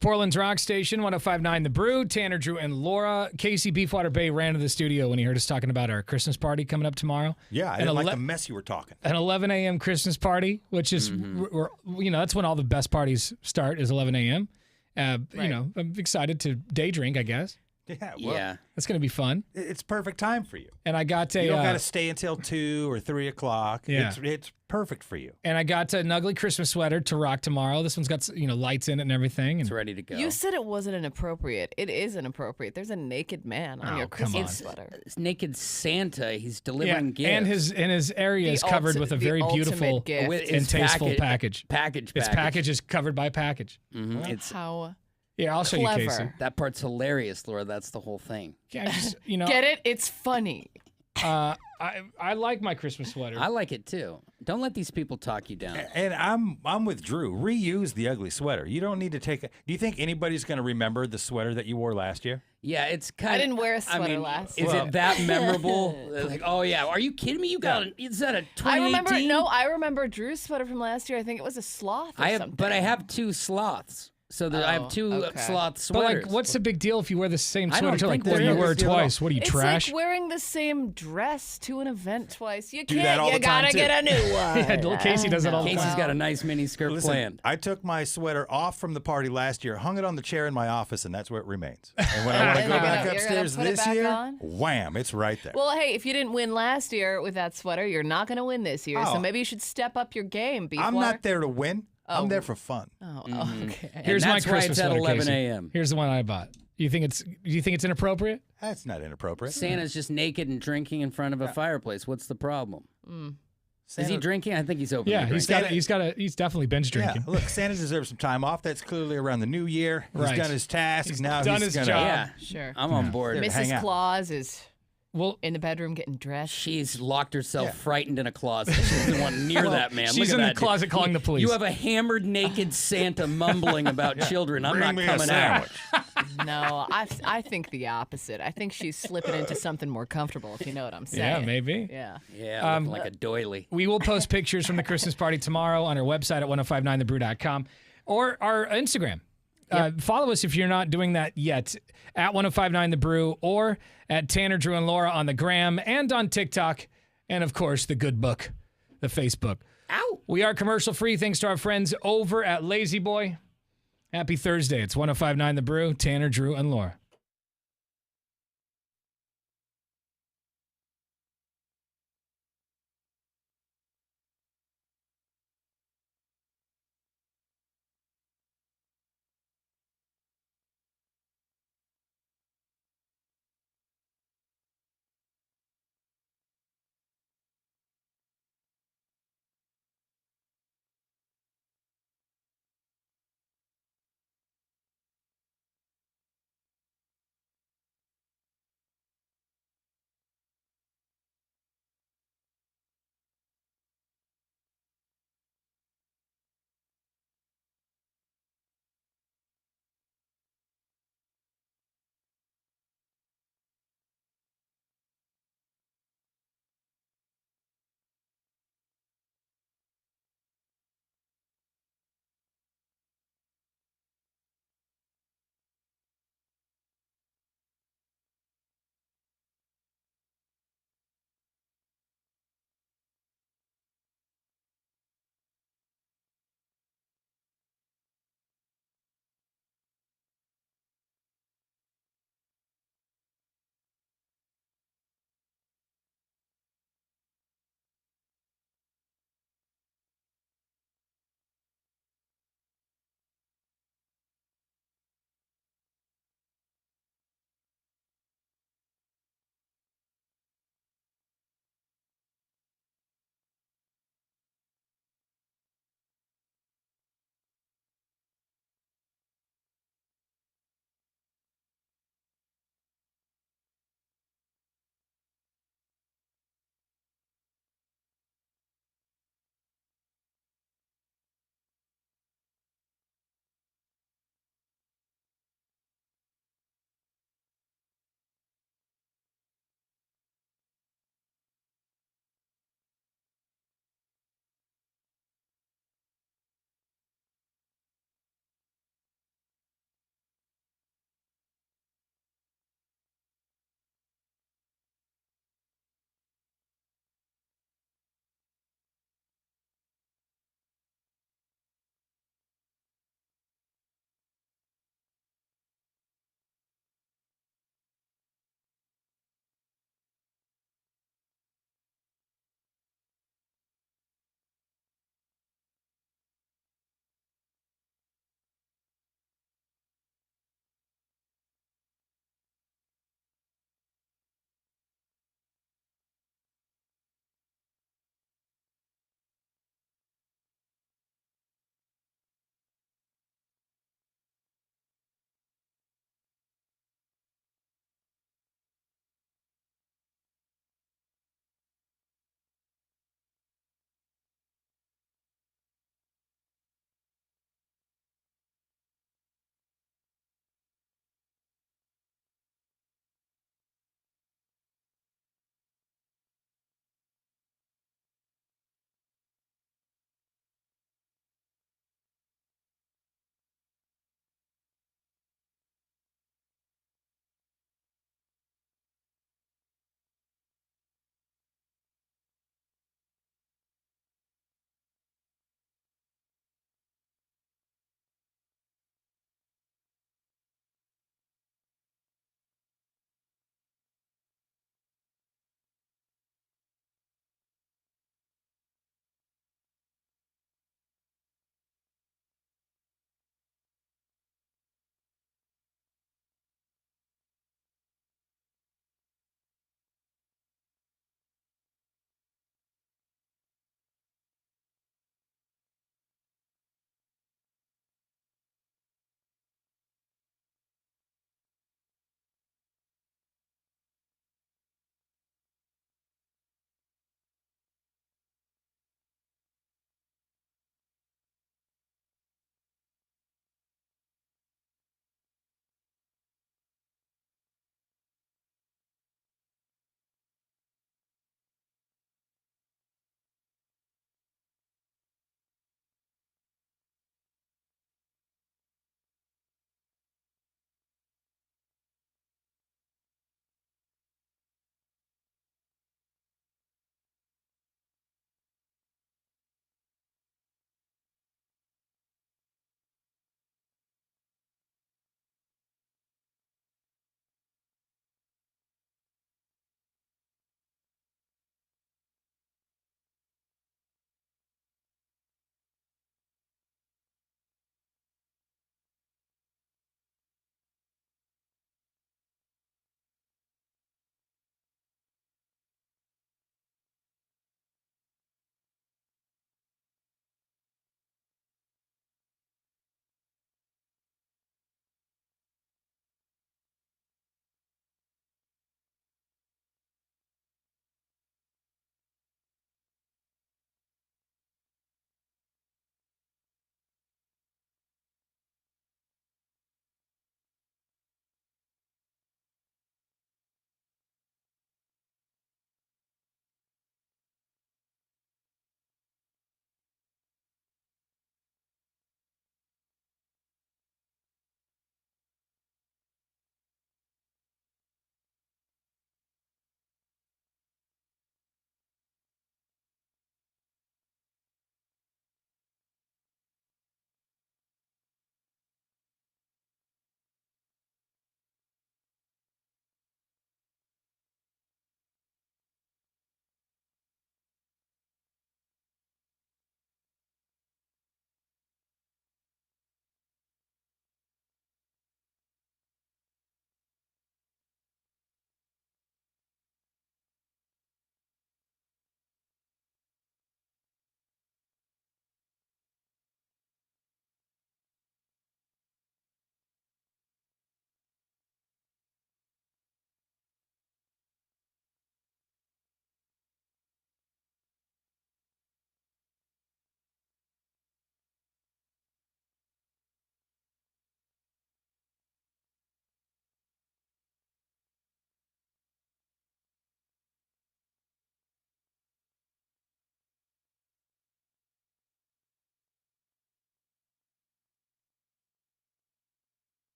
Portland's Rock Station, 105.9 The Brew. Tanner, Drew, and Laura. Casey Beefwater Bay ran to the studio when he heard us talking about our Christmas party coming up tomorrow. Yeah, I didn't like the mess you were talking. An 11 a.m. Christmas party, which is, that's when all the best parties start, is 11 a.m. I'm excited to day drink, I guess. Yeah, well, it's going to be fun. It's perfect time for you. And I got to... You don't got to stay until 2 or 3 o'clock. Yeah. It's perfect for you. And I got an ugly Christmas sweater to rock tomorrow. This one's got, lights in it and everything. And it's ready to go. You said it wasn't inappropriate. It is inappropriate. There's a naked man on your Christmas sweater. It's naked Santa. He's delivering gifts. And his area is covered with a very beautiful and tasteful package. Its package is covered by package. Mm-hmm. It's how... Yeah, I'll show you, Casey. That part's hilarious, Laura. That's the whole thing. Yeah, Get it? It's funny. I like my Christmas sweater. I like it too. Don't let these people talk you down. And I'm with Drew. Reuse the ugly sweater. You don't need to take it. Do you think anybody's going to remember the sweater that you wore last year? Yeah, it's kind of. I didn't wear a sweater last year. Is it that memorable? Like, oh yeah, are you kidding me? You got is that a 2018? I remember Drew's sweater from last year. I think it was a sloth or something. But I have 2 sloths. So I have 2 sloth sweaters. But what's the big deal if you wear the same sweater to think you wear it twice? What are you, trash? It's like wearing the same dress to an event twice. You can't. That all you the time gotta too. get a new one. Casey does it all the time. Casey's got a nice mini skirt planned. I took my sweater off from the party last year, hung it on the chair in my office, and that's where it remains. And when I want to go back upstairs this year, wham, it's right there. Well, hey, if you didn't win last year with that sweater, you're not going to win this year. So maybe you should step up your game, Beefwater. I'm not there to win. I'm there for fun. Oh, okay. Here's my Christmas at sweater, 11 Casey. a.m. Here's the one I bought. Do you think it's inappropriate? That's not inappropriate. Santa's just naked and drinking in front of a fireplace. What's the problem? Is he drinking? I think he's open. Yeah, he's definitely binge drinking. Yeah, look, Santa deserves some time off. That's clearly around the new year. He's done his task. He's now done he's his gonna, job. Yeah, sure. I'm on board. Mrs. Claus is in the bedroom getting dressed. She's locked herself frightened in a closet. She doesn't want near that man. She's Look in at the that closet calling the police. You have a hammered naked Santa mumbling about children. I'm not coming out. No, I think the opposite. I think she's slipping into something more comfortable, if you know what I'm saying. Yeah, maybe. Yeah. Yeah, looking like a doily. We will post pictures from the Christmas party tomorrow on our website at 1059thebrew.com or our Instagram. Follow us if you're not doing that yet at 1059thebrew or at Tanner, Drew, and Laura on the gram and on TikTok. And of course, the good book, the Facebook. Ow! We are commercial free thanks to our friends over at Lazy Boy. Happy Thursday. It's 1059 The Brew, Tanner, Drew, and Laura.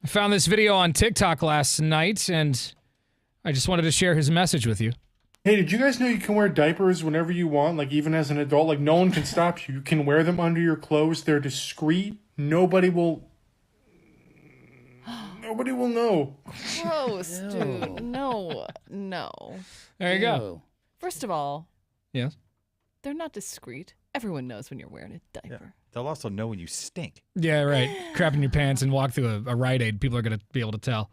I found this video on TikTok last night, and I just wanted to share his message with you. Hey, did you guys know you can wear diapers whenever you want? Like, even as an adult, like, no one can stop you. You can wear them under your clothes. They're discreet. Nobody will know. Gross, dude. No. There you go. First of all, yes, they're not discreet. Everyone knows when you're wearing a diaper. Yeah. They'll also know when you stink. Yeah, right. Crap in your pants and walk through a Rite Aid. People are going to be able to tell.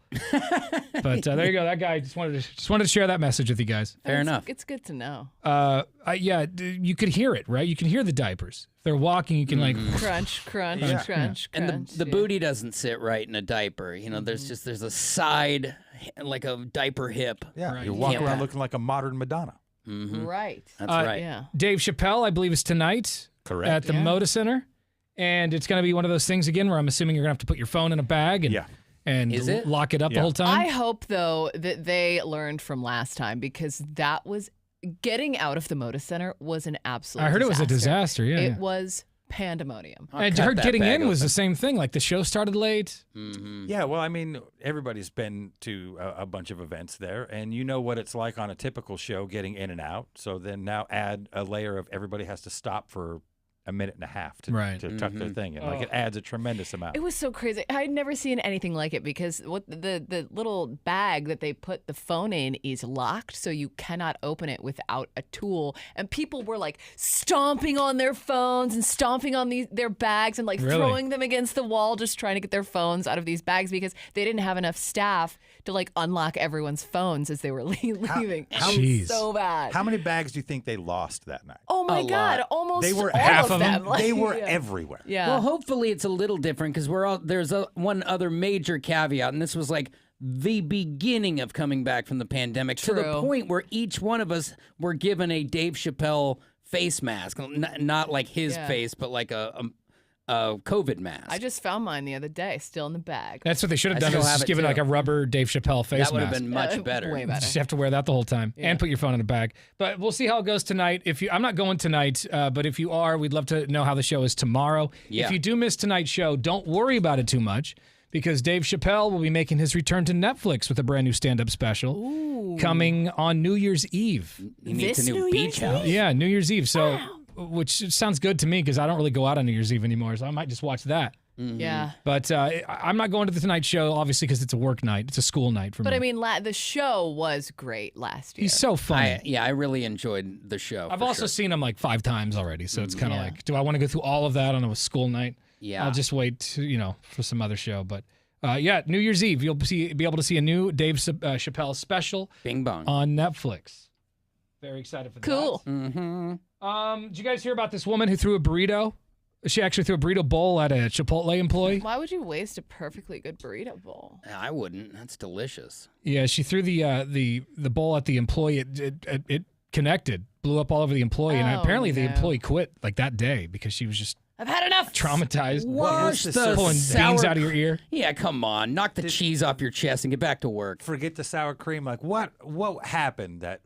But there you go. That guy just wanted to share that message with you guys. Fair enough. It's good to know. Yeah, you could hear it, right? You can hear the diapers. If they're walking, you can like crunch, crunch. And the booty doesn't sit right in a diaper. You know, there's a side, like a diaper hip. Yeah, Right. you walk around looking like a modern Madonna. Mm-hmm. Right. That's right. Yeah. Dave Chappelle, I believe, is tonight. Correct. At the Moda Center. And it's going to be one of those things again where I'm assuming you're going to have to put your phone in a bag and Is it? lock it up the whole time. I hope, though, that they learned from last time, because that was getting out of the Moda Center was an absolute I heard it was a disaster. Yeah. It was pandemonium. And I heard getting in was the same thing. Like the show started late. Mm-hmm. Yeah, well, I mean, everybody's been to a bunch of events there, and you know what it's like on a typical show getting in and out. So then now add a layer of everybody has to stop for a minute and a half to tuck their thing in. Like it adds a tremendous amount. It was so crazy. I'd never seen anything like it, because what the little bag that they put the phone in is locked, so you cannot open it without a tool. And people were like stomping on their phones and stomping on their bags and like throwing them against the wall, just trying to get their phones out of these bags, because they didn't have enough staff to like unlock everyone's phones as they were leaving. It was so bad. How many bags do you think they lost that night? Oh my God! Almost they were all half of them. They were Yeah. everywhere. Yeah. Well, hopefully it's a little different, because there's one other major caveat, and this was like the beginning of coming back from the pandemic, to the point where each one of us were given a Dave Chappelle face mask, not like his face, but like a COVID mask. I just found mine the other day, still in the bag. That's what they should have done, is just given like a rubber Dave Chappelle face mask. That would have been much better. Way better. Just have to wear that the whole time and put your phone in a bag. But we'll see how it goes tonight. I'm not going tonight, but if you are, we'd love to know how the show is tomorrow. Yeah. If you do miss tonight's show, don't worry about it too much, because Dave Chappelle will be making his return to Netflix with a brand new stand-up special coming on New Year's Eve. He needs a new beach house. Yeah, New Year's Eve. So, which sounds good to me, because I don't really go out on New Year's Eve anymore, so I might just watch that. Yeah. But I'm not going to the Tonight Show, obviously, because it's a work night. It's a school night for me. But I mean, the show was great last year. He's so funny. I really enjoyed the show. I've also seen him like 5 times already, so it's kind of like, do I want to go through all of that on a school night? Yeah. I'll just wait, for some other show. But New Year's Eve, you'll be able to see a new Dave Chappelle special. Bing bong. On Netflix. Very excited for that. Cool. Mm-hmm. Did you guys hear about this woman who threw a burrito? She actually threw a burrito bowl at a Chipotle employee. Why would you waste a perfectly good burrito bowl? I wouldn't. That's delicious. Yeah, she threw the bowl at the employee. It connected, blew up all over the employee, and apparently the employee quit like that day because she was just I've had enough. Traumatized. Wash the pulling sour beans out of your ear. Yeah, come on. Knock the cheese off your chest and get back to work. Forget the sour cream. Like what happened that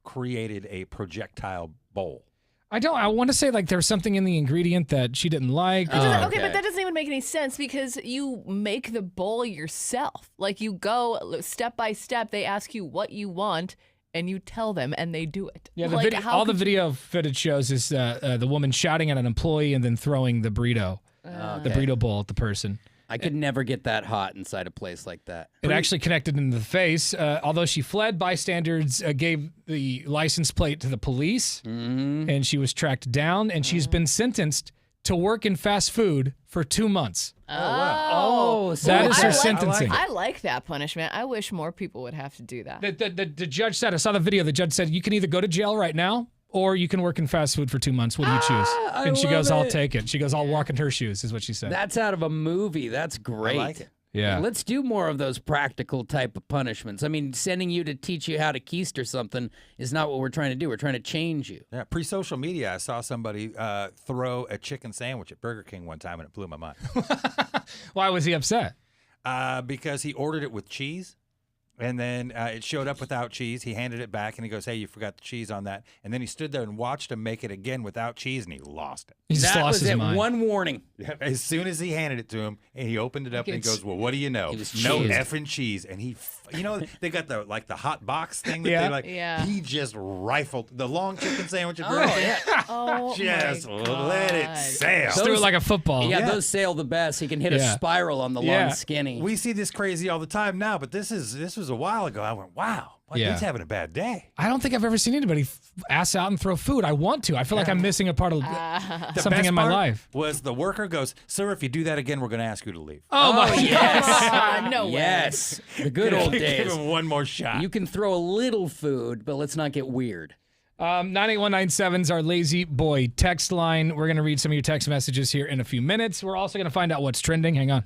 created a projectile bowl? I want to say like there was something in the ingredient that she didn't like. Okay, but that doesn't even make any sense, because you make the bowl yourself. Like you go step by step. They ask you what you want, and you tell them, and they do it. Yeah, like, all the video footage shows is the woman shouting at an employee and then throwing the burrito, the burrito bowl at the person. I could never get that hot inside a place like that. It actually connected in the face. Although she fled, bystanders gave the license plate to the police, and she was tracked down, and she's been sentenced to work in fast food for 2 months. Oh, so that is her sentencing. I like that punishment. I wish more people would have to do that. The judge said, I saw the video, the judge said, you can either go to jail right now, or you can work in fast food for 2 months. What do you choose? And she goes, I'll take it. She goes, I'll walk in her shoes, is what she said. That's out of a movie. That's great. I like it. Yeah. Let's do more of those practical type of punishments. I mean, sending you to teach you how to keister something is not what we're trying to do. We're trying to change you. Yeah, pre-social media, I saw somebody throw a chicken sandwich at Burger King one time, and it blew my mind. Why was he upset? Because he ordered it with cheese. And then it showed up without cheese. He handed it back, and he goes, "Hey, you forgot the cheese on that." And then he stood there and watched him make it again without cheese, and he lost it. He just That lost was his it. mind. One warning. As soon as he handed it to him, and he opened it up, and he goes, "Well, what do you know? It was No cheese. effing cheese." And he, they got the hot box thing that Yeah. they like. Yeah. He just rifled the long chicken sandwich at Oh, Burger King. yeah. Oh, Just my let it God. sail. Just threw it like a football. Yeah, Yeah. those sail the best. He can hit a Yeah. spiral on the Yeah. long skinny. We see this crazy all the time now, but this was a while ago. I went, wow, like, Yeah. he's having a bad day. I don't think I've ever seen anybody ass out and throw food. I want to. I feel like I'm missing a part of The something best in my part life. was the worker goes, "Sir, if you do that again, we're going to ask you to leave." Oh, my yes. No way. Yes. The good old Give days. him one more shot. You can throw a little food, but let's not get weird. 98197 is our lazy boy text line. We're going to read some of your text messages here in a few minutes. We're also going to find out what's trending. Hang on.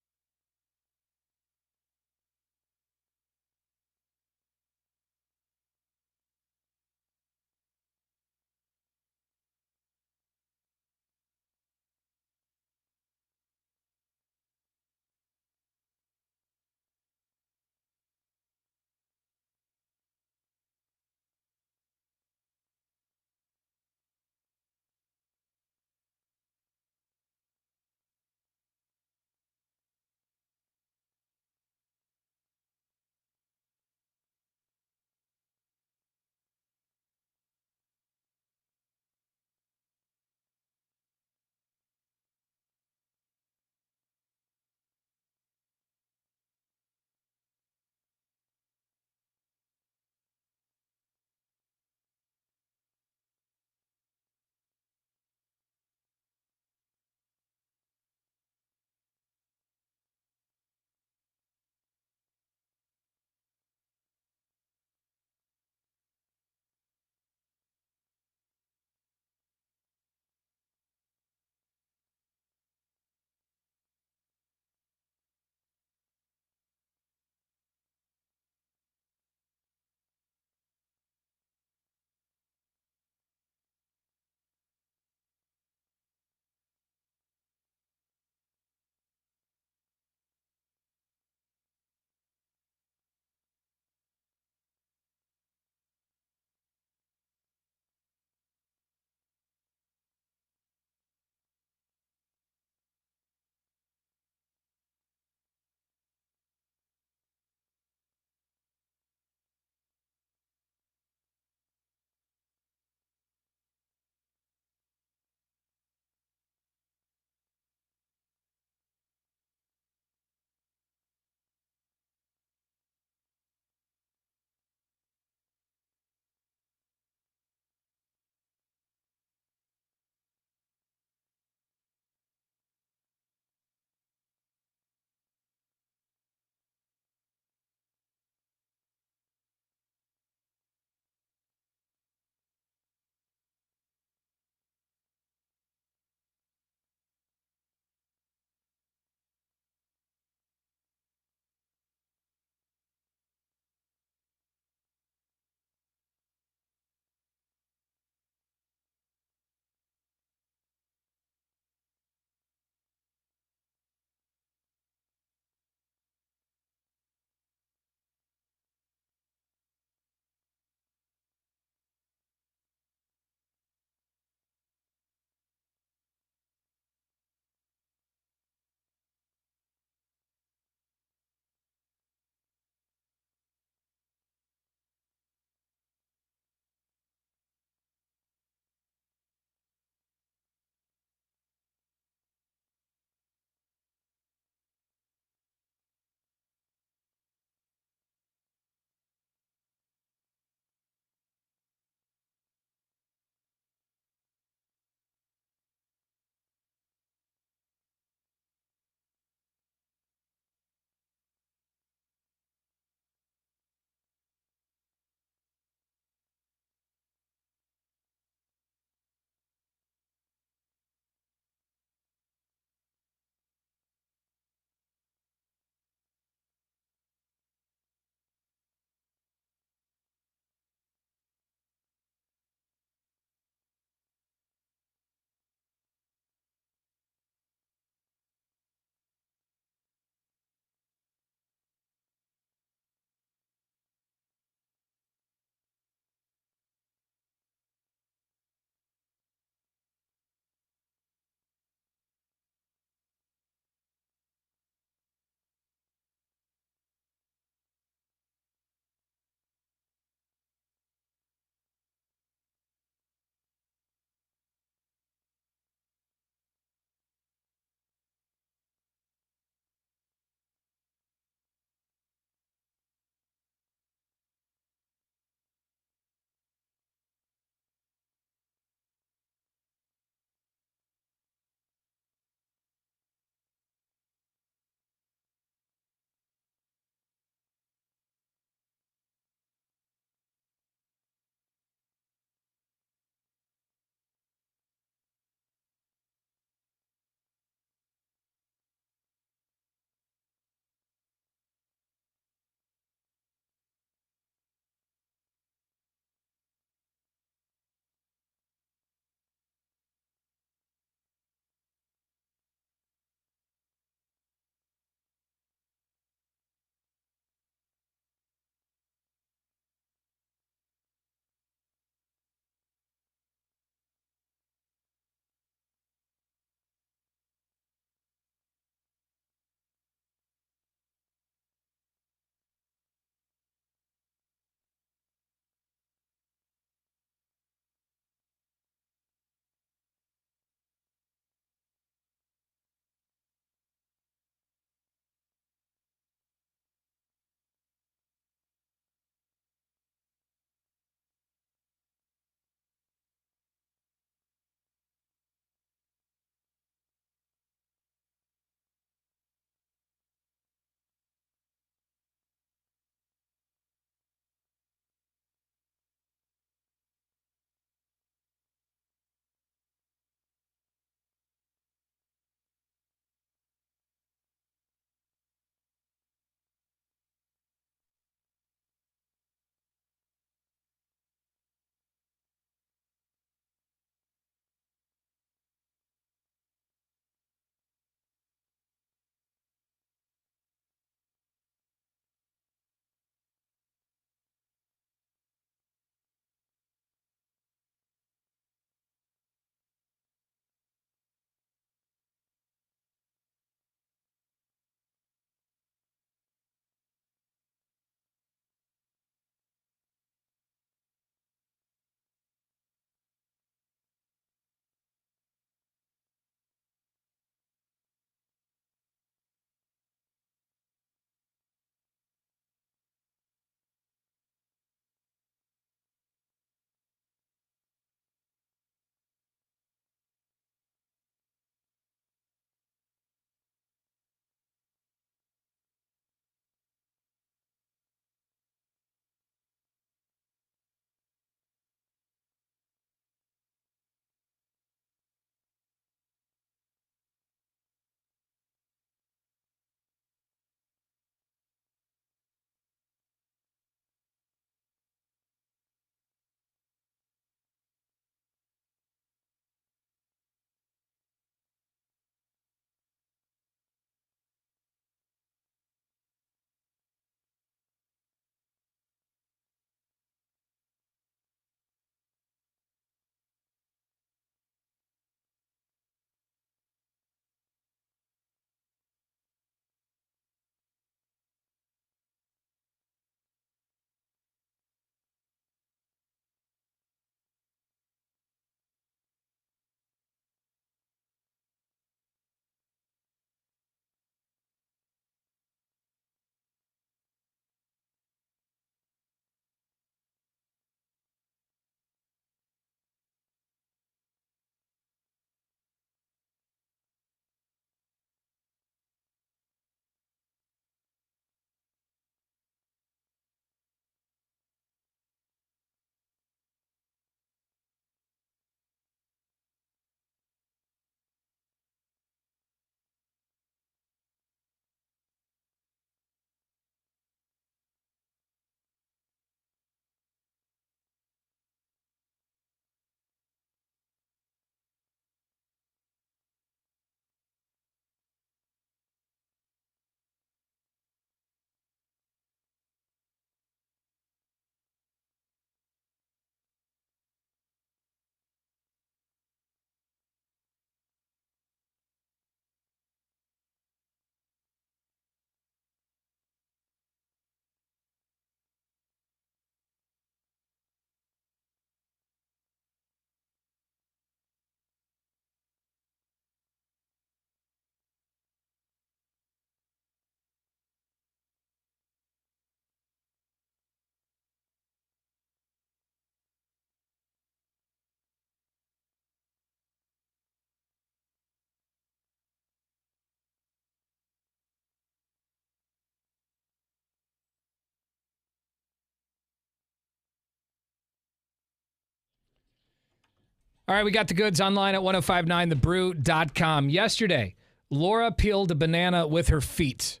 All right, we got the goods online at 1059thebrew.com. Yesterday, Laura peeled a banana with her feet.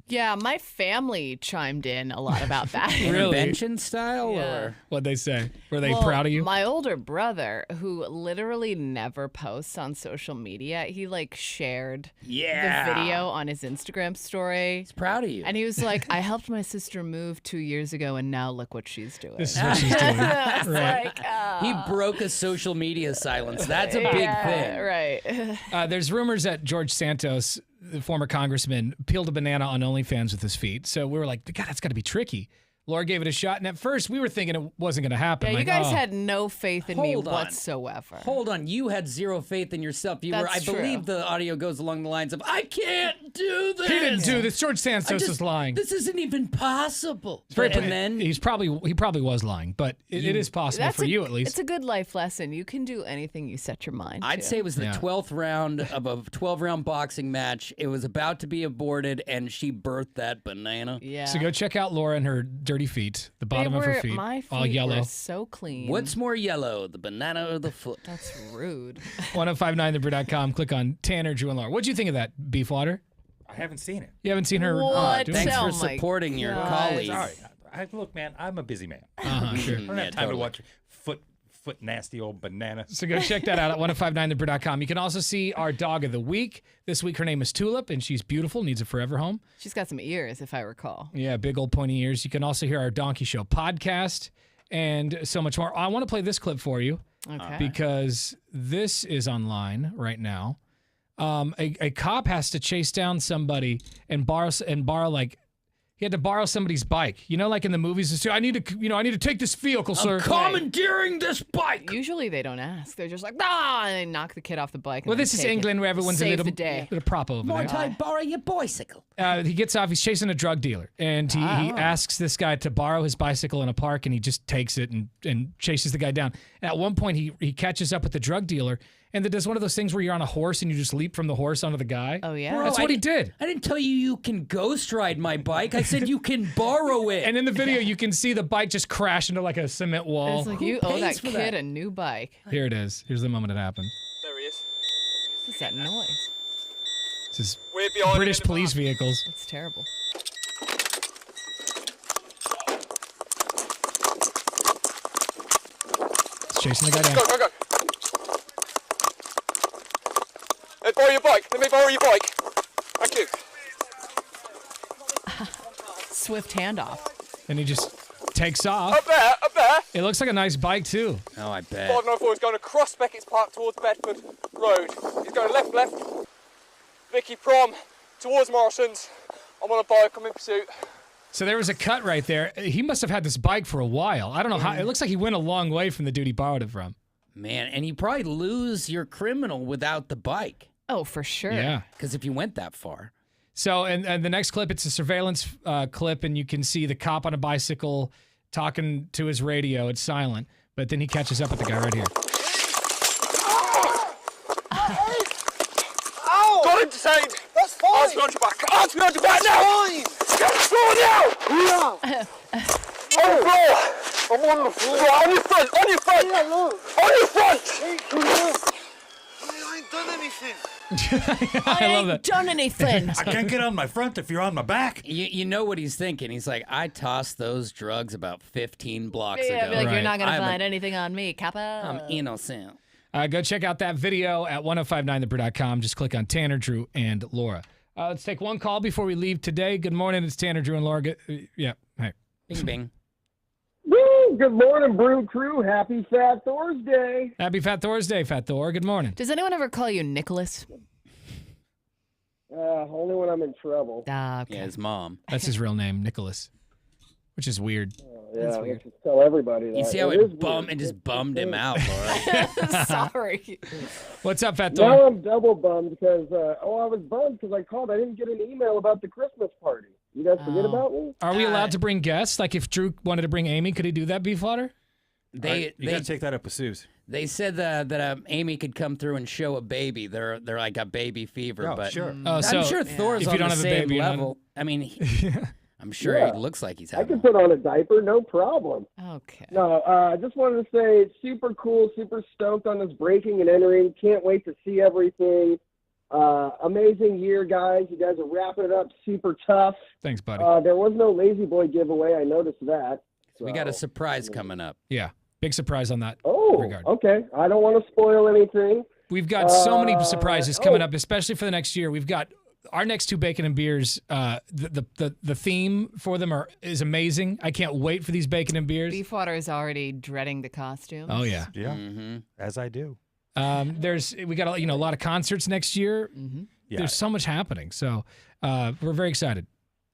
Yeah, my family chimed in a lot about that. Intervention style? Yeah. Or What'd they say? Were they Well, proud of you? My older brother, who literally never posts on social media, he like shared Yeah. the video on his Instagram story. He's proud of you. And he was like, I helped my sister move 2 years ago, and now look what she's doing. This is what she's doing. It's Right. like, He broke a social media silence. That's a big thing. Right. There's rumors that George Santos, the former congressman, peeled a banana on OnlyFans with his feet. So we were like, God, that's got to be tricky. Laura gave it a shot, and at first we were thinking it wasn't going to happen. Yeah, you Like, guys oh. had no faith in me Hold on. whatsoever. Hold on, you had zero faith in yourself. I That's true. believe the audio goes along the lines of, I can't do this. He didn't do this. George Santos is lying. This isn't even possible. It's very and then he probably was lying, but it is possible for you at least. It's a good life lesson. You can do anything you set your mind to. I'd say it was the Yeah. 12th round of a 12-round boxing match. It was about to be aborted, and she birthed that banana. Yeah. So go check out Laura and her dirty feet, the bottom of her feet, My feet all yellow. were so clean. What's more yellow, the banana or the foot? That's rude. 1059thebrew.com. Click on Tanner, Drew, and Laura. What'd you think of that, Beefwater? I haven't seen it. You haven't seen her? What? doing Thanks it? for Oh my supporting your God. colleague. Sorry. Look, man, I'm a busy man. Sure. I don't have time to watch foot nasty old banana. So go check that out at 1059thebrew.com. You can also see our dog of the week. This week her name is Tulip, and she's beautiful, needs a forever home. She's got some ears, if I recall. Yeah, big old pointy ears. You can also hear our Donkey Show podcast and so much more. I want to play this clip for you Okay. because this is online right now. A cop has to chase down somebody and borrow like he had to borrow somebody's bike. You know, like in the movies, it's, I need to take this vehicle, sir. I'm commandeering this bike. Usually they don't ask. They're just like, and they knock the kid off the bike. and Well, then this is take it. England where everyone's Save a little the day. prop over there. Might I borrow your bicycle? He gets off. He's chasing a drug dealer, and he asks this guy to borrow his bicycle in a park, and he just takes it and chases the guy down. And at one point, he catches up with the drug dealer, and then does one of those things where you're on a horse and you just leap from the horse onto the guy. Oh, yeah? That's what he did. I didn't tell you can ghost ride my bike. I said you can borrow it. And in the video, you can see the bike just crash into like a cement wall. It's like, you owe that pays for kid that? a new bike. Here it is. Here's the moment it happened. There he is. What's that noise? This is We're behind British him in the police vehicles. It's terrible. It's chasing the guy down. Go, go, go. Let me borrow your bike. Let me borrow your bike. Thank you. Swift handoff. And he just takes off. Up there, up there. It looks like a nice bike, too. Oh, I bet. 594 is going across Beckett's Park towards Bedford Road. He's going left, left. Vicky Prom towards Morrison's. I'm on a bike. I'm in pursuit. So there was a cut right there. He must have had this bike for a while. I don't know how. It looks like he went a long way from the dude he borrowed it from. Man, and you probably lose your criminal without the bike. Oh, for sure. Yeah. Because if you went that far. So, and the next clip, it's a surveillance clip, and you can see the cop on a bicycle talking to his radio. It's silent, but then he catches up with the guy right here. Ow! Got him detained. That's fine. Arms behind your back. Arms behind your back now. Fine. Get on the floor now. On the floor. I'm on the floor. Right, on your front. On your front. Yeah, look. On your front. I ain't done anything. I love that. Done anything. I can't get on my front if you're on my back. You know what he's thinking. He's like, I tossed those drugs about 15 blocks Yeah, ago. be like, you're not going to I'm find anything on me, Kappa. I'm innocent. Go check out that video at 1059thebrew.com. Just click on Tanner, Drew, and Laura. Let's take one call before we leave today. Good morning. It's Tanner, Drew, and Laura. Yeah. Hey. Bing, bing. Woo! Good morning, Brew Crew. Happy Fat Thursday. Happy Fat Thursday, Fat Thor. Good morning. Does anyone ever call you Nicholas? Only when I'm in trouble. Okay. Yeah, his mom. That's his real name, Nicholas, which is weird. Yeah, That's weird. let's just tell everybody that. You see how is it bummed weird. and just bummed him out, Laura. Sorry. What's up, Fat Thor? Now I'm double bummed because, I was bummed because I called. I didn't get an email about the Christmas party. You guys forget about me? Are we allowed to bring guests? Like if Drew wanted to bring Amy, could he do that, Beefwater? You got to take that up with Suze. They said that Amy could come through and show a baby. They're like a baby fever, Oh, but sure. Oh, so I'm sure Thor's if on you don't the have a same baby, you're not- level. I mean, I'm sure he looks like he's I having can put on a diaper, no problem. Okay. No, I just wanted to say, super cool, super stoked on this breaking and entering. Can't wait to see everything. Amazing year, guys. You guys are wrapping it up super tough. Thanks, buddy. There was no Lazy Boy giveaway. I noticed that. We got a surprise coming up. Yeah, big surprise on that regard. Okay. I don't want to spoil anything. We've got so many surprises coming up, especially for the next year. We've got our next two Bacon and Beers. The theme for them is amazing. I can't wait for these Bacon and Beers. Beefwater is already dreading the costumes. Oh yeah, yeah, as I do. We got a lot of concerts next year. Yeah. There's so much happening, so we're very excited.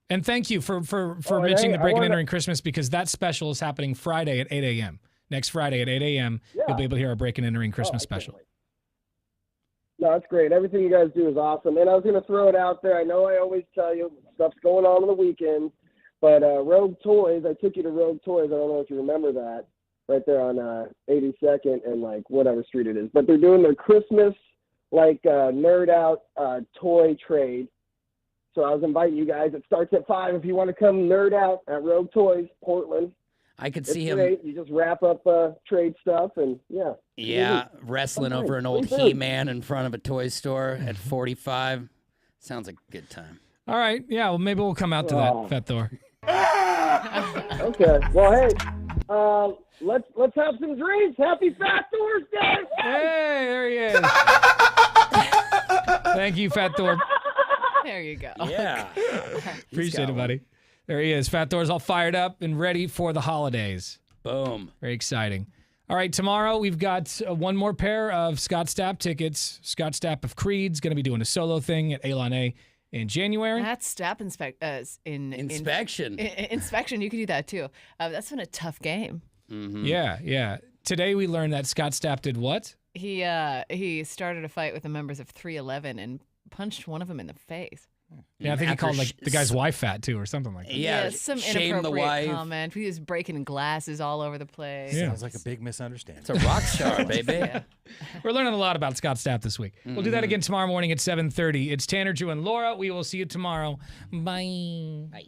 And thank you for mentioning the Breaking and Entering Christmas, because that special is happening Friday at 8 a.m. Next Friday at 8 a.m. You'll be able to hear our Breaking and Entering Christmas special. No, that's great. Everything you guys do is awesome. And I was going to throw it out there. I know I always tell you stuff's going on the weekends, but Rogue Toys, I took you to Rogue Toys. I don't know if you remember that, right there on 82nd and like whatever street it is. But they're doing their Christmas nerd out toy trade. So I was inviting you guys. It starts at 5 if you want to come nerd out at Rogue Toys, Portland. I could It's see him. great. You just wrap up trade stuff and yeah. Yeah, wrestling over an old He-Man in front of a toy store at 45. Sounds like a good time. All right, yeah. Well, maybe we'll come out to that, Fat Thor. Okay. Well, hey, let's have some drinks. Happy Fat Thor's Day. Hey, there he is. Thank you, Fat Thor. There you go. Yeah. Appreciate it, buddy. There he is. Fat Thor's all fired up and ready for the holidays. Boom. Very exciting. All right, tomorrow we've got one more pair of Scott Stapp tickets. Scott Stapp of Creed's going to be doing a solo thing at Elon A in January. That's Stapp inspection. Inspection, you could do that too. That's been a tough game. Mm-hmm. Yeah. Today we learned that Scott Stapp did what? He started a fight with the members of 311 and punched one of them in the face. Yeah, I think he called the guy's wife fat too, or something like that. Yeah, some shame the inappropriate wife. comment. He was breaking glasses all over the place. Yeah. Sounds like a big misunderstanding. It's a rock star, baby. Yeah. We're learning a lot about Scott Stapp this week. We'll do that again tomorrow morning at 7:30. It's Tanner, Drew, and Laura. We will see you tomorrow. Bye. Bye.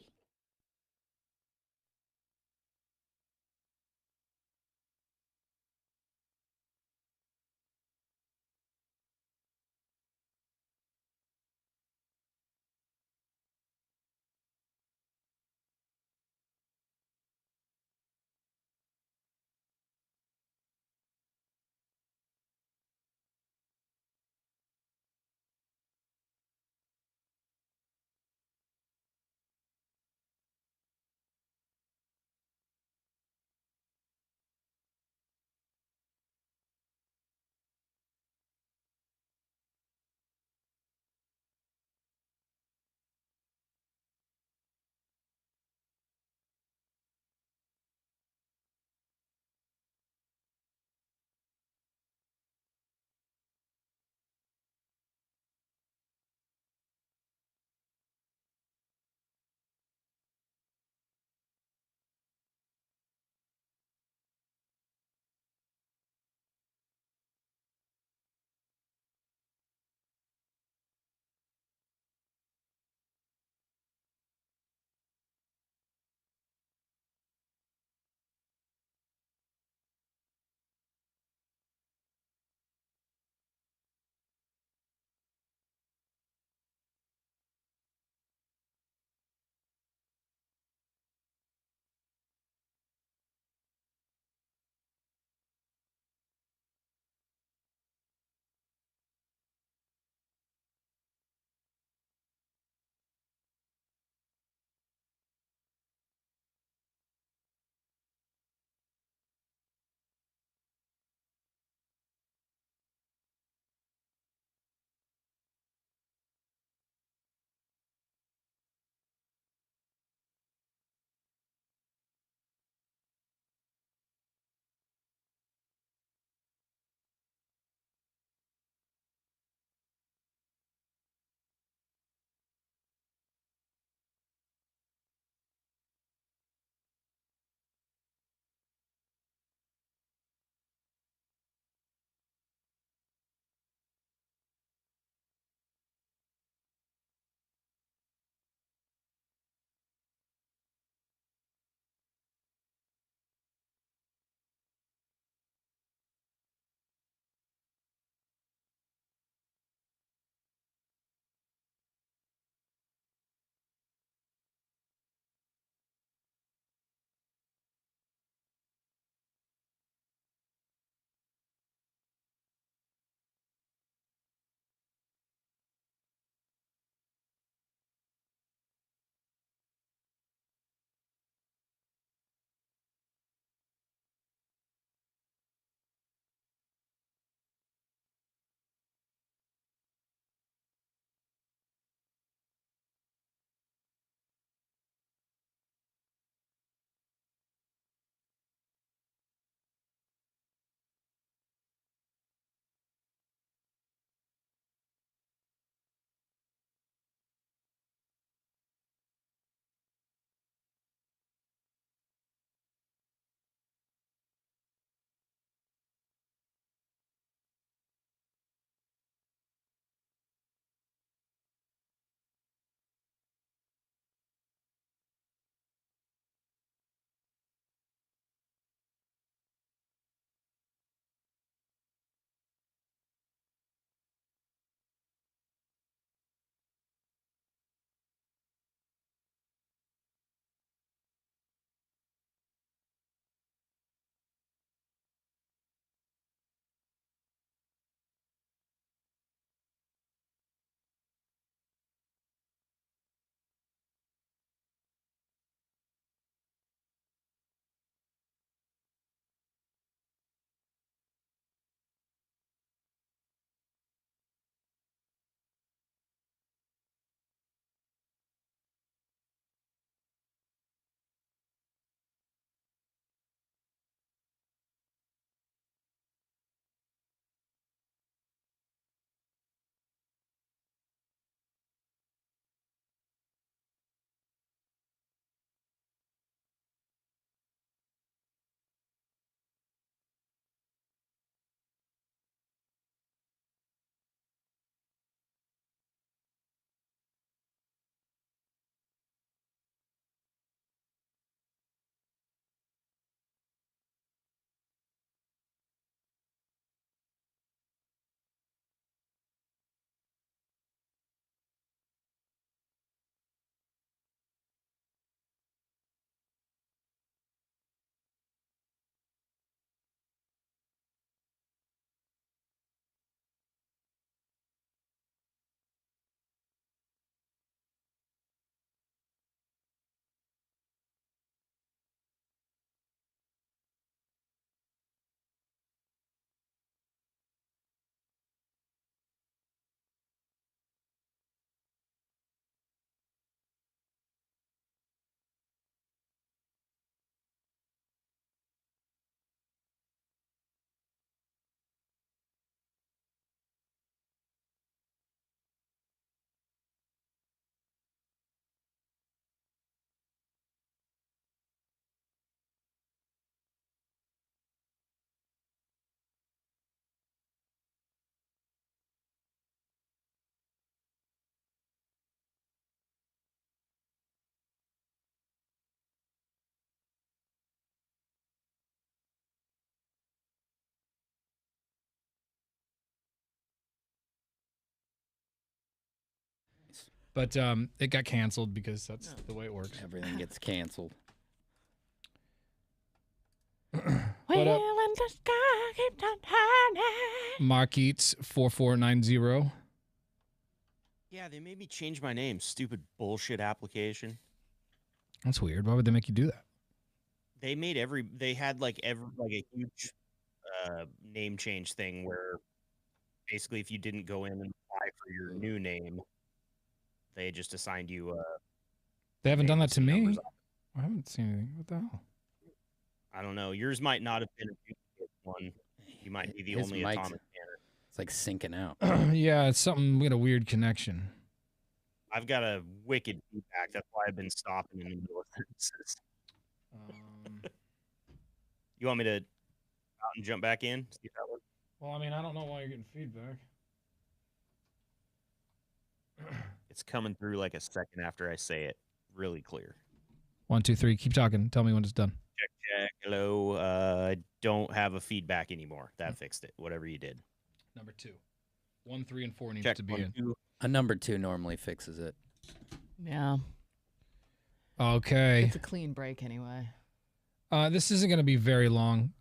But it got canceled because that's the way it works. Everything gets canceled. What up? Mark Eats 4490. Yeah, they made me change my name. Stupid bullshit application. That's weird. Why would they make you do that? They had like a huge name change thing where basically if you didn't go in and apply for your new name, they just assigned you They haven't done that to me. I haven't seen anything. What the hell? I don't know. Yours might not have been a duplicate one. You might be the His only mic's- atomic scanner. It's like syncing out. Yeah, it's something. We had a weird connection. I've got a wicked feedback. That's why I've been stopping in the middle of sentences. You want me to out and jump back in? See if that works? Well, I mean, I don't know why you're getting feedback. It's coming through like a second after I say it. Really clear. 1, 2, 3. Keep talking. Tell me when it's done. Check. Hello. I don't have a feedback anymore. That fixed it. Whatever you did. Number 2. 1, 3, and 4 needs Check to be 1, in. 2. A number 2 normally fixes it. Yeah. Okay. It's a clean break anyway. This isn't going to be very long,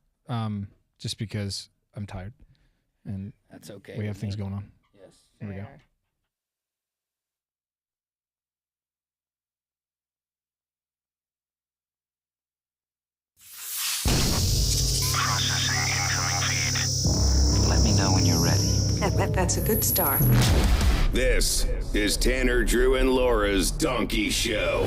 just because I'm tired, and that's okay. We have things going on. Yes. Here we go. Processing incoming feed. Let me know when you're ready. That's a good start. This is Tanner, Drew, and Laura's Donkey Show.